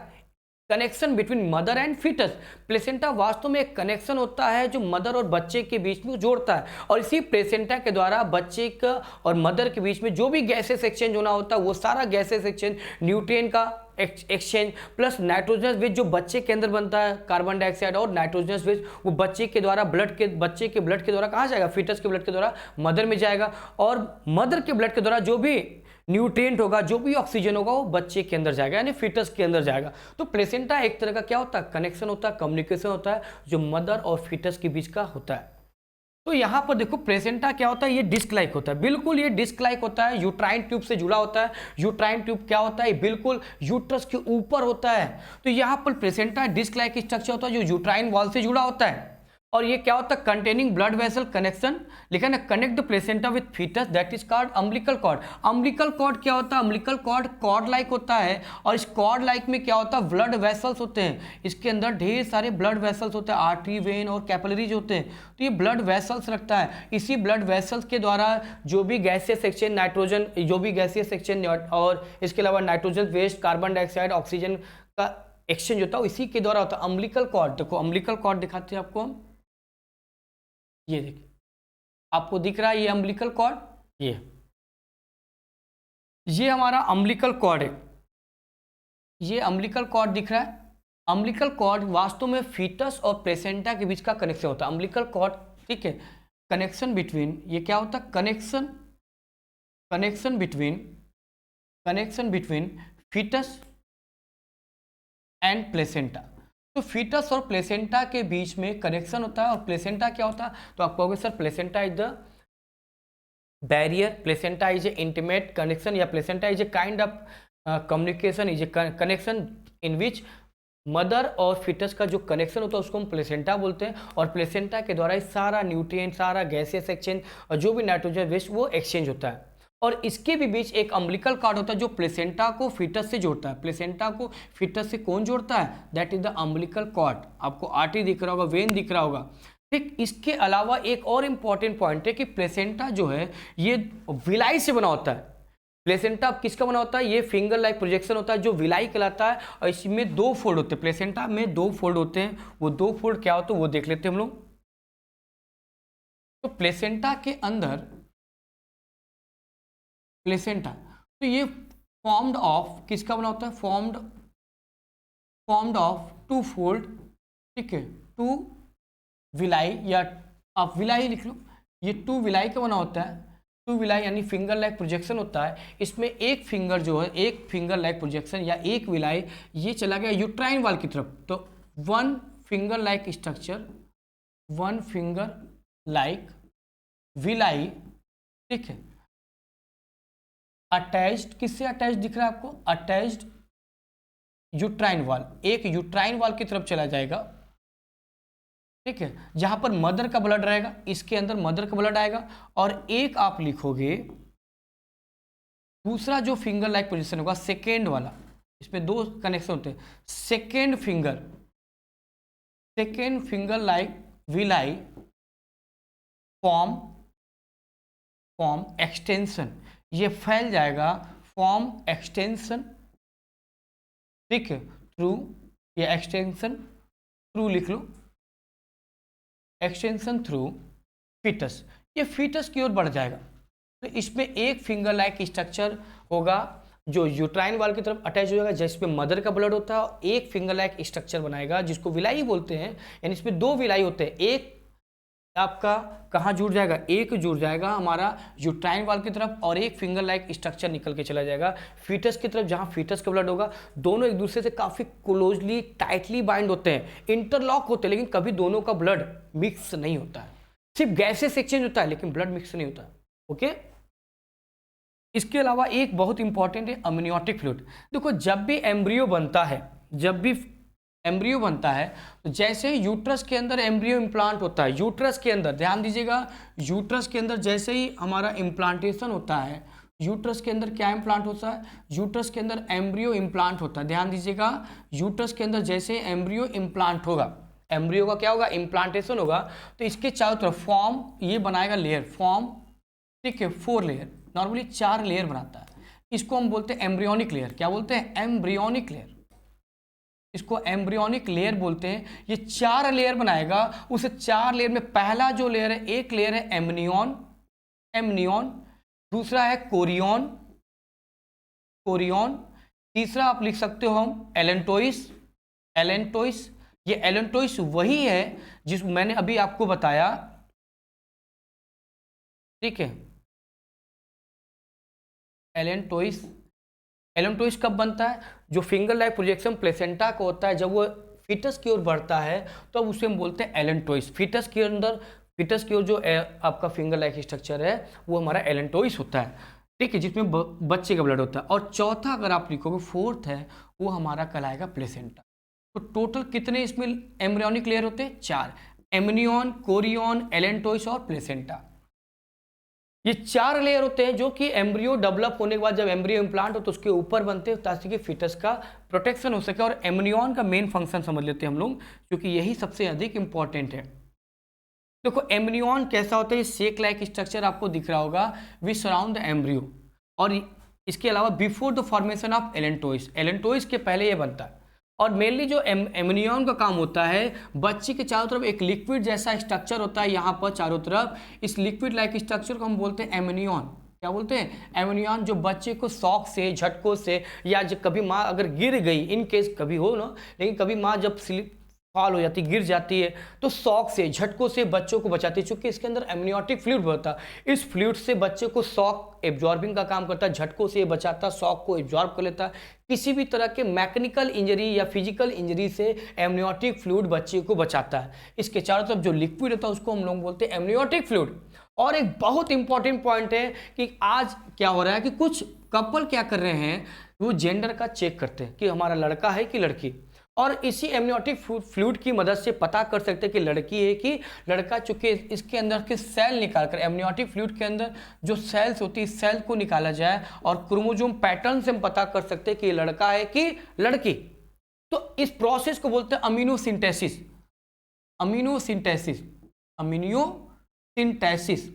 Connection between mother and foetus. Placenta वास्तव में एक कनेक्शन होता है जो मदर और बच्चे के बीच में जोड़ता है, और इसी प्लेसेंटा के द्वारा बच्चे का और मदर के बीच में जो भी गैसेस एक्सचेंज होना होता है वो सारा गैसेस एक्सचेंज, न्यूट्रिएंट का एक्सचेंज, प्लस नाइट्रोजनस वेस्ट जो बच्चे के अंदर बनता है, कार्बन डाइऑक्साइड और नाइट्रोजनस वेस्ट, वो बच्चे के द्वारा बच्चे के ब्लड के द्वारा कहाँ जाएगा? फीटस के ब्लड के द्वारा मदर में जाएगा, और मदर के ब्लड के द्वारा जो भी न्यूट्रिएंट होगा, जो भी ऑक्सीजन होगा वो बच्चे के अंदर जाएगा, यानी फीटस के अंदर जाएगा। तो प्लेसेंटा एक तरह का क्या होता है, कनेक्शन होता है, कम्युनिकेशन होता है, जो मदर और फीटस के बीच का होता है। तो यहाँ पर देखो प्लेसेंटा क्या होता है, ये डिस्क लाइक होता है, बिल्कुल ये डिस्क लाइक होता है, यूट्राइन ट्यूब से जुड़ा होता है। यूट्राइन ट्यूब क्या होता है, बिल्कुल यूट्रस के ऊपर होता है। तो यहाँ पर प्लेसेंटा डिस्क लाइक स्ट्रक्चर होता है जो यूट्राइन वॉल से जुड़ा होता है। और ये क्या होता है, कंटेनिंग ब्लड वेसल कनेक्शन, लिखा ना, connect the placenta with foetus, that is called umbilical cord. Umbilical cord क्या होता है, अम्बिलिकल कॉर्ड कॉर्ड लाइक होता है, और इस कॉर्ड लाइक में क्या होता है, ब्लड वेसल्स होते हैं। इसके अंदर ढेर सारे ब्लड वेसल्स होते हैं, आर्टरी, वेन और कैपिलरीज होते हैं। तो ये ब्लड वेसल्स रखता है। इसी ब्लड वेसल्स के द्वारा जो भी गैसियस एक्सचेंज, नाइट्रोजन, जो भी गैसियस एक्सचेंज और इसके अलावा nitrogen waste, carbon dioxide, oxygen का एक्सचेंज होता है, इसी के द्वारा होता है। अम्बिलिकल कॉर्ड, देखो अम्बिलिकल कॉर्ड दिखाते हैं आपको हम, ये देखिए आपको दिख रहा है ये अम्बिलिकल कॉर्ड, ये हमारा अम्बिलिकल कॉर्ड है, ये अम्बिलिकल कॉर्ड दिख रहा है। अम्बिलिकल कॉर्ड वास्तव में फीटस और प्लेसेंटा के बीच का कनेक्शन होता है, अम्बिलिकल कॉर्ड, ठीक है। कनेक्शन बिटवीन, ये क्या होता है, connection between foetus and placenta. तो फीटस और प्लेसेंटा के बीच में कनेक्शन होता है। और प्लेसेंटा क्या होता है, तो आप कहोगे sir placenta is the barrier, placenta is a intimate connection, या placenta is a kind of communication, is a connection in which mother और फीटस का जो कनेक्शन होता है उसको हम प्लेसेंटा बोलते हैं। और प्लेसेंटा के द्वारा सारा न्यूट्रिएंट, सारा गैसियस एक्सचेंज और जो भी नाइट्रोजन वेस्ट वो एक्सचेंज होता है। और इसके भी बीच एक अम्बिलिकल कॉर्ड होता है जो प्लेसेंटा को फीटस से जोड़ता है। प्लेसेंटा को फीटस से कौन जोड़ता है, that is the umbilical cord. आपको आर्टरी दिख रहा होगा, वेन दिख रहा होगा, ठीक। इसके अलावा एक और इंपॉर्टेंट पॉइंट है कि प्लेसेंटा जो है ये विलाई से बना होता है। प्लेसेंटा किसका बना होता है, ये फिंगर लाइक प्रोजेक्शन होता है जो विलाई कहलाता है। और इसमें दो फोल्ड होते हैं, प्लेसेंटा में दो फोल्ड होते हैं। वो दो फोल्ड क्या होते हैं वो देख लेते हैं हम लोग। तो प्लेसेंटा के अंदर, प्लेसेंटा, तो ये फॉर्म्ड ऑफ किसका बना होता है, फॉर्म्ड ऑफ टू फोल्ड, ठीक है, टू विलाई, या आप विलाई लिख लो, ये टू विलाई का बना होता है। टू विलाई यानी फिंगर लाइक प्रोजेक्शन होता है। इसमें एक फिंगर जो है, एक फिंगर लाइक प्रोजेक्शन या एक विलाई, ये चला गया यूट्राइन वाल की तरफ। तो one finger like structure, one finger like villi, ठीक है, अटैच्ड, किससे अटैच्ड दिख रहा है आपको, अटैच्ड यूट्राइन वाल, एक यूट्राइन वाल की तरफ चला जाएगा, ठीक है, जहां पर मदर का ब्लड रहेगा, इसके अंदर मदर का ब्लड आएगा। और एक आप लिखोगे दूसरा जो फिंगर लाइक पोजीशन होगा, सेकेंड वाला, इसमें दो कनेक्शन होते हैं, second finger like villi form extension, ये फैल जाएगा, फॉर्म एक्सटेंशन, ठीक है, थ्रू, ये एक्सटेंशन थ्रू लिख लो, एक्सटेंशन थ्रू फीटस, ये फीटस की ओर बढ़ जाएगा। तो इसमें एक फिंगर लाइक स्ट्रक्चर होगा जो यूट्राइन वाल की तरफ अटैच हो जाएगा, जिसमें मदर का ब्लड होता है, और एक फिंगर लाइक स्ट्रक्चर बनाएगा जिसको विलाई बोलते हैं। यानी इसमें दो विलाई होते हैं, एक आपका कहाँ जुड़ जाएगा, एक जुड़ जाएगा हमारा यूट्राइन वाल की तरफ, और एक फिंगर लाइक स्ट्रक्चर निकल के चला जाएगा फीटस की तरफ, जहाँ फीटस का ब्लड होगा। दोनों एक दूसरे से काफ़ी क्लोजली, टाइटली बाइंड होते हैं, इंटरलॉक होते हैं, लेकिन कभी दोनों का ब्लड मिक्स नहीं होता है। सिर्फ गैसेस एक्सचेंज होता है लेकिन ब्लड मिक्स नहीं होता है। ओके, इसके अलावा एक बहुत इंपॉर्टेंट है अमनियोटिक फ्लूइड। देखो जब भी एम्ब्रियो बनता है, तो जैसे यूट्रस के अंदर एम्ब्रियो इम्प्लांट होता है, यूट्रस के अंदर ध्यान दीजिएगा, यूट्रस के अंदर जैसे ही हमारा इम्प्लांटेशन होता है, यूट्रस के अंदर क्या इम्प्लांट होता है, यूट्रस के अंदर एम्ब्रियो इम्प्लांट होता है। ध्यान दीजिएगा, यूट्रस के अंदर जैसे एम्ब्रियो इम्प्लांट होगा, एम्ब्रियो का क्या होगा, इम्प्लांटेशन होगा, तो इसके चारों तरफ फॉर्म ये बनाएगा लेयर, फॉर्म, ठीक है, 4 लेयर, नॉर्मली 4 लेयर बनाता है। इसको हम बोलते हैं एम्ब्रियोनिक लेयर। क्या बोलते हैं, एम्ब्रियोनिक लेयर। इसको एम्ब्रियोनिक लेयर बोलते हैं। ये 4 लेयर बनाएगा। उस 4 लेयर में पहला जो लेयर है, एक लेयर है एमनियन, दूसरा है कोरियन, तीसरा आप लिख सकते हो हम एलेंटोइस। ये एलेंटोइस वही है जिस मैंने अभी आपको बताया, ठीक है, एलेंटोइस। एलेंटोइस कब बनता है? जो फिंगर लाइक प्रोजेक्शन प्लेसेंटा का होता है, जब वो फीटस की ओर बढ़ता है तो अब उसे हम बोलते हैं एलेंटोइस। फीटस के अंदर, फीटस की ओर जो आपका फिंगर लाइक स्ट्रक्चर है वो हमारा एलेंटोइस होता है, ठीक है, जिसमें बच्चे का ब्लड होता है। और चौथा अगर आप लिखोगे, फोर्थ है, वो हमारा कहलाएगा प्लेसेंटा। तो टोटल कितने इसमें एम्ब्रियोनिक लेयर होते हैं? 4। एमनियन, कोरियन, एलेंटोइस और प्लेसेंटा। ये 4 लेयर होते हैं जो कि एम्ब्रियो डेवलप होने के बाद, जब एम्ब्रियो इम्प्लांट हो तो उसके ऊपर बनते हैं ताकि कि फीटस का प्रोटेक्शन हो सके। और एमनियन का मेन फंक्शन समझ लेते हैं हम लोग, क्योंकि यही सबसे अधिक इंपॉर्टेंट है। देखो एमनियन कैसा होता है, ये शेक लाइक स्ट्रक्चर आपको दिख रहा होगा, वी सराउंड द एम्ब्रियो। और इसके अलावा before the formation of allantois, allantois के पहले ये बनता है। और मेनली जो एमनियन का काम होता है, बच्चे के चारों तरफ एक लिक्विड जैसा स्ट्रक्चर होता है यहाँ पर चारों तरफ, इस लिक्विड लाइक स्ट्रक्चर को हम बोलते हैं एमनियन। क्या बोलते हैं? एमनियन। जो बच्चे को शॉक से, झटकों से, या जब कभी माँ अगर गिर गई, इन केस कभी हो ना, लेकिन कभी माँ जब स्लिप फॉल हो जाती, गिर जाती है, तो शॉक से, झटकों से बच्चों को बचाती है, क्योंकि इसके अंदर एमनियोटिक फ्लूइड होता है। इस फ्लूइड से बच्चे को शॉक एब्जॉर्बिंग का काम करता है, झटकों से बचाता, शॉक को एब्जॉर्ब कर लेता है। किसी भी तरह के मैकेनिकल इंजरी या फिजिकल इंजरी से एमनियोटिक फ्लूइड बच्चे को बचाता है। इसके चारों तरफ जो लिक्विड होता है उसको हम लोग बोलते हैं एमनियोटिक फ्लूइड। और एक बहुत इंपॉर्टेंट पॉइंट है कि आज क्या हो रहा है कि कुछ कपल क्या कर रहे हैं, वो जेंडर का चेक करते हैं कि हमारा लड़का है कि लड़की, और इसी एमनियोटिक फ्लूइड की मदद से पता कर सकते हैं कि लड़की है कि लड़का, चूंकि इसके अंदर के सेल निकालकर, एमनियोटिक फ्लूइड के अंदर जो सेल्स होती है, सेल को निकाला जाए और क्रोमोसोम पैटर्न से हम पता कर सकते हैं कि लड़का है कि लड़की। तो इस प्रोसेस को बोलते हैं अमीनोसिंथेसिस। अमीनोसिंथेसिस, अमीनोसिंथेसिस,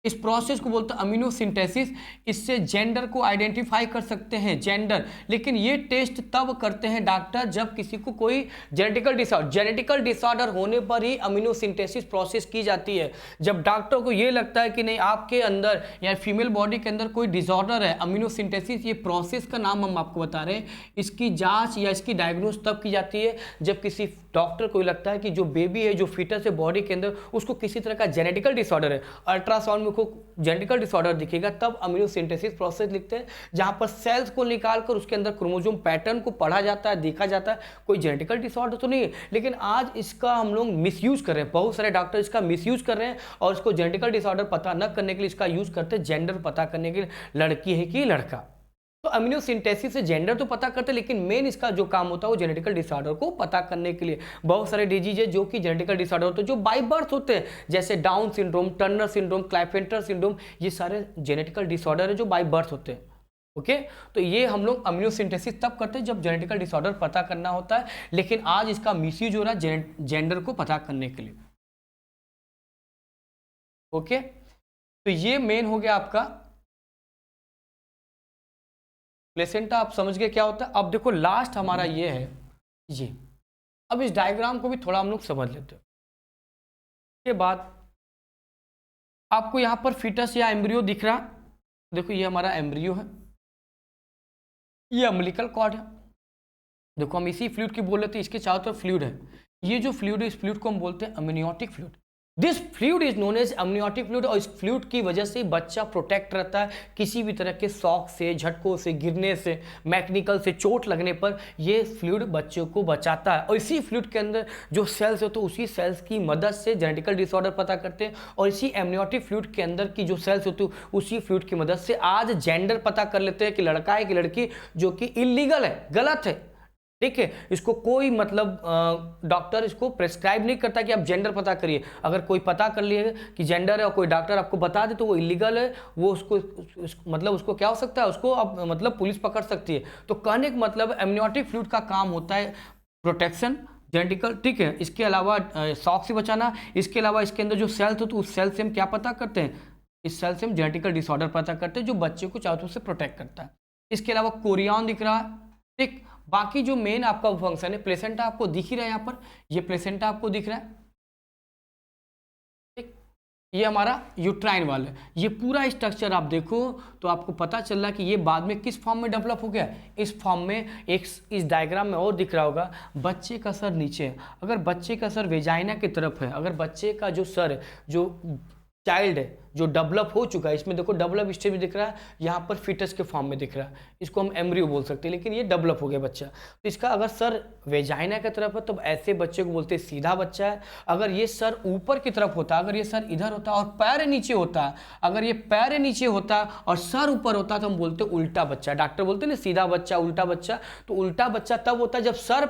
इस प्रोसेस को बोलते हैं अमीनोसिंथेसिस। इससे जेंडर को आइडेंटिफाई कर सकते हैं, जेंडर। लेकिन ये टेस्ट तब करते हैं डॉक्टर जब किसी को कोई जेनेटिकल डिसऑर्डर होने पर ही अमीनोसिंथेसिस प्रोसेस की जाती है। जब डॉक्टर को ये लगता है कि नहीं, आपके अंदर या फीमेल बॉडी के अंदर कोई डिसऑर्डर है, अमीनोसिंथेसिस ये प्रोसेस का नाम हम आपको बता रहे हैं, इसकी जाँच या इसकी डायग्नोज तब की जाती है जब किसी डॉक्टर को लगता है कि जो बेबी है, जो फीटस है बॉडी के अंदर, उसको किसी तरह का जेनेटिकल डिसऑर्डर है। अल्ट्रासाउंड में को जेनेटिकल डिसऑर्डर दिखेगा, तब अमीनोसिंथेसिस प्रोसेस लिखते हैं, जहां पर सेल्स को निकालकर उसके अंदर क्रोमोसोम पैटर्न को पढ़ा जाता है, देखा जाता है। कोई जेनेटिकल डिसऑर्डर तो नहीं है, लेकिन आज इसका हम लोग मिसयूज कर रहे हैं, बहुत सारे डॉक्टर इसका मिसयूज कर रहे हैं और इसको जेनेटिकल डिसऑर्डर पता न करने के लिए इसका यूज करते हैं जेंडर पता करने के लिए, लड़की है कि लड़का। तो अमीनोसिंथेसिस से जेंडर तो पता करते हैं, लेकिन मेन इसका जो काम होता है वो जेनेटिकल डिसऑर्डर को पता करने के लिए। बहुत सारे डिजीज है जो कि जेनेटिकल डिसऑर्डर होते हैं, जो बाय बर्थ होते हैं, जैसे Down syndrome, Turner syndrome, Klinefelter syndrome, ये सारे जेनेटिकल डिसऑर्डर है जो बाय बर्थ होते हैं। ओके, तो ये हम लोग अमीनोसिंथेसिस तब करते हैं जब जेनेटिकल डिसऑर्डर पता करना होता है, लेकिन आज इसका मिसयूज हो रहा है जेंडर को पता करने के लिए। ओके, तो ये मेन हो गया आपका प्लेसेंटा। आप समझ गए क्या होता है। अब देखो लास्ट हमारा ये है, ये अब इस डायग्राम को भी थोड़ा हम लोग समझ लेते हैं। के बाद आपको यहां पर फीटस या एम्ब्रियो दिख रहा, देखो ये हमारा एम्ब्रियो है, ये अम्बिलिकल कॉर्ड है। देखो हम इसी फ्लूइड की बोल रहे थे, इसके चारों तरफ फ्लूइड है। ये जो फ्लूइड है, इस फ्लूइड को हम बोलते हैं amniotic fluid. This fluid is known as amniotic fluid. और इस फ्लूइड की वजह से बच्चा प्रोटेक्ट रहता है किसी भी तरह के शॉक से, झटकों से, गिरने से, मैकेनिकल से चोट लगने पर ये फ्लूइड बच्चों को बचाता है। और इसी फ्लूइड के अंदर जो सेल्स होते हैं, उसी सेल्स की मदद से जेनेटिकल डिसऑर्डर पता करते हैं। और इसी एमनियोटिक फ्लूइड के अंदर की जो सेल्स होती है, उसी फ्लूइड की मदद से आज जेंडर पता कर लेते हैं कि लड़का है कि लड़की, जो कि इलीगल है, गलत है। ठीक है, इसको कोई मतलब डॉक्टर इसको प्रेस्क्राइब नहीं करता कि आप जेंडर पता करिए। अगर कोई पता कर लिए कि जेंडर है और कोई डॉक्टर आपको बता दे तो वो इलीगल है, वो मतलब उसको क्या हो सकता है, उसको अब मतलब पुलिस पकड़ सकती है। तो कहने का मतलब एमनियोटिक फ्लूइड का काम होता है प्रोटेक्शन, जेनेटिकल, ठीक है, इसके अलावा शॉक से बचाना। इसके अलावा इसके अंदर जो सेल्स होते हैं, उस सेल से हम क्या पता करते हैं, इस सेल से हम जेनेटिकल डिसऑर्डर पता करते हैं जो बच्चे को चारों तरफ से प्रोटेक्ट करता है। इसके अलावा कोरियन दिख रहा है, ठीक। बाकी जो मेन आपका फंक्शन है, प्लेसेंटा आपको दिख ही रहा है, यहाँ पर ये प्लेसेंटा आपको दिख रहा है, ठीक। ये हमारा यूट्राइन वाल है। ये पूरा स्ट्रक्चर आप देखो तो आपको पता चल रहा है कि ये बाद में किस फॉर्म में डेवलप हो गया। इस फॉर्म में एक इस डायग्राम में और दिख रहा होगा, बच्चे का सर नीचे है। अगर बच्चे का सर वेजाइना की तरफ है, अगर बच्चे का जो सर है, जो चाइल्ड है जो डेवलप हो चुका है, इसमें देखो डेवलप स्टेज में दिख रहा है, यहाँ पर फिटस के फॉर्म में दिख रहा है, इसको हम एम्ब्रियो बोल सकते हैं, लेकिन ये डेवलप हो गया बच्चा। तो इसका अगर सर वेजाइना की तरफ है तो ऐसे बच्चे को बोलते हैं सीधा बच्चा है। अगर ये सर ऊपर की तरफ होता, अगर ये सर इधर होता और पैर नीचे होता, अगर ये पैर नीचे होता और सर ऊपर होता तो हम बोलते उल्टा बच्चा। डॉक्टर बोलते हैं ना सीधा बच्चा उल्टा बच्चा, तो उल्टा बच्चा तब होता है जब सर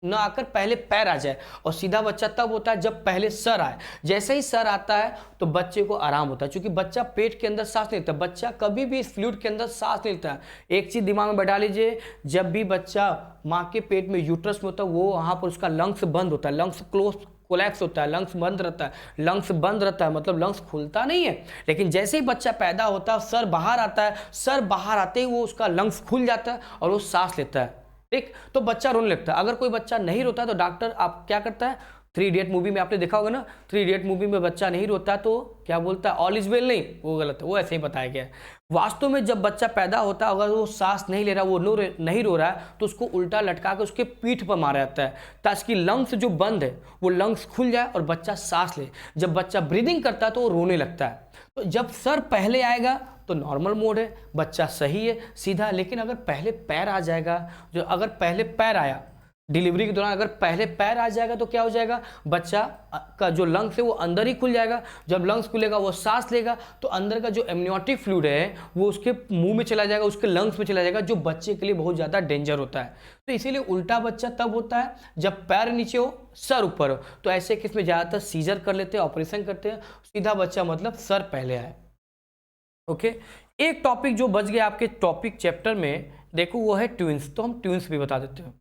न आकर पहले पैर आ जाए, और सीधा बच्चा तब होता है जब पहले सर आए। जैसे ही सर आता है तो बच्चे को आराम होता है, क्योंकि बच्चा पेट के अंदर सांस नहीं लेता, बच्चा कभी भी इस फ्लूइड के अंदर सांस नहीं लेता है। एक चीज दिमाग में बैठा लीजिए, जब भी बच्चा माँ के पेट में यूट्रस में होता है वो वहाँ पर उसका लंग्स बंद होता है, लंग्स कोलैप्स होता है, लंग्स बंद रहता है। लंग्स बंद रहता है मतलब लंग्स खुलता नहीं है, लेकिन जैसे ही बच्चा पैदा होता है सर बाहर आता है, सर बाहर आते ही वो उसका लंग्स खुल जाता है और वो सांस लेता है, ठीक। तो बच्चा रोने लगता है। अगर कोई बच्चा नहीं रोता तो डॉक्टर आप क्या करता है, 3 इडियट मूवी में आपने देखा होगा ना, 3 इडियट मूवी में बच्चा नहीं रोता तो क्या बोलता है, ऑल इज वेल। नहीं, वो गलत है, वो ऐसे ही बताया गया है। वास्तव में जब बच्चा पैदा होता है अगर वो सांस नहीं ले रहा, वो नहीं रो रहा है, तो उसको उल्टा लटका के उसके पीठ पर मारा जाता है ताकि लंग्स जो बंद है वो लंग्स खुल जाए और बच्चा सांस ले। जब बच्चा ब्रीदिंग करता है तो वो रोने लगता है। तो जब सर पहले आएगा तो नॉर्मल मोड है, बच्चा सही है सीधा। लेकिन अगर पहले पैर आ जाएगा, जो अगर पहले पैर आया डिलीवरी के दौरान, अगर पहले पैर आ जाएगा तो क्या हो जाएगा, बच्चा का जो लंग्स है वो अंदर ही खुल जाएगा। जब लंग्स खुलेगा वो सांस लेगा तो अंदर का जो एमनियोटिक फ्लूइड है वो उसके मुंह में चला जाएगा, उसके लंग्स में चला जाएगा, जो बच्चे के लिए बहुत ज़्यादा डेंजर होता है। तो इसीलिए उल्टा बच्चा तब होता है जब पैर नीचे हो सर ऊपर हो। तो ऐसे केस में ज़्यादातर सीजर कर लेते हैं, ऑपरेशन करते हैं। सीधा बच्चा मतलब सर पहले आए। ओके, एक टॉपिक जो बच गया आपके टॉपिक चैप्टर में देखो वो है ट्विंस, तो हम ट्विंस भी बता देते हैं,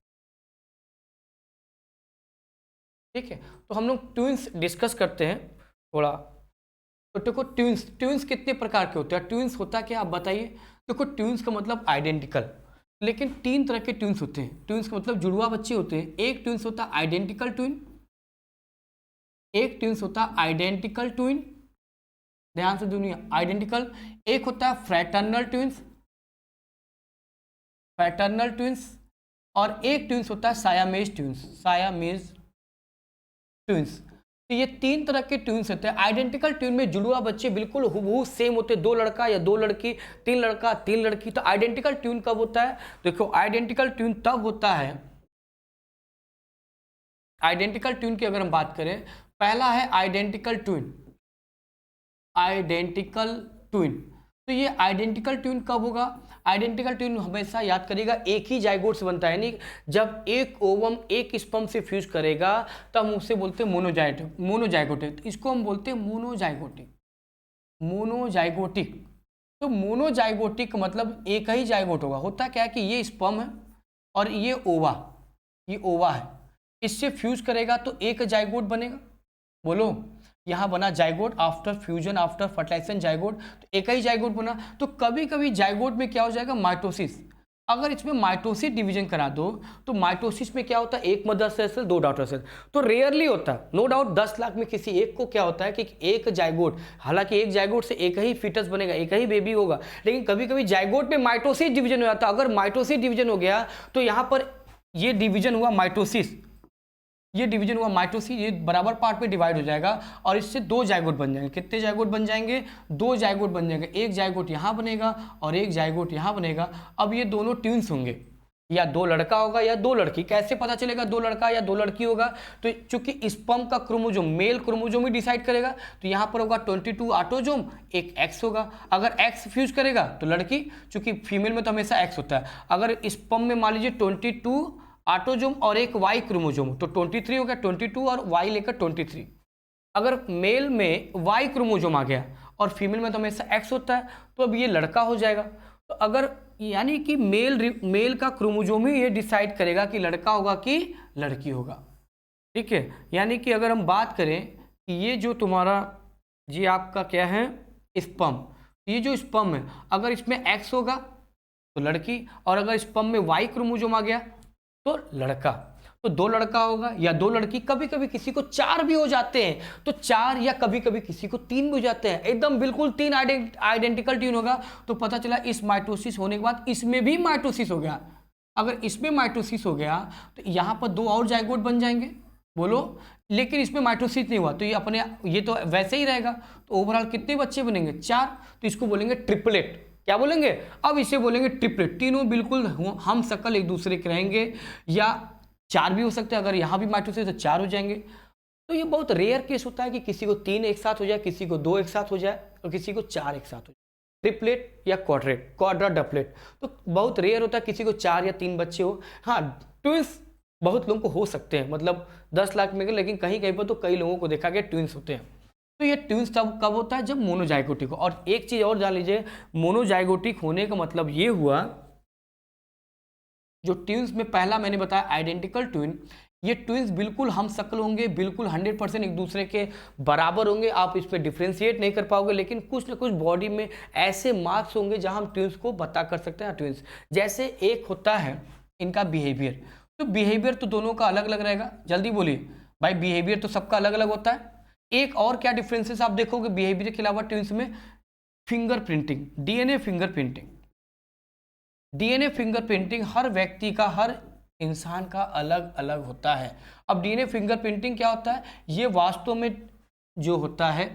ठीक है। तो हम लोग ट्विंस डिस्कस करते हैं थोड़ा। तो देखो ट्विंस कितने प्रकार के होते हैं, ट्विंस होता क्या आप बताइए। देखो ट्विंस का मतलब आइडेंटिकल, लेकिन 3 तरह के ट्विंस होते हैं। ट्विंस का मतलब जुड़वा बच्चे होते हैं। एक ट्विंस होता है आइडेंटिकल ट्विन, एक ट्विंस होता है आइडेंटिकल ट्विन, ध्यान से दुनिया आइडेंटिकल। एक होता है फ्रैटर्नल ट्विंस, और एक ट्विंस होता है सायामेज ट्विंस। तो ये 3 तरह के ट्विंस होते हैं। आइडेंटिकल ट्विन में जुड़वा बच्चे बिल्कुल हुबहू सेम होते हैं, 2 लड़का या 2 लड़की, 3 लड़का 3 लड़की। तो आइडेंटिकल ट्विन कब होता है, देखो आइडेंटिकल ट्विन तब होता है, आइडेंटिकल ट्विन की अगर हम बात करें, पहला है आइडेंटिकल ट्विन। तो ये आइडेंटिकल ट्विन कब होगा, आइडेंटिकल ट्विन हमेशा याद करिएगा एक ही जाइगोट से बनता है, यानी जब एक ओवम एक स्पर्म से फ्यूज करेगा तब हम उसे बोलते हैं मोनोजाइगोटिक। इसको हम बोलते हैं मोनोजाइगोटिक। तो मोनोजाइगोटिक मतलब एक ही जाइगोट होगा। होता क्या है कि ये स्पर्म है और ये ओवा है, इससे फ्यूज करेगा तो एक जाइगोट बनेगा। बोलो, यहाँ बना zygote after fusion, after fertilisation zygote, तो एक ही जाइगोट बना। तो कभी कभी जाइगोट में क्या हो जाएगा, माइटोसिस। अगर इसमें माइटोसिस डिवीजन करा दो तो माइटोसिस में क्या होता है, एक मदर सेल 2 डॉटर सेल। तो रेयरली होता है, नो डाउट 10 लाख में किसी एक को क्या होता है कि एक जाइगोट, हालांकि एक जाइगोट से एक ही फीटस बनेगा, एक ही बेबी होगा, लेकिन कभी कभी जाइगोट में माइटोसिस डिवीजन हो जाता है। अगर माइटोसिस डिवीजन हो गया तो यहाँ पर ये डिवीजन हुआ माइटोसिस, ये डिवीजन हुआ माइटोसिस, ये बराबर पार्ट में डिवाइड हो जाएगा और इससे 2 जाइगोट बन जाएंगे। कितने जाइगोट बन जाएंगे, 2 जाइगोट बन जाएंगे। एक जाइगोट यहाँ बनेगा और एक जाइगोट यहाँ बनेगा। अब ये दोनों ट्विंस होंगे, या 2 लड़का होगा या 2 लड़की। कैसे पता चलेगा 2 लड़का या 2 लड़की होगा, तो चूंकि स्पर्म का क्रोमोजोम मेल क्रोमोजोम ही डिसाइड करेगा, तो यहाँ पर होगा 22 ऑटोजोम, एक एक्स होगा। अगर एक्स फ्यूज करेगा तो लड़की, चूंकि फीमेल में तो हमेशा एक्स होता है। अगर स्पर्म में मान लीजिए 22 ऑटोजोम और एक वाई क्रोमोजोम, तो 23 हो गया, 22 और वाई लेकर 23। अगर मेल में वाई क्रोमोजोम आ गया और फीमेल में तो हमेशा एक्स होता है, तो अब ये लड़का हो जाएगा। तो अगर यानी कि मेल का क्रोमोजोम ही ये डिसाइड करेगा कि लड़का होगा कि लड़की होगा, ठीक है। यानी कि अगर हम बात करें कि ये जो तुम्हारा जी आपका क्या है स्पर्म, ये जो स्पर्म है अगर इसमें एक्स होगा तो लड़की, और अगर स्पर्म में वाई क्रोमोजोम आ गया तो लड़का। तो 2 लड़का होगा या 2 लड़की। कभी कभी किसी को 4 भी हो जाते हैं, तो 4, या कभी कभी किसी को 3 भी हो जाते हैं। एकदम बिल्कुल 3 आइडेंटिकल ट्विन होगा तो पता चला इस माइटोसिस होने के बाद इसमें भी माइटोसिस हो गया। अगर इसमें माइटोसिस हो गया तो यहाँ पर 2 और जाइगोट बन जाएंगे, बोलो, लेकिन इसमें माइटोसिस नहीं हुआ तो ये अपने ये तो वैसे ही रहेगा। तो ओवरऑल कितने बच्चे बनेंगे? 4। तो इसको बोलेंगे ट्रिपलेट। क्या बोलेंगे? अब इसे बोलेंगे ट्रिपलेट। तीनों बिल्कुल हम शकल एक दूसरे के रहेंगे, या 4 भी हो सकते हैं, अगर यहाँ भी माइटोसिस तो 4 हो जाएंगे। तो ये बहुत रेयर केस होता है कि किसी को 3 एक साथ हो जाए, किसी को 2 एक साथ हो जाए और किसी को 4 एक साथ हो जाए। ट्रिपलेट या क्वाड्राडप्लेट तो बहुत रेयर होता है, किसी को 4 या 3 बच्चे हो। हाँ, ट्विंस बहुत लोगों को हो सकते हैं, मतलब 10 लाख में, लेकिन कहीं कहीं पर तो कई लोगों को देखा गया ट्विंस होते हैं। तो ये ट्विंस तब कब होता है? जब मोनोजाइगोटिक हो। और एक चीज और जान लीजिए, मोनोजाइगोटिक होने का मतलब ये हुआ, जो ट्विंस में पहला मैंने बताया आइडेंटिकल ट्विन, ये ट्विंस बिल्कुल हम शक्ल होंगे, बिल्कुल 100% एक दूसरे के बराबर होंगे, आप इस पर डिफ्रेंशिएट नहीं कर पाओगे, लेकिन कुछ ना कुछ बॉडी में ऐसे मार्क्स होंगे जहां हम ट्विंस को बता कर सकते हैं ट्विंस। जैसे एक होता है इनका बिहेवियर, तो बिहेवियर तो दोनों का अलग अलग रहेगा। जल्दी बोलिए भाई, बिहेवियर तो सबका अलग अलग होता है। एक और क्या डिफरेंसेस आप देखोगे बिहेवियर के अलावा ट्विंस में? Fingerprinting, DNA fingerprinting. DNA fingerprinting हर व्यक्ति का, हर इंसान का अलग अलग होता है। अब डीएनए फिंगरप्रिंटिंग क्या होता है? ये वास्तव में जो होता है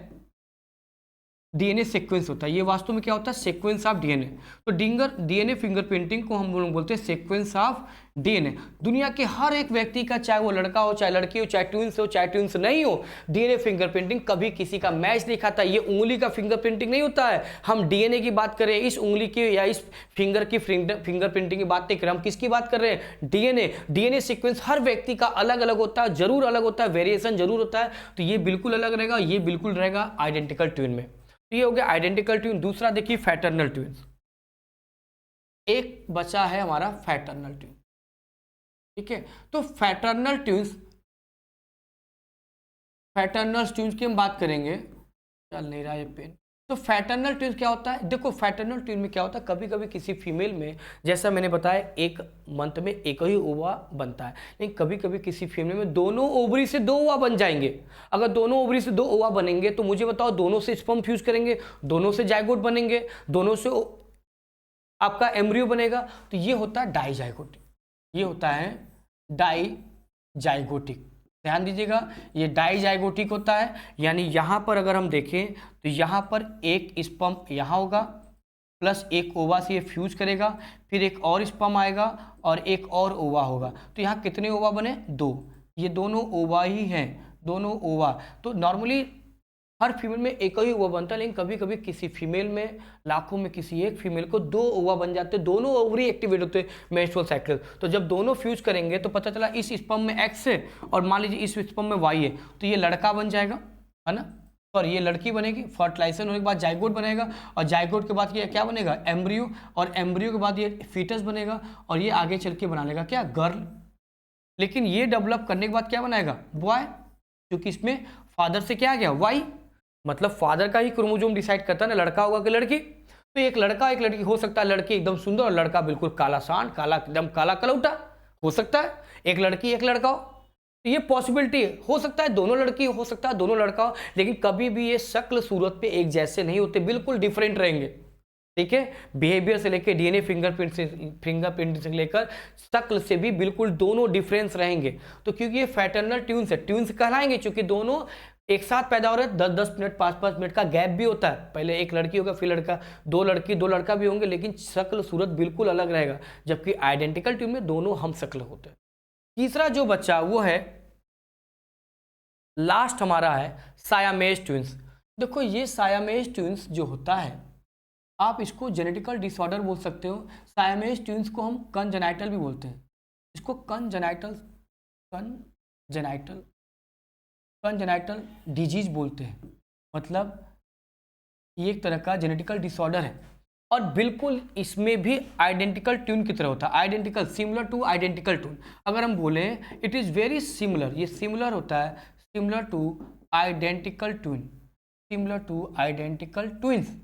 डीएनए सीक्वेंस होता है। ये वास्तव में क्या होता है? Sequence of DNA. तो डीएनए फिंगरप्रिंटिंग को हम लोग बोलते हैं सीक्वेंस ऑफ डीएनए। दुनिया के हर एक व्यक्ति का, चाहे वो लड़का हो, चाहे लड़की हो, चाहे ट्विंस हो, चाहे ट्विंस नहीं हो, डीएनए फिंगरप्रिंटिंग कभी किसी का मैच नहीं खाता। ये उंगली का फिंगरप्रिंटिंग नहीं होता है। हम डीएनए की बात करें, इस उंगली की या इस फिंगर की फिंगरप्रिंटिंग की बात नहीं करें, हम किसकी बात कर रहे हैं? डीएनए। डीएनए सीक्वेंस हर व्यक्ति का अलग अलग होता है, जरूर अलग होता है, वेरिएशन जरूर होता है। तो ये बिल्कुल अलग रहेगा, ये बिल्कुल रहेगा आइडेंटिकल ट्विन में। तो ये हो गया आइडेंटिकल ट्विन। दूसरा देखिए फैटर्नल ट्विंस। एक बचा है हमारा फैटर्नल ट्विन, ठीक है। तो फैटर्नल ट्विंस की हम बात करेंगे। चल नहीं रहा ये पेन। तो फैटर्नल ट्विंस क्या होता है? देखो फैटर्नल ट्विन में क्या होता है, कभी कभी किसी फीमेल में, जैसा मैंने बताया, एक मंथ में एक ही ओवा बनता है, लेकिन कभी कभी किसी फीमेल में दोनों ओवरी से 2 ओवा बन जाएंगे। अगर दोनों ओवरी से 2 ओवा बनेंगे तो मुझे बताओ, दोनों से स्पर्म फ्यूज करेंगे, दोनों से जाइगोट बनेंगे, दोनों से आपका एम्ब्रियो बनेगा। तो ये होता है डाइजाइगोटिक। ये होता है डाइजाइगोटिक। ध्यान दीजिएगा, ये डाइजाइगोटिक होता है। यानी यहाँ पर अगर हम देखें तो यहाँ पर एक स्पर्म यहाँ होगा, प्लस एक ओवा से ये फ्यूज करेगा, फिर एक और स्पर्म आएगा और एक और ओवा होगा। तो यहाँ कितने ओवा बने? 2। ये दोनों ओवा ही हैं, दोनों ओवा। तो नॉर्मली हर फीमेल में एक ही ओवा बनता है, लेकिन कभी कभी किसी फीमेल में, लाखों में किसी एक फीमेल को 2 ओवा बन जाते हैं, दोनों ओवरी एक्टिवेट होते हैं मेंस्ट्रुअल साइकिल। तो जब दोनों फ्यूज करेंगे तो पता चला इस स्पर्म में एक्स है और मान लीजिए इस स्पर्म में वाई है, तो ये लड़का बन जाएगा, है ना, और ये लड़की बनेगी। फर्टिलाइजेशन होने के बाद जाइगोट बनेगा, और जाइगोट के बाद ये क्या बनेगा? एम्ब्रियो, और एम्ब्रियो के बाद ये फीटस बनेगा, और ये आगे चल के बना लेगा क्या? गर्ल। लेकिन ये डेवलप करने के बाद क्या बनाएगा? बॉय, क्योंकि इसमें फादर से क्या आ गया? वाई। मतलब फादर का ही क्रोमोसोम डिसाइड करता है ना, लड़का होगा कि लड़की। तो एक लड़का एक लड़की हो सकता है, लड़की एकदम सुंदर और लड़का बिल्कुल काला सांड, काला एकदम काला कलौटा हो सकता है। एक लड़की एक लड़का हो, तो ये पॉसिबिलिटी हो सकता है। दोनों लड़की हो सकता है, दोनों लड़का हो, लेकिन कभी भी ये शक्ल सूरत पे एक जैसे नहीं होते, बिल्कुल डिफरेंट रहेंगे, ठीक है। बिहेवियर से लेकर डीएनए फिंगरप्रिंट से लेकर शक्ल से भी बिल्कुल दोनों डिफरेंस रहेंगे। तो क्योंकि ये फैटर्नल ट्विंस है, ट्विंस कहलाएंगे क्योंकि दोनों एक साथ पैदा हो रहे हैं। 10-10 मिनट 5-5 मिनट का गैप भी होता है, पहले एक लड़की होगा फिर लड़का, 2 लड़की 2 लड़का भी होंगे, लेकिन शक्ल सूरत बिल्कुल अलग रहेगा। जबकि आइडेंटिकल ट्विन में दोनों हम शक्ल होते हैं। तीसरा जो बच्चा वो है लास्ट हमारा है सायामेज ट्विंस। देखो ये सायामेज ट्विंस जो होता है, आप इसको जेनेटिकल डिसऑर्डर बोल सकते हो। सायामेज ट्विंस को हम कंजेनाइटल भी बोलते हैं। इसको कंजेनाइटल डिजीज बोलते हैं। मतलब ये एक तरह का जेनेटिकल डिसऑर्डर है, और बिल्कुल इसमें भी आइडेंटिकल ट्विन की तरह होता है। Identical, similar two identical twin. अगर हम बोलें इट इज़ वेरी सिमिलर, ये सिमिलर होता है, similar two identical twin, similar two identical twins.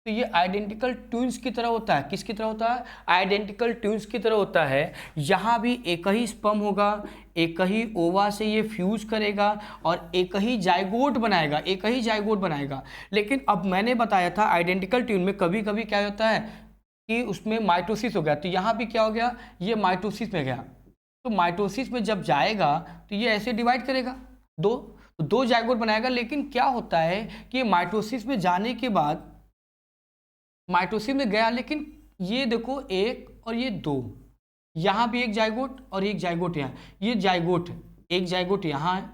तो ये आइडेंटिकल ट्विंस की तरह होता है। किसकी तरह होता है? आइडेंटिकल ट्विंस की तरह होता है। यहाँ भी एक ही स्पर्म होगा, एक ही ओवा से ये फ्यूज करेगा और एक ही जाइगोट बनाएगा, लेकिन अब मैंने बताया था आइडेंटिकल ट्विन में कभी कभी क्या होता है कि उसमें माइटोसिस हो गया। तो यहाँ भी क्या हो गया? ये माइटोसिस में गया, तो माइटोसिस में जब जाएगा तो ये ऐसे डिवाइड करेगा, तो दो जाइगोट बनाएगा। लेकिन क्या होता है कि माइटोसिस में जाने के बाद, माइटोसिस में गया लेकिन ये देखो एक और ये दो, यहाँ भी एक जाइगोट और एक जाइगोट यहाँ, ये जाइगोट है, एक जाइगोट यहाँ है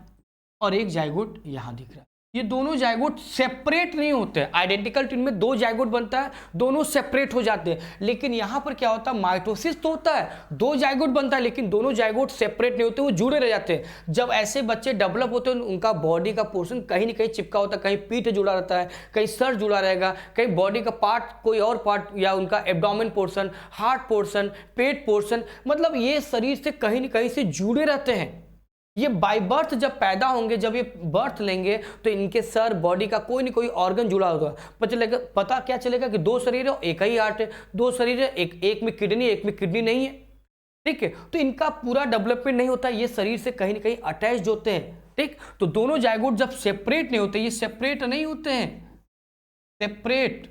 और एक जाइगोट यहाँ दिख रहा है। ये दोनों जाइगोट सेपरेट नहीं होते हैं। आइडेंटिकल ट्विन में दो जाइगोट बनता है, दोनों सेपरेट हो जाते हैं। लेकिन यहाँ पर क्या होता है, माइटोसिस तो होता है, दो जाइगोट बनता है लेकिन दोनों जाइगोट सेपरेट नहीं होते, वो जुड़े रह जाते हैं। जब ऐसे बच्चे डेवलप होते हैं उनका बॉडी का पोर्शन कहीं ना कहीं चिपका होता है, कहीं पीठ जुड़ा रहता है, कहीं सर जुड़ा रहेगा, कहीं बॉडी का पार्ट कोई और पार्ट, या उनका एब्डोमेन पोर्शन, हार्ट पोर्शन, पेट पोर्शन, मतलब ये शरीर से कहीं ना कहीं से जुड़े रहते हैं। ये बाय बर्थ जब पैदा होंगे, जब ये बर्थ लेंगे तो इनके सर, बॉडी का कोई ना कोई ऑर्गन जुड़ा होगा। पता क्या चलेगा कि दो शरीर है, एक ही हार्ट है, दो शरीर है, एक में किडनी, एक में किडनी नहीं है, ठीक है। तो इनका पूरा डेवलपमेंट नहीं होता, ये शरीर से कहीं ना कहीं अटैच होते हैं, ठीक। तो दोनों जाइगोट जब सेपरेट नहीं होते, ये सेपरेट नहीं होते हैं, सेपरेट,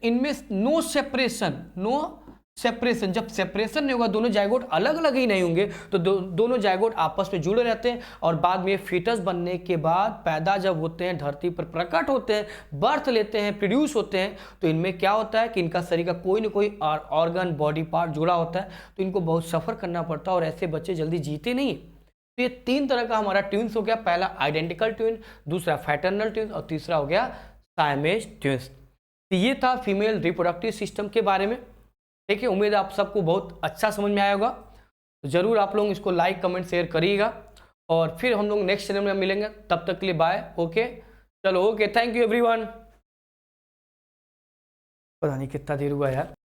इनमें नो सेपरेशन, नो सेपरेशन। जब सेपरेशन नहीं होगा, दोनों जाइगोट अलग अलग ही नहीं होंगे, तो दोनों जाइगोट आपस में जुड़े रहते हैं। और बाद में फीटस बनने के बाद पैदा जब होते हैं, धरती पर प्रकट होते हैं, बर्थ लेते हैं, प्रोड्यूस होते हैं, तो इनमें क्या होता है कि इनका शरीर का कोई ना कोई ऑर्गन, बॉडी पार्ट जुड़ा होता है, तो इनको बहुत सफ़र करना पड़ता है और ऐसे बच्चे जल्दी जीते नहीं। तो ये तीन तरह का हमारा ट्विंस हो गया। पहला आइडेंटिकल ट्विन, दूसरा फैटर्नल ट्विंस और तीसरा हो गया साइमेज ट्विंस। तो ये था फीमेल रिप्रोडक्टिव सिस्टम के बारे में, ठीक है। उम्मीद है आप सबको बहुत अच्छा समझ में आया होगा। तो ज़रूर आप लोग इसको लाइक, कमेंट, शेयर करिएगा और फिर हम लोग नेक्स्ट चैनल में मिलेंगे। तब तक के लिए बाय, ओके, चलो, ओके, थैंक यू एवरीवन। पता नहीं कितना देर हुआ यार।